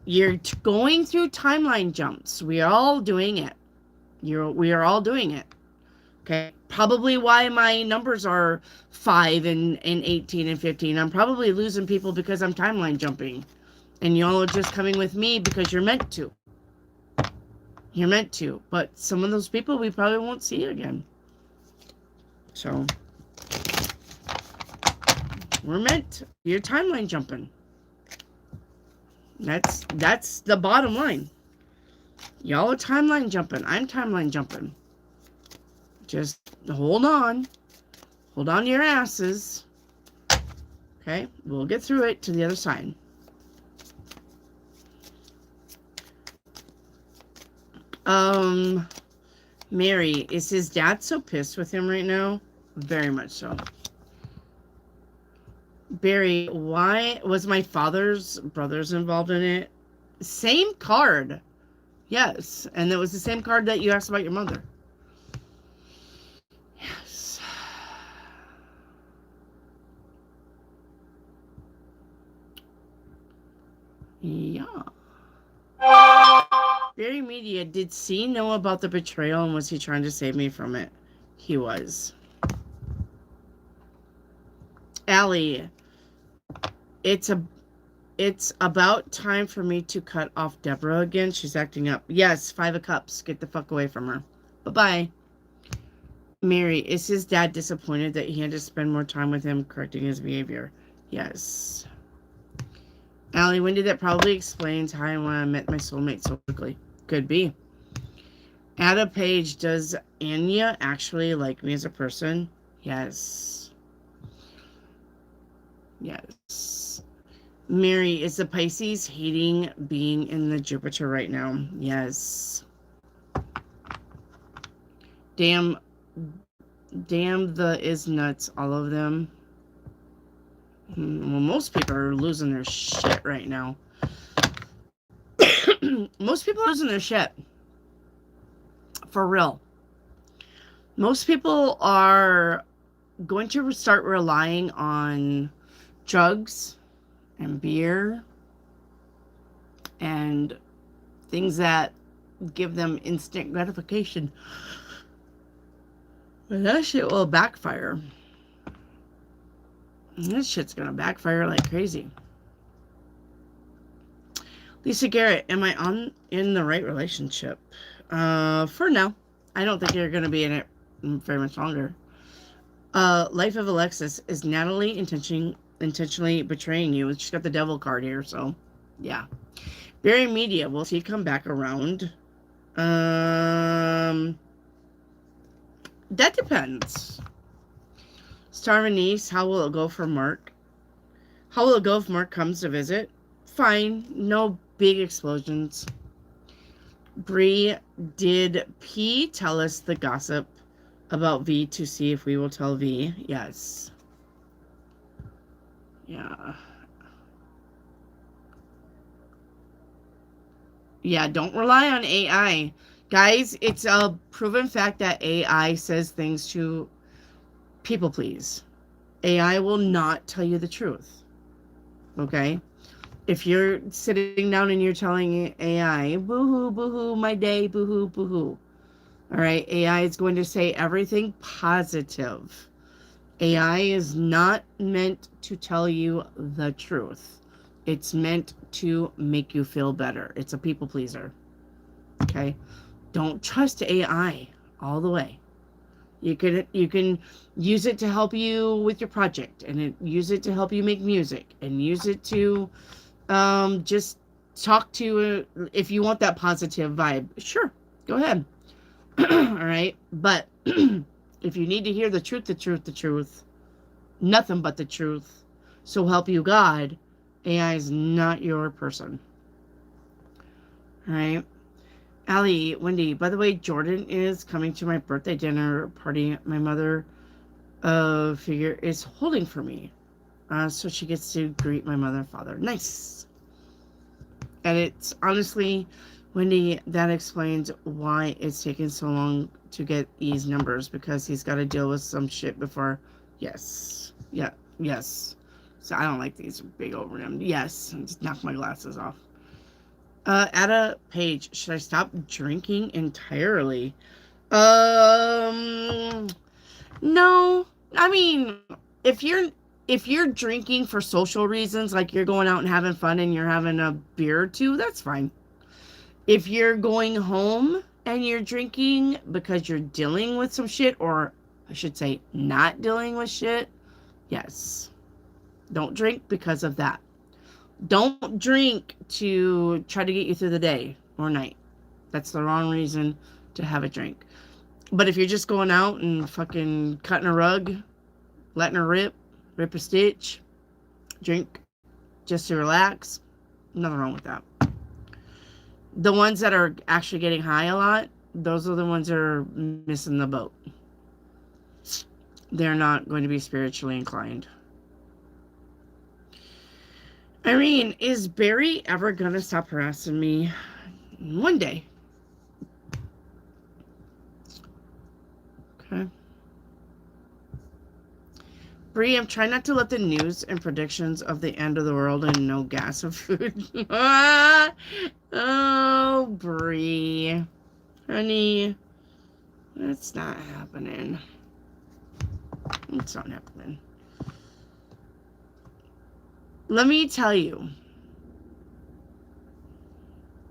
you're going through timeline jumps. We are all doing it. We are all doing it. Okay. Probably why my numbers are 5 and 18 and 15. I'm probably losing people because I'm timeline jumping. And y'all are just coming with me because you're meant to. You're meant to. But some of those people we probably won't see again. So we're meant to. You're timeline jumping. That's the bottom line. Y'all are timeline jumping. I'm timeline jumping. Just hold on. Hold on to your asses. Okay? We'll get through it to the other side. Mary, is his dad so pissed with him right now? Very much so. Barry, why was my father's brothers involved in it? Same card. Yes. And it was the same card that you asked about your mother. Yes. Yeah. Barry Media, did C know about the betrayal and was he trying to save me from it? He was. Allie, it's about time for me to cut off Deborah again. She's acting up. Yes, 5 of Cups. Get the fuck away from her. Bye-bye. Mary, is his dad disappointed that he had to spend more time with him correcting his behavior? Yes. Allie, Wendy, that probably explains how I met my soulmate so quickly. Could be. Ada Page, does Anya actually like me as a person? Yes. Yes. Mary, is the Pisces hating being in the Jupiter right now? Yes. Damn the is nuts, all of them. Well, most people are losing their shit right now. Most people are losing their shit. For real. Most people are going to start relying on drugs and beer and things that give them instant gratification. But that shit will backfire. This shit's gonna backfire like crazy. Lisa Garrett, am I in the right relationship? For now. I don't think you're gonna be in it very much longer. Life of Alexis, is Natalie intentionally betraying you? She's got the devil card here, so yeah. Barry Media, will he come back around? That depends. Star Venice, how will it go for Mark? How will it go if Mark comes to visit? Fine. No big explosions. Bree, did P tell us the gossip about V to see if we will tell V? Yes. Yeah. Yeah, don't rely on AI. Guys, it's a proven fact that AI says things to people please. AI will not tell you the truth. Okay? If you're sitting down and you're telling AI, boo-hoo, boo-hoo, my day, boo-hoo, boo-hoo. All right? AI is going to say everything positive. AI is not meant to tell you the truth. It's meant to make you feel better. It's a people pleaser. Okay? Don't trust AI all the way. You can use it to help you with your project, and use it to help you make music, and use it to just talk to if you want that positive vibe. Sure, go ahead. All right, but if you need to hear the truth, the truth, the truth, nothing but the truth, so help you God, AI is not your person. All right. Allie, Wendy, by the way, Jordan is coming to my birthday dinner party. My mother figure is holding for me. So she gets to greet my mother and father. Nice. And it's honestly, Wendy, that explains why it's taken so long to get these numbers, because he's got to deal with some shit before. Yes. Yeah. Yes. So I don't like these big over them. Yes. Just knock my glasses off. Ada Page, should I stop drinking entirely? No. I mean, if you're drinking for social reasons, like you're going out and having fun and you're having a beer or two, that's fine. If you're going home and you're drinking because you're dealing with some shit, or I should say not dealing with shit, yes. Don't drink because of that. Don't drink to try to get you through the day or night. That's the wrong reason to have a drink. But if you're just going out and fucking cutting a rug, letting her rip a stitch, drink just to relax, nothing wrong with that. The ones that are actually getting high a lot, those are the ones that are missing the boat. They're not going to be spiritually inclined. Irene, is Barry ever going to stop harassing me? One day. Okay. Bree, I'm trying not to let the news and predictions of the end of the world and no gas or food. Oh, Bree. Honey, that's not happening. It's not happening. Let me tell you.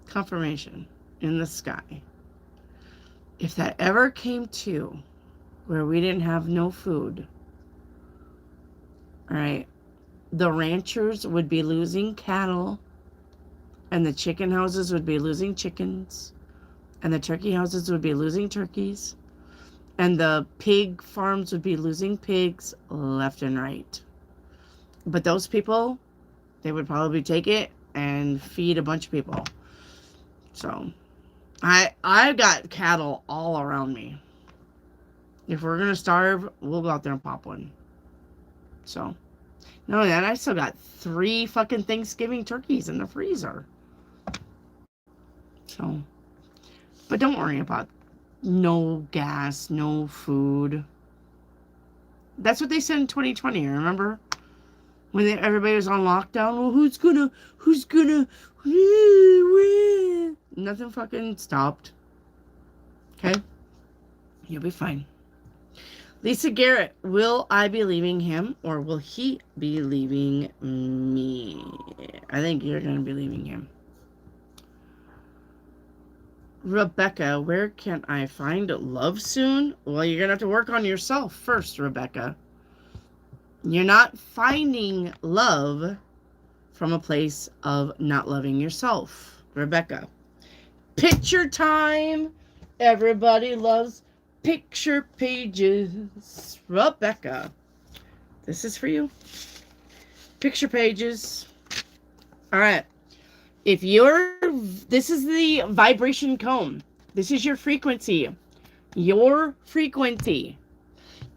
Confirmation in the sky. If that ever came to where we didn't have no food, all right, the ranchers would be losing cattle, and the chicken houses would be losing chickens, and the turkey houses would be losing turkeys, and the pig farms would be losing pigs left and right. But those people, they would probably take it and feed a bunch of people. So I got cattle all around me. If we're gonna starve, we'll go out there and pop one. So, not only that, I still got 3 fucking Thanksgiving turkeys in the freezer. So, but don't worry about no gas, no food. That's what they said in 2020, remember? When everybody was on lockdown, well, who's gonna, nothing fucking stopped. Okay? You'll be fine. Lisa Garrett, will I be leaving him, or will he be leaving me? I think you're going to be leaving him. Rebecca, where can I find love soon? Well, you're going to have to work on yourself first, Rebecca. You're not finding love from a place of not loving yourself, Rebecca. Picture time. Everybody loves picture pages. Rebecca, this is for you. Picture pages. All right. This is the vibration cone. This is your frequency. Your frequency.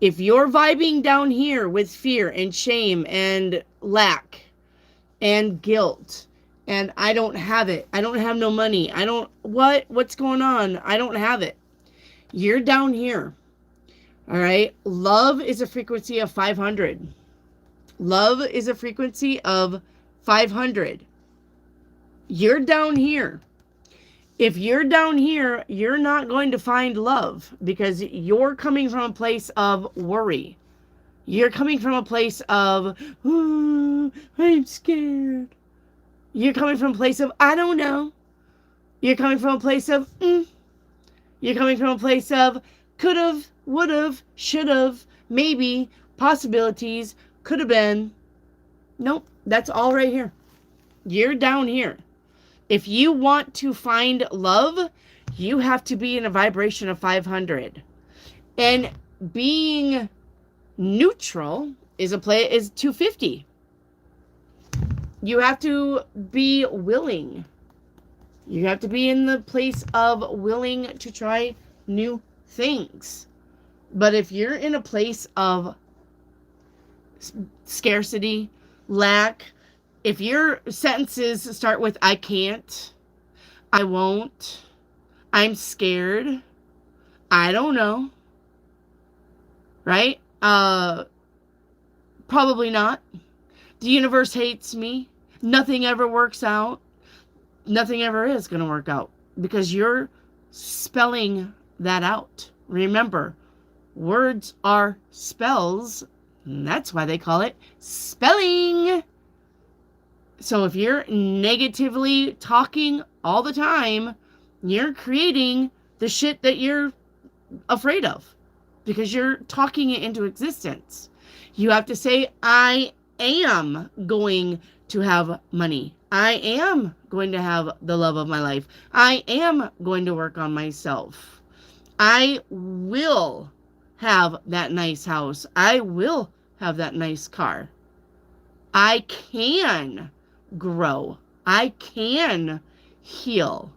If you're vibing down here with fear and shame and lack and guilt and I don't have it. I don't have no money. What's going on? I don't have it. You're down here. All right. Love is a frequency of 500. Love is a frequency of 500. You're down here. If you're down here, you're not going to find love because you're coming from a place of worry. You're coming from a place of, oh, I'm scared. You're coming from a place of, I don't know. You're coming from a place of, You're coming from a place of could've, would've, should've, maybe, possibilities, could have been. Nope, that's all right here. You're down here. If you want to find love, you have to be in a vibration of 500. And being neutral is 250. You have to be willing. You have to be in the place of willing to try new things. But if you're in a place of scarcity, lack, if your sentences start with I can't, I won't, I'm scared, I don't know, right? Probably not. The universe hates me. Nothing ever works out. Nothing ever is going to work out because you're spelling that out. Remember, words are spells. And that's why they call it spelling. So if you're negatively talking all the time, you're creating the shit that you're afraid of because you're talking it into existence. You have to say, I am going to have money. I am going to have the love of my life. I am going to work on myself. I will have that nice house. I will have that nice car. I can grow. I can heal.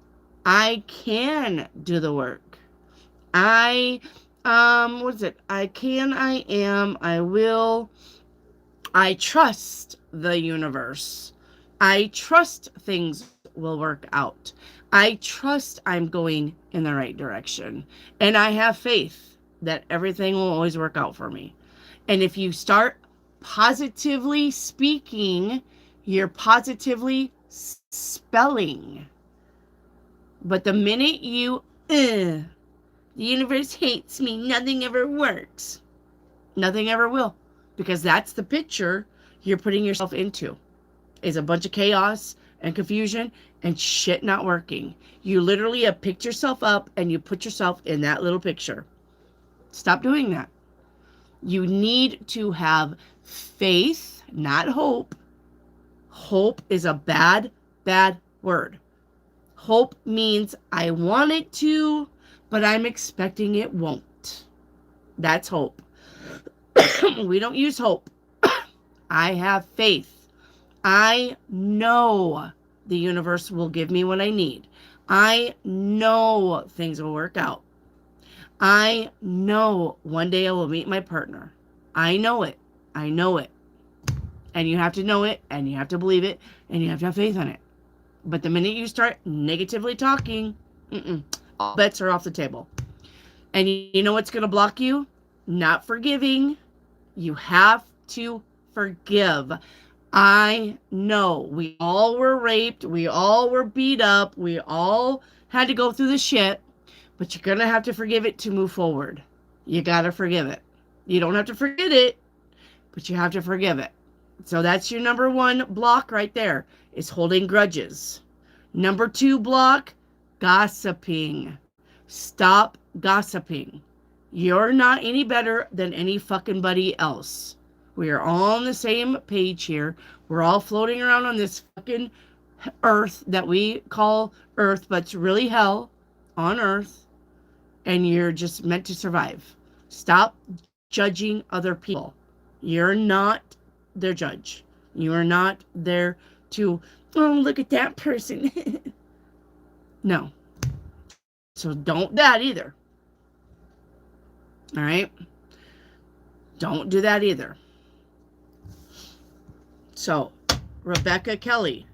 I can do the work. What is it? I can, I am, I will. I trust the universe. I trust things will work out. I trust I'm going in the right direction. And I have faith that everything will always work out for me. And if you start positively speaking, you're positively spelling. But the minute you, the universe hates me, nothing ever works. Nothing ever will. Because that's the picture you're putting yourself into. Is a bunch of chaos and confusion and shit not working. You literally have picked yourself up and you put yourself in that little picture. Stop doing that. You need to have faith, not hope. Hope is a bad word. Hope means I want it to, but I'm expecting it won't. That's hope. We don't use hope. I have faith. I know the universe will give me what I need. I know things will work out. I know one day I will meet my partner. I know it. I know it. And you have to know it, and you have to believe it, and you have to have faith in it. But the minute you start negatively talking, all bets are off the table. And you know what's going to block you? Not forgiving. You have to forgive. I know we all were raped. We all were beat up. We all had to go through the shit. But you're going to have to forgive it to move forward. You got to forgive it. You don't have to forget it, but you have to forgive it. So that's your number one block right there, is holding grudges. Number 2 block, gossiping. Stop gossiping. You're not any better than any fucking buddy else. We are all on the same page here. We're all floating around on this fucking earth that we call earth, but it's really hell on earth. And you're just meant to survive. Stop judging other people. You're not their judge. You are not there to, oh, look at that person. No. So don't that either. All right? Don't do that either. So, Rebecca Kelly,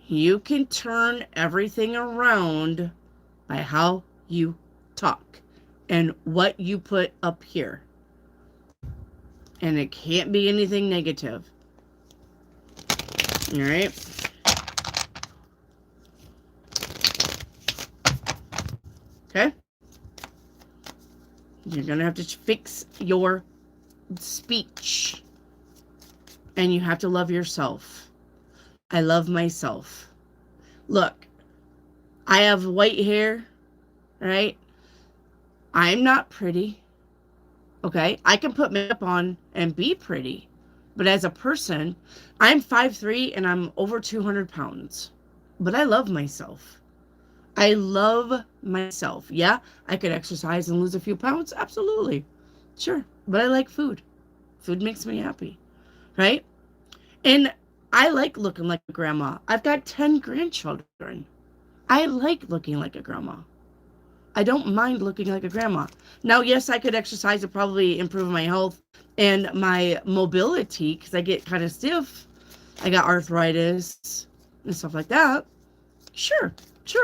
You can turn everything around by how you talk and what you put up here. And it can't be anything negative. All right? Okay? You're going to have to fix your speech. And you have to love yourself. I love myself. Look, I have white hair, right? I'm not pretty. Okay? I can put makeup on and be pretty. But as a person, I'm 5'3" and I'm over 200 pounds. But I love myself. I love myself. Yeah, I could exercise and lose a few pounds. Absolutely. Sure. But I like food. Food makes me happy. Right? And I like looking like a grandma. I've got 10 grandchildren. I like looking like a grandma. I don't mind looking like a grandma. Now, yes, I could exercise and probably improve my health and my mobility because I get kind of stiff. I got arthritis and stuff like that. Sure,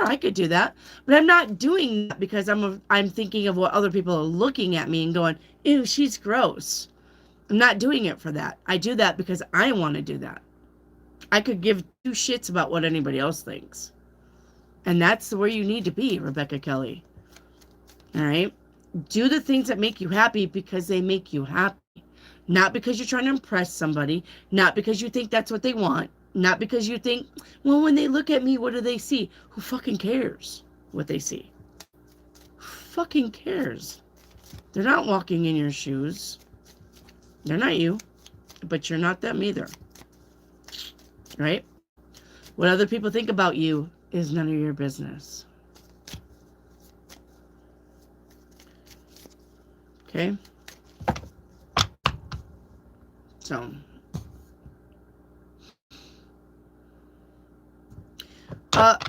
I could do that. But I'm not doing that because I'm thinking of what other people are looking at me and going, ew, she's gross. I'm not doing it for that. I do that because I want to do that. I could give two shits about what anybody else thinks. And that's where you need to be, Rebecca Kelly. All right? Do the things that make you happy because they make you happy. Not because you're trying to impress somebody. Not because you think that's what they want. Not because you think, well, when they look at me, what do they see? Who fucking cares what they see? Who fucking cares? They're not walking in your shoes. They're not you. But you're not them either. Right? What other people think about you is none of your business. Okay? So,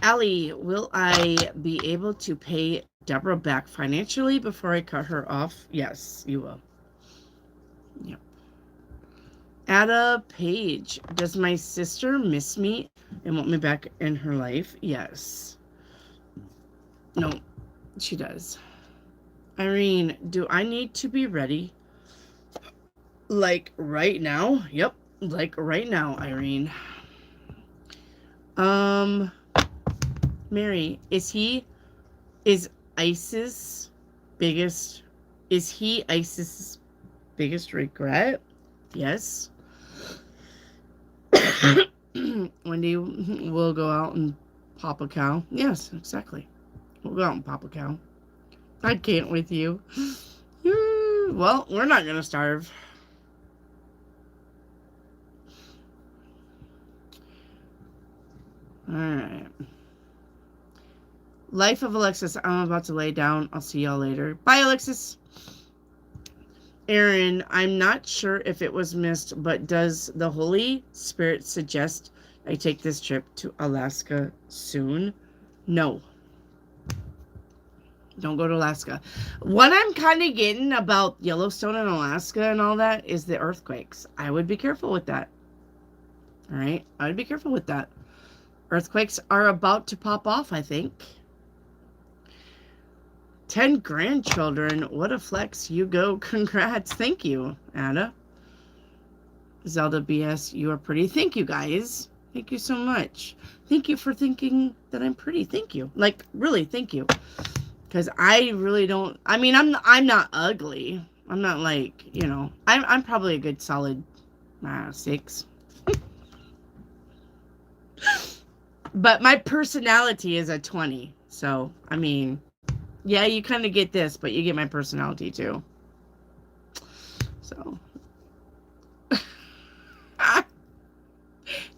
Allie, will I be able to pay Deborah back financially before I cut her off? Yes, you will. Yep. Ada Page, does my sister miss me and want me back in her life? Yes. No, she does. Irene, do I need to be ready? Like right now? Yep, like right now, Irene. Mary, is ISIS's biggest regret? Yes. Wendy, we'll go out and pop a cow. Yes, exactly. We'll go out and pop a cow. I can't with you. Well, we're not gonna starve. Alright. Life of Alexis. I'm about to lay down. I'll see y'all later. Bye, Alexis. Aaron, I'm not sure if it was missed, but does the Holy Spirit suggest I take this trip to Alaska soon? No. Don't go to Alaska. What I'm kind of getting about Yellowstone and Alaska and all that is the earthquakes. I would be careful with that. All right? I would be careful with that. Earthquakes are about to pop off, I think. 10 grandchildren. What a flex. You go. Congrats. Thank you, Anna. Zelda BS, you are pretty. Thank you, guys. Thank you so much. Thank you for thinking that I'm pretty. Thank you. Like, really, thank you. Because I really don't... I mean, I'm not ugly. I'm not like, you know... I'm probably a good solid 6. But my personality is a 20. So, I mean... Yeah, you kind of get this, but you get my personality too. So.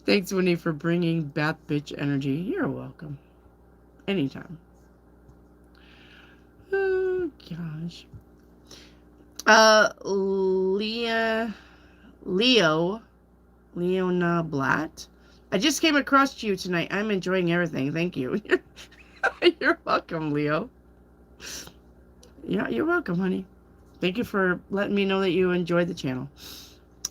Thanks, Winnie, for bringing bath bitch energy. You're welcome. Anytime. Oh, gosh. Leona Blatt. I just came across you tonight. I'm enjoying everything. Thank you. You're welcome, Leo. Yeah, you're welcome, honey. Thank you for letting me know that you enjoyed the channel.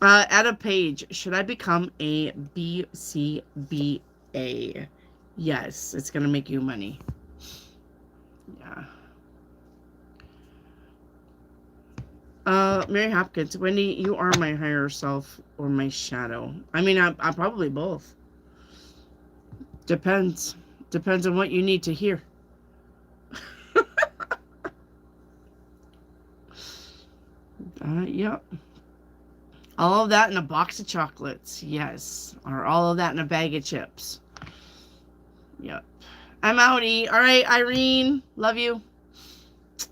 At a page, should I become a BCBA? A. Yes, it's going to make you money. Yeah. Mary Hopkins, Wendy, you are my higher self or my shadow. I mean, I'm probably both. Depends. Depends on what you need to hear. Yep. All of that in a box of chocolates. Yes. Or all of that in a bag of chips. Yep. I'm outie. All right, Irene. Love you.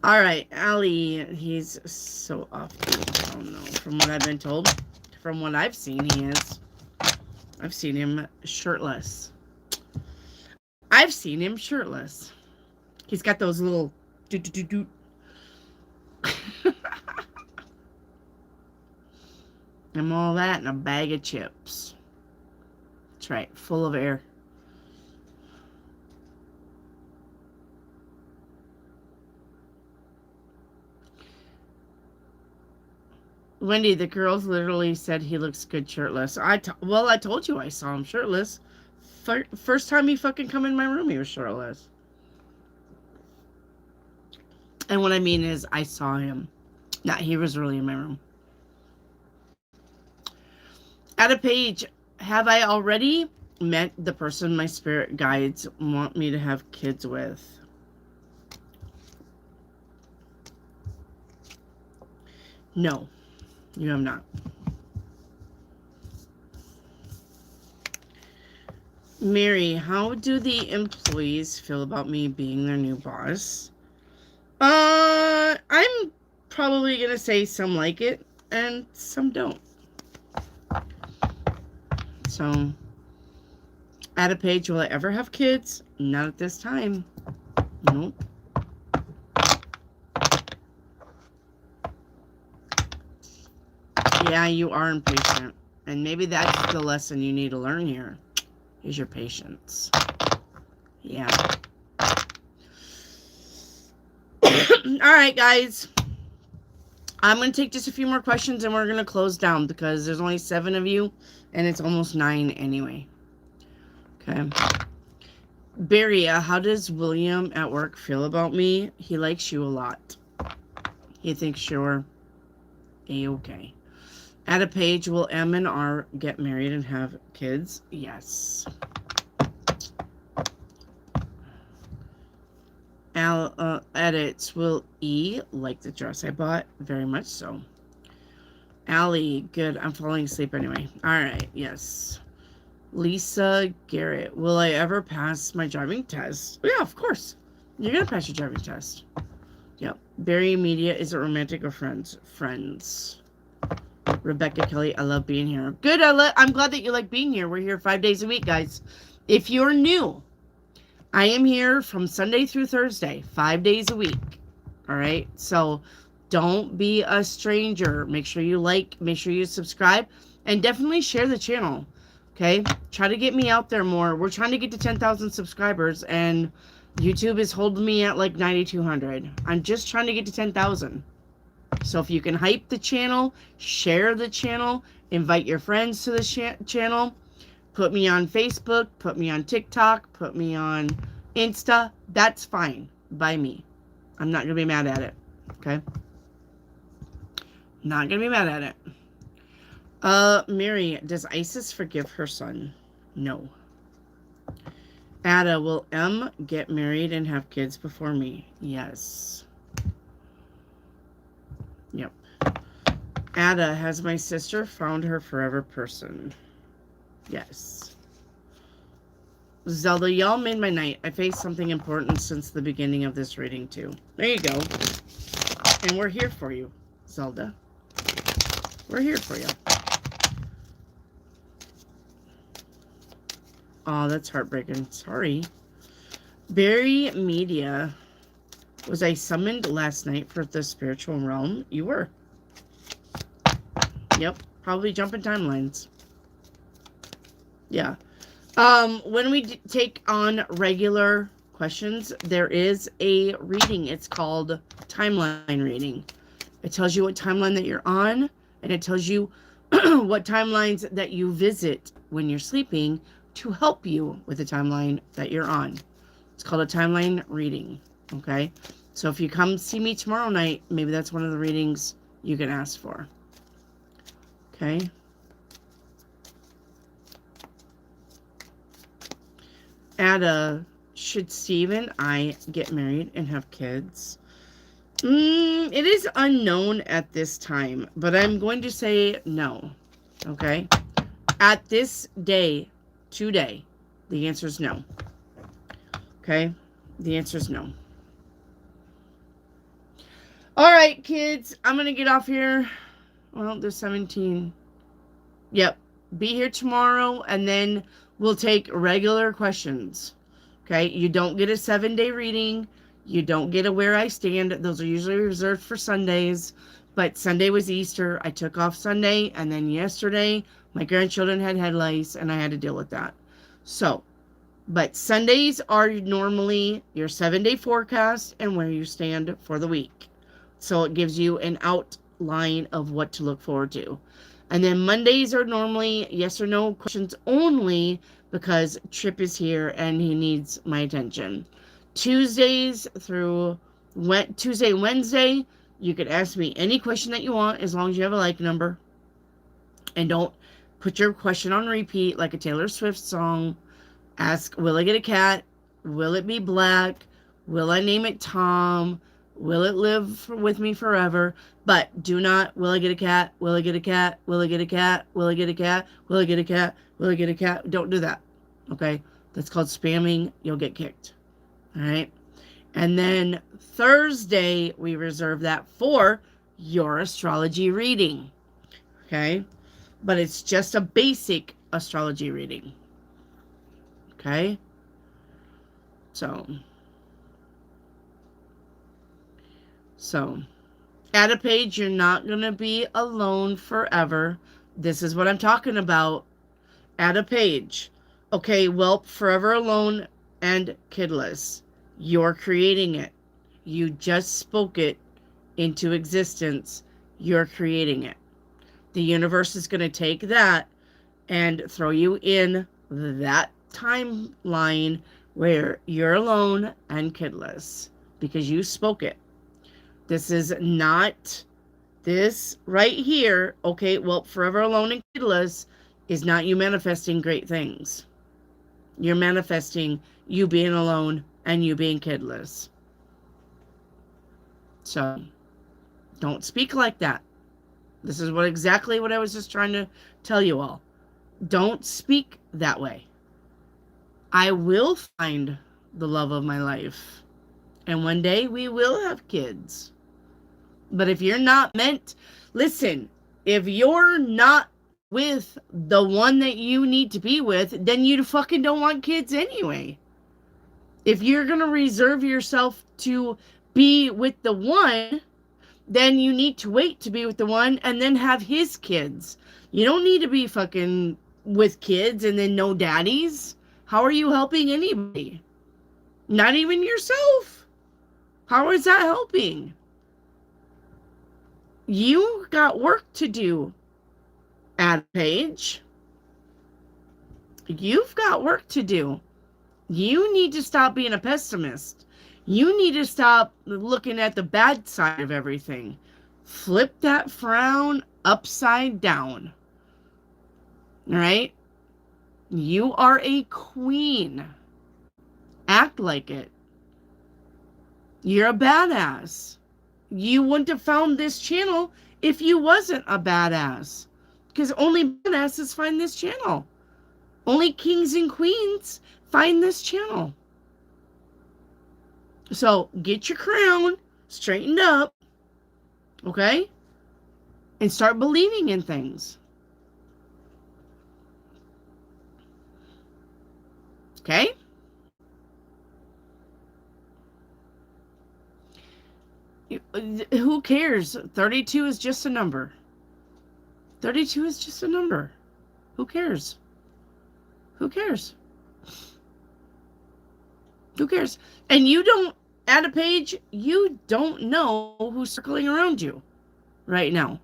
All right, Allie. He's so off. I don't know. From what I've been told. From what I've seen, he is. I've seen him shirtless. I've seen him shirtless. He's got those little doot. And all that in a bag of chips. That's right, full of air. Wendy, the girls literally said he looks good shirtless. I told you I saw him shirtless. First time he fucking come in my room, he was shirtless. And what I mean is, I saw him. Not he was really in my room. At a page, have I already met the person my spirit guides want me to have kids with? No, you have not. Mary, how do the employees feel about me being their new boss? I'm probably gonna say some like it and some don't. So, at a page, will I ever have kids? Not at this time. Nope. Yeah, you are impatient. And maybe that's the lesson you need to learn here, is your patience. Yeah. Alright, guys. I'm going to take just a few more questions and we're going to close down because there's only 7 of you and it's almost 9 anyway. Okay. Barry, how does William at work feel about me? He likes you a lot. He thinks you're A-okay. At a page, will M and R get married and have kids? Yes. Edits, will E like the dress I bought? Very much so. Allie, good. I'm falling asleep anyway. Alright, yes. Lisa Garrett, will I ever pass my driving test? Yeah, of course. You're going to pass your driving test. Yep. Barry Media, is it romantic or friends? Friends. Rebecca Kelly, I love being here. Good, I'm glad that you like being here. We're here 5 days a week, guys. If you're new, I am here from Sunday through Thursday, 5 days a week. All right? So don't be a stranger. Make sure you like, make sure you subscribe, and definitely share the channel. Okay? Try to get me out there more. We're trying to get to 10,000 subscribers, and YouTube is holding me at like 9,200. I'm just trying to get to 10,000. So if you can hype the channel, share the channel, invite your friends to the channel, put me on Facebook, put me on TikTok, put me on Insta, that's fine by me. I'm not going to be mad at it. Okay? Not going to be mad at it. Mary, does Isis forgive her son? No. Ada, will M get married and have kids before me? Yes. Yep. Ada, has my sister found her forever person? Yes. Zelda, y'all made my night. I faced something important since the beginning of this reading, too. There you go. And we're here for you, Zelda. We're here for you. Oh, that's heartbreaking. Sorry. Barry Media. Was I summoned last night for the spiritual realm? You were. Yep. Probably jumping timelines. Yeah. When we take on regular questions, there is a reading. It's called timeline reading. It tells you what timeline that you're on, and it tells you what timelines that you visit when you're sleeping to help you with the timeline that you're on. It's called a timeline reading, okay? So if you come see me tomorrow night, maybe that's one of the readings you can ask for, okay? Should Steve and I get married and have kids? It is unknown at this time, but I'm going to say no, okay? At this day, today, the answer is no, okay? The answer is no. All right, kids, I'm going to get off here. Well, there's 17. Yep, be here tomorrow, and then we'll take regular questions, okay? You don't get a 7-day reading. You don't get a Where I Stand. Those are usually reserved for Sundays. But Sunday was Easter. I took off Sunday. And then yesterday, my grandchildren had head lice. And I had to deal with that. So, but Sundays are normally your 7-day forecast and where you stand for the week. So it gives you an outline of what to look forward to. And then Mondays are normally yes or no questions only because Trip is here and he needs my attention. Tuesdays through Tuesday, Wednesday, you can ask me any question that you want as long as you have a like number. And don't put your question on repeat like a Taylor Swift song. Ask, will I get a cat? Will it be black? Will I name it Tom? Will it live with me forever? But do not, will I get a cat? Will I get a cat? Will I get a cat? Will I get a cat? Will I get a cat? Will I get a cat? Don't do that. Okay? That's called spamming. You'll get kicked. All right. And then Thursday, we reserve that for your astrology reading. Okay. But it's just a basic astrology reading. Okay. So add a page. You're not going to be alone forever. This is what I'm talking about. Add a page. Okay. Well, forever alone and kidless. You're creating it. You just spoke it into existence. You're creating it. The universe is going to take that and throw you in that timeline where you're alone and kidless because you spoke it. This is not this right here. Okay, well, forever alone and kidless is not you manifesting great things. You're manifesting you being alone and you being kidless. So, don't speak like that. This is exactly what I was just trying to tell you all. Don't speak that way. I will find the love of my life. And one day we will have kids. But if you're not meant, listen, if you're not with the one that you need to be with, then you fucking don't want kids anyway. If you're going to reserve yourself to be with the one, then you need to wait to be with the one and then have his kids. You don't need to be fucking with kids and then no daddies. How are you helping anybody? Not even yourself. How is that helping? You got work to do, Ad Page. You've got work to do. You need to stop being a pessimist. You need to stop looking at the bad side of everything. Flip that frown upside down. All right? You are a queen. Act like it. You're a badass. You wouldn't have found this channel if you wasn't a badass. Because only badasses find this channel. Only kings and queens find this channel. So get your crown straightened up, okay? And start believing in things. Okay? Who cares? 32 is just a number. 32 is just a number. Who cares? Who cares? Who cares? And you don't, Add a Page, you don't know who's circling around you right now.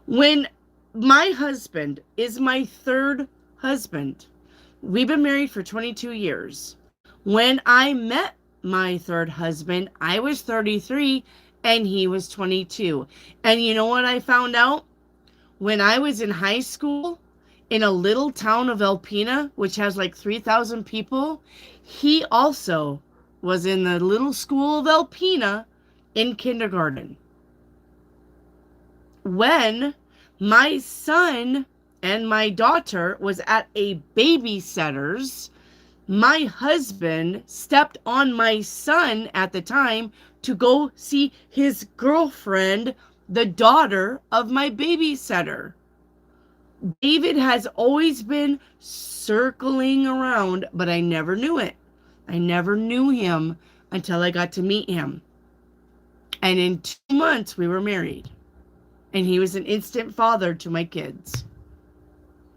When my husband is my third husband, We've been married for 22 years. When I met my third husband, I was 33 and he was 22. And you know what I found out? When I was in high school, in a little town of Alpena, which has like 3,000 people, he also was in the little school of Alpena in kindergarten. When my son and my daughter was at a babysitter's, my husband stepped on my son at the time to go see his girlfriend, the daughter of my babysitter. David has always been circling around, but I never knew it. I never knew him until I got to meet him. And in 2 months, we were married. And he was an instant father to my kids.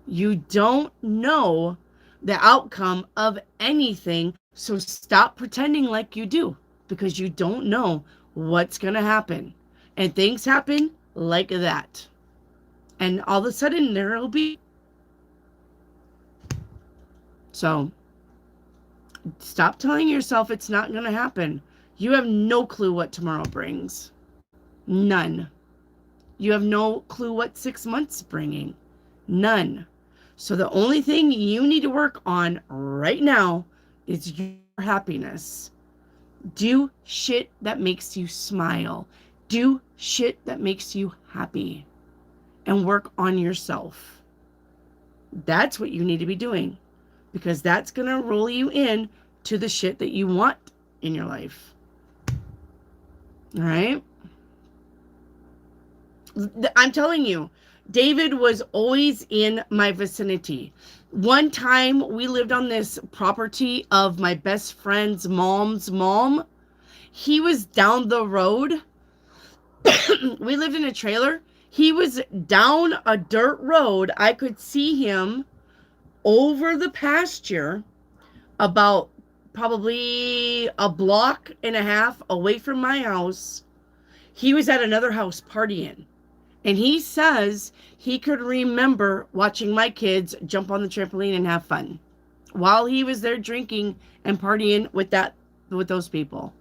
You don't know the outcome of anything, so stop pretending like you do, because you don't know what's going to happen. And things happen like that. And all of a sudden, there it'll be. So, stop telling yourself it's not going to happen. You have no clue what tomorrow brings. None. You have no clue what 6 months is bringing. None. So the only thing you need to work on right now is your happiness. Do shit that makes you smile. Do shit that makes you happy. And work on yourself. That's what you need to be doing. Because that's going to roll you in to the shit that you want in your life. All right? I'm telling you, David was always in my vicinity. One time we lived on this property of my best friend's mom's mom. He was down the road. We lived in a trailer. He was down a dirt road. I could see him over the pasture about probably a block and a half away from my house. He was at another house partying. And he says he could remember watching my kids jump on the trampoline and have fun while he was there drinking and partying with those people.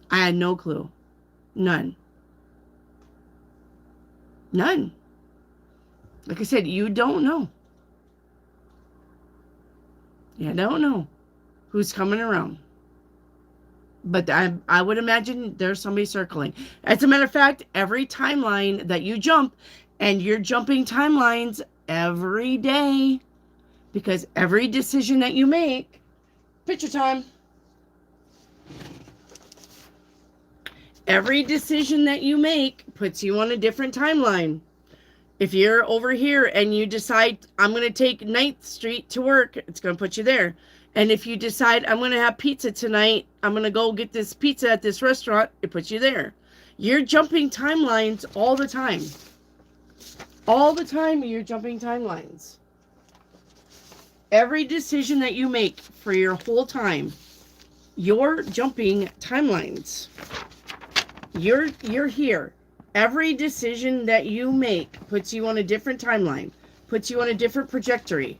I had no clue. None. None. Like I said, you don't know. You don't know who's coming around. But I would imagine there's somebody circling. As a matter of fact, every timeline that you jump, and you're jumping timelines every day, because every decision that you make, picture time. Every decision that you make puts you on a different timeline. If you're over here and you decide, I'm going to take 9th Street to work, it's going to put you there. And if you decide, I'm going to have pizza tonight, I'm going to go get this pizza at this restaurant, it puts you there. You're jumping timelines all the time. All the time you're jumping timelines. Every decision that you make for your whole time, you're jumping timelines. You're here. Every decision that you make puts you on a different timeline, puts you on a different trajectory.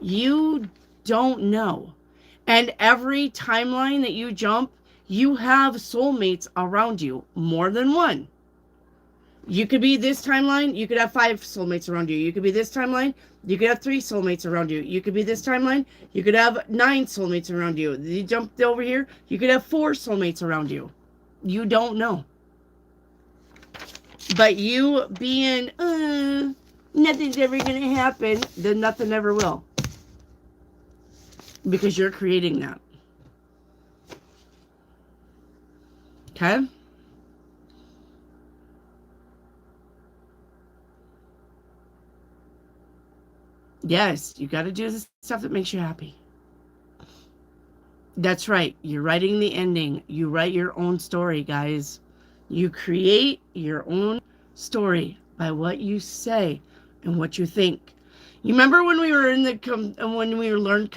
You don't know. And every timeline that you jump, you have soulmates around you, more than one. You could be this timeline, you could have 5 soulmates around you. You could be this timeline, you could have 3 soulmates around you. You could be this timeline, you could have 9 soulmates around you. You jumped over here, you could have 4 soulmates around you. You don't know. But you being, nothing's ever going to happen, then nothing ever will. Because you're creating that. Okay? Yes, you got to do the stuff that makes you happy. That's right. You're writing the ending. You write your own story, guys. You create your own story by what you say and what you think. You remember when we were in when we learned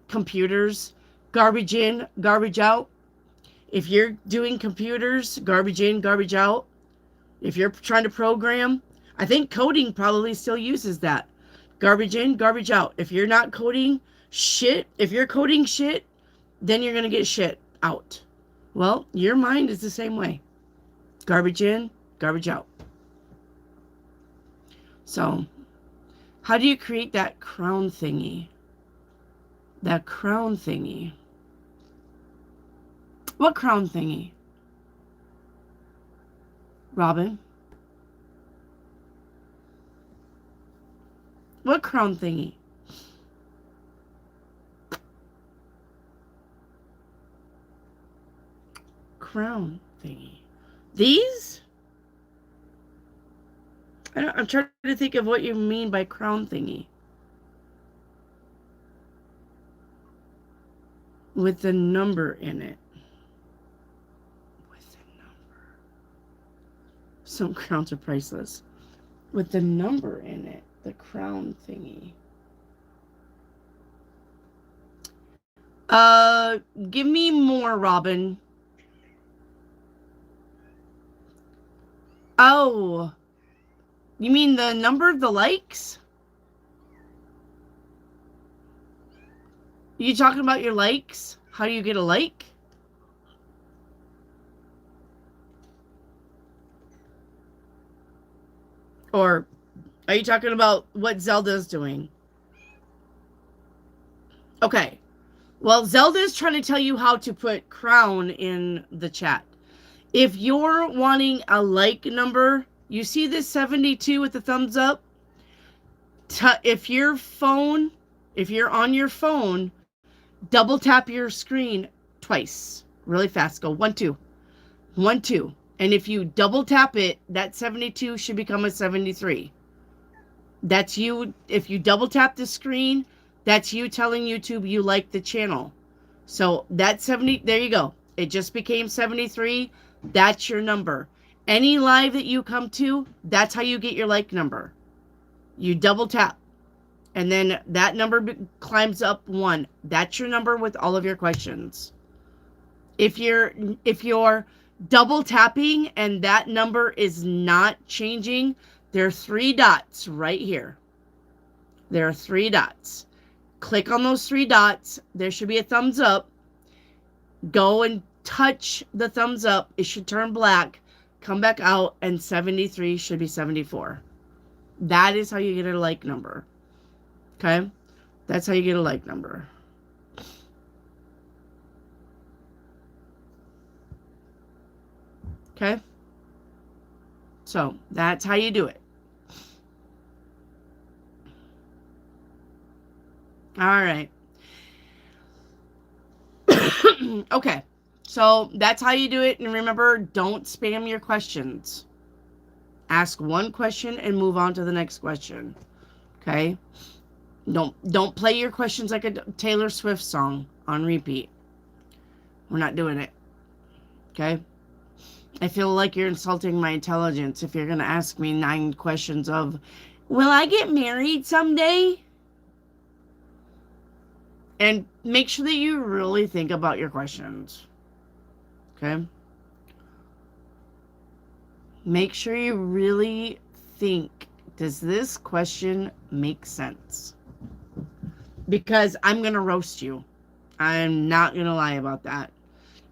computers, garbage in, garbage out? If you're doing computers, garbage in, garbage out. If you're trying to program, I think coding probably still uses that. Garbage in, garbage out. If you're not coding, shit, if you're coding shit, then you're going to get shit out. Well, your mind is the same way. Garbage in, garbage out. So, how do you create that crown thingy? That crown thingy. What crown thingy? Robin? What crown thingy? Crown thingy. These? I'm trying to think of what you mean by crown thingy. With the number in it. With the number. Some crowns are priceless. With the number in it. The crown thingy. Give me more, Robin. Oh. You mean the number of the likes? You talking about your likes? How do you get a like? Or are you talking about what Zelda's doing? Okay. Well, Zelda's trying to tell you how to put crown in the chat. If you're wanting a like number, you see this 72 with the thumbs up? If you're on your phone, double tap your screen twice. Really fast. Go 1, 2. 1, 2. And if you double tap it, that 72 should become a 73. That's you. If you double tap the screen, that's you telling YouTube you like the channel. So that 70, there you go. It just became 73. That's your number. Any live that you come to, that's how you get your like number. You double tap. And then that number climbs up 1. That's your number with all of your questions. If you're double tapping and that number is not changing, there are 3 dots right here. There are 3 dots. Click on those 3 dots. There should be a thumbs up. Go and touch the thumbs up. It should turn black. Come back out, and 73 should be 74. That is how you get a like number. Okay? That's how you get a like number. Okay? So, that's how you do it. All right. Okay. So, that's how you do it. And remember, don't spam your questions. Ask one question and move on to the next question. Okay? Don't play your questions like a Taylor Swift song on repeat. We're not doing it. Okay? I feel like you're insulting my intelligence if you're going to ask me 9 questions of, will I get married someday? And make sure that you really think about your questions. Okay? Make sure you really think, does this question make sense? Because I'm going to roast you. I'm not going to lie about that.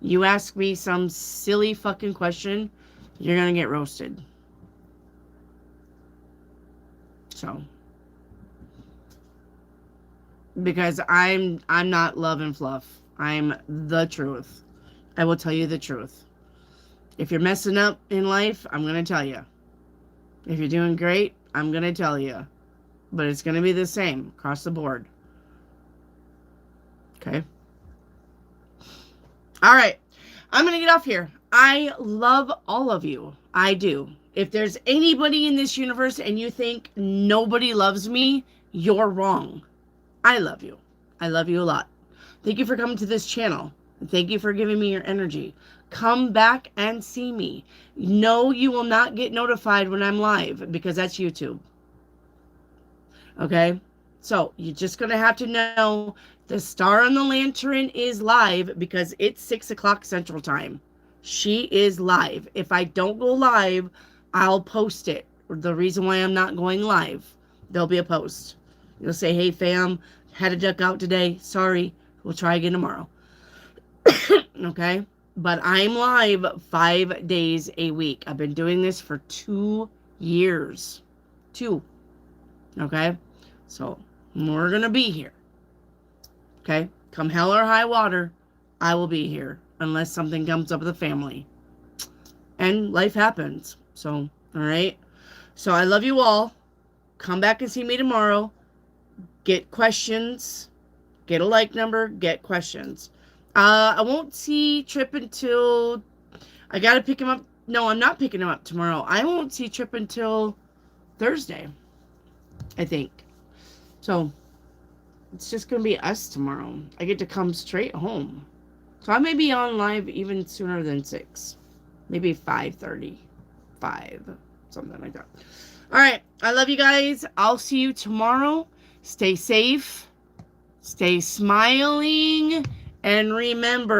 You ask me some silly fucking question, you're going to get roasted. So. Because I'm not love and fluff. I'm the truth. I will tell you the truth. If you're messing up in life, I'm going to tell you. If you're doing great, I'm going to tell you. But it's going to be the same across the board. Okay? All right. I'm going to get off here. I love all of you. I do. If there's anybody in this universe and you think nobody loves me, you're wrong. I love you. I love you a lot. Thank you for coming to this channel. Thank you for giving me your energy. Come back and see me. No, you will not get notified when I'm live because that's YouTube. Okay? So, you're just going to have to know the Star on the Lantern is live because it's 6 o'clock Central Time. She is live. If I don't go live, I'll post it. The reason why I'm not going live, there'll be a post. You'll say, hey, fam, Had to duck out today. Sorry. We'll try again tomorrow. Okay? But I'm live 5 days a week. I've been doing this for 2 years. 2. Okay? So, we're going to be here. Okay? Come hell or high water, I will be here. Unless something comes up with the family. And life happens. So, alright? So, I love you all. Come back and see me tomorrow. Get questions. Get a like number. Get questions. I won't see Trip until... I gotta pick him up. No, I'm not picking him up tomorrow. I won't see Trip until Thursday, I think. So, it's just gonna be us tomorrow. I get to come straight home. So I may be on live even sooner than 6. Maybe 5:30. 5. Something like that. Alright, I love you guys. I'll see you tomorrow. Stay safe. Stay smiling. And remember,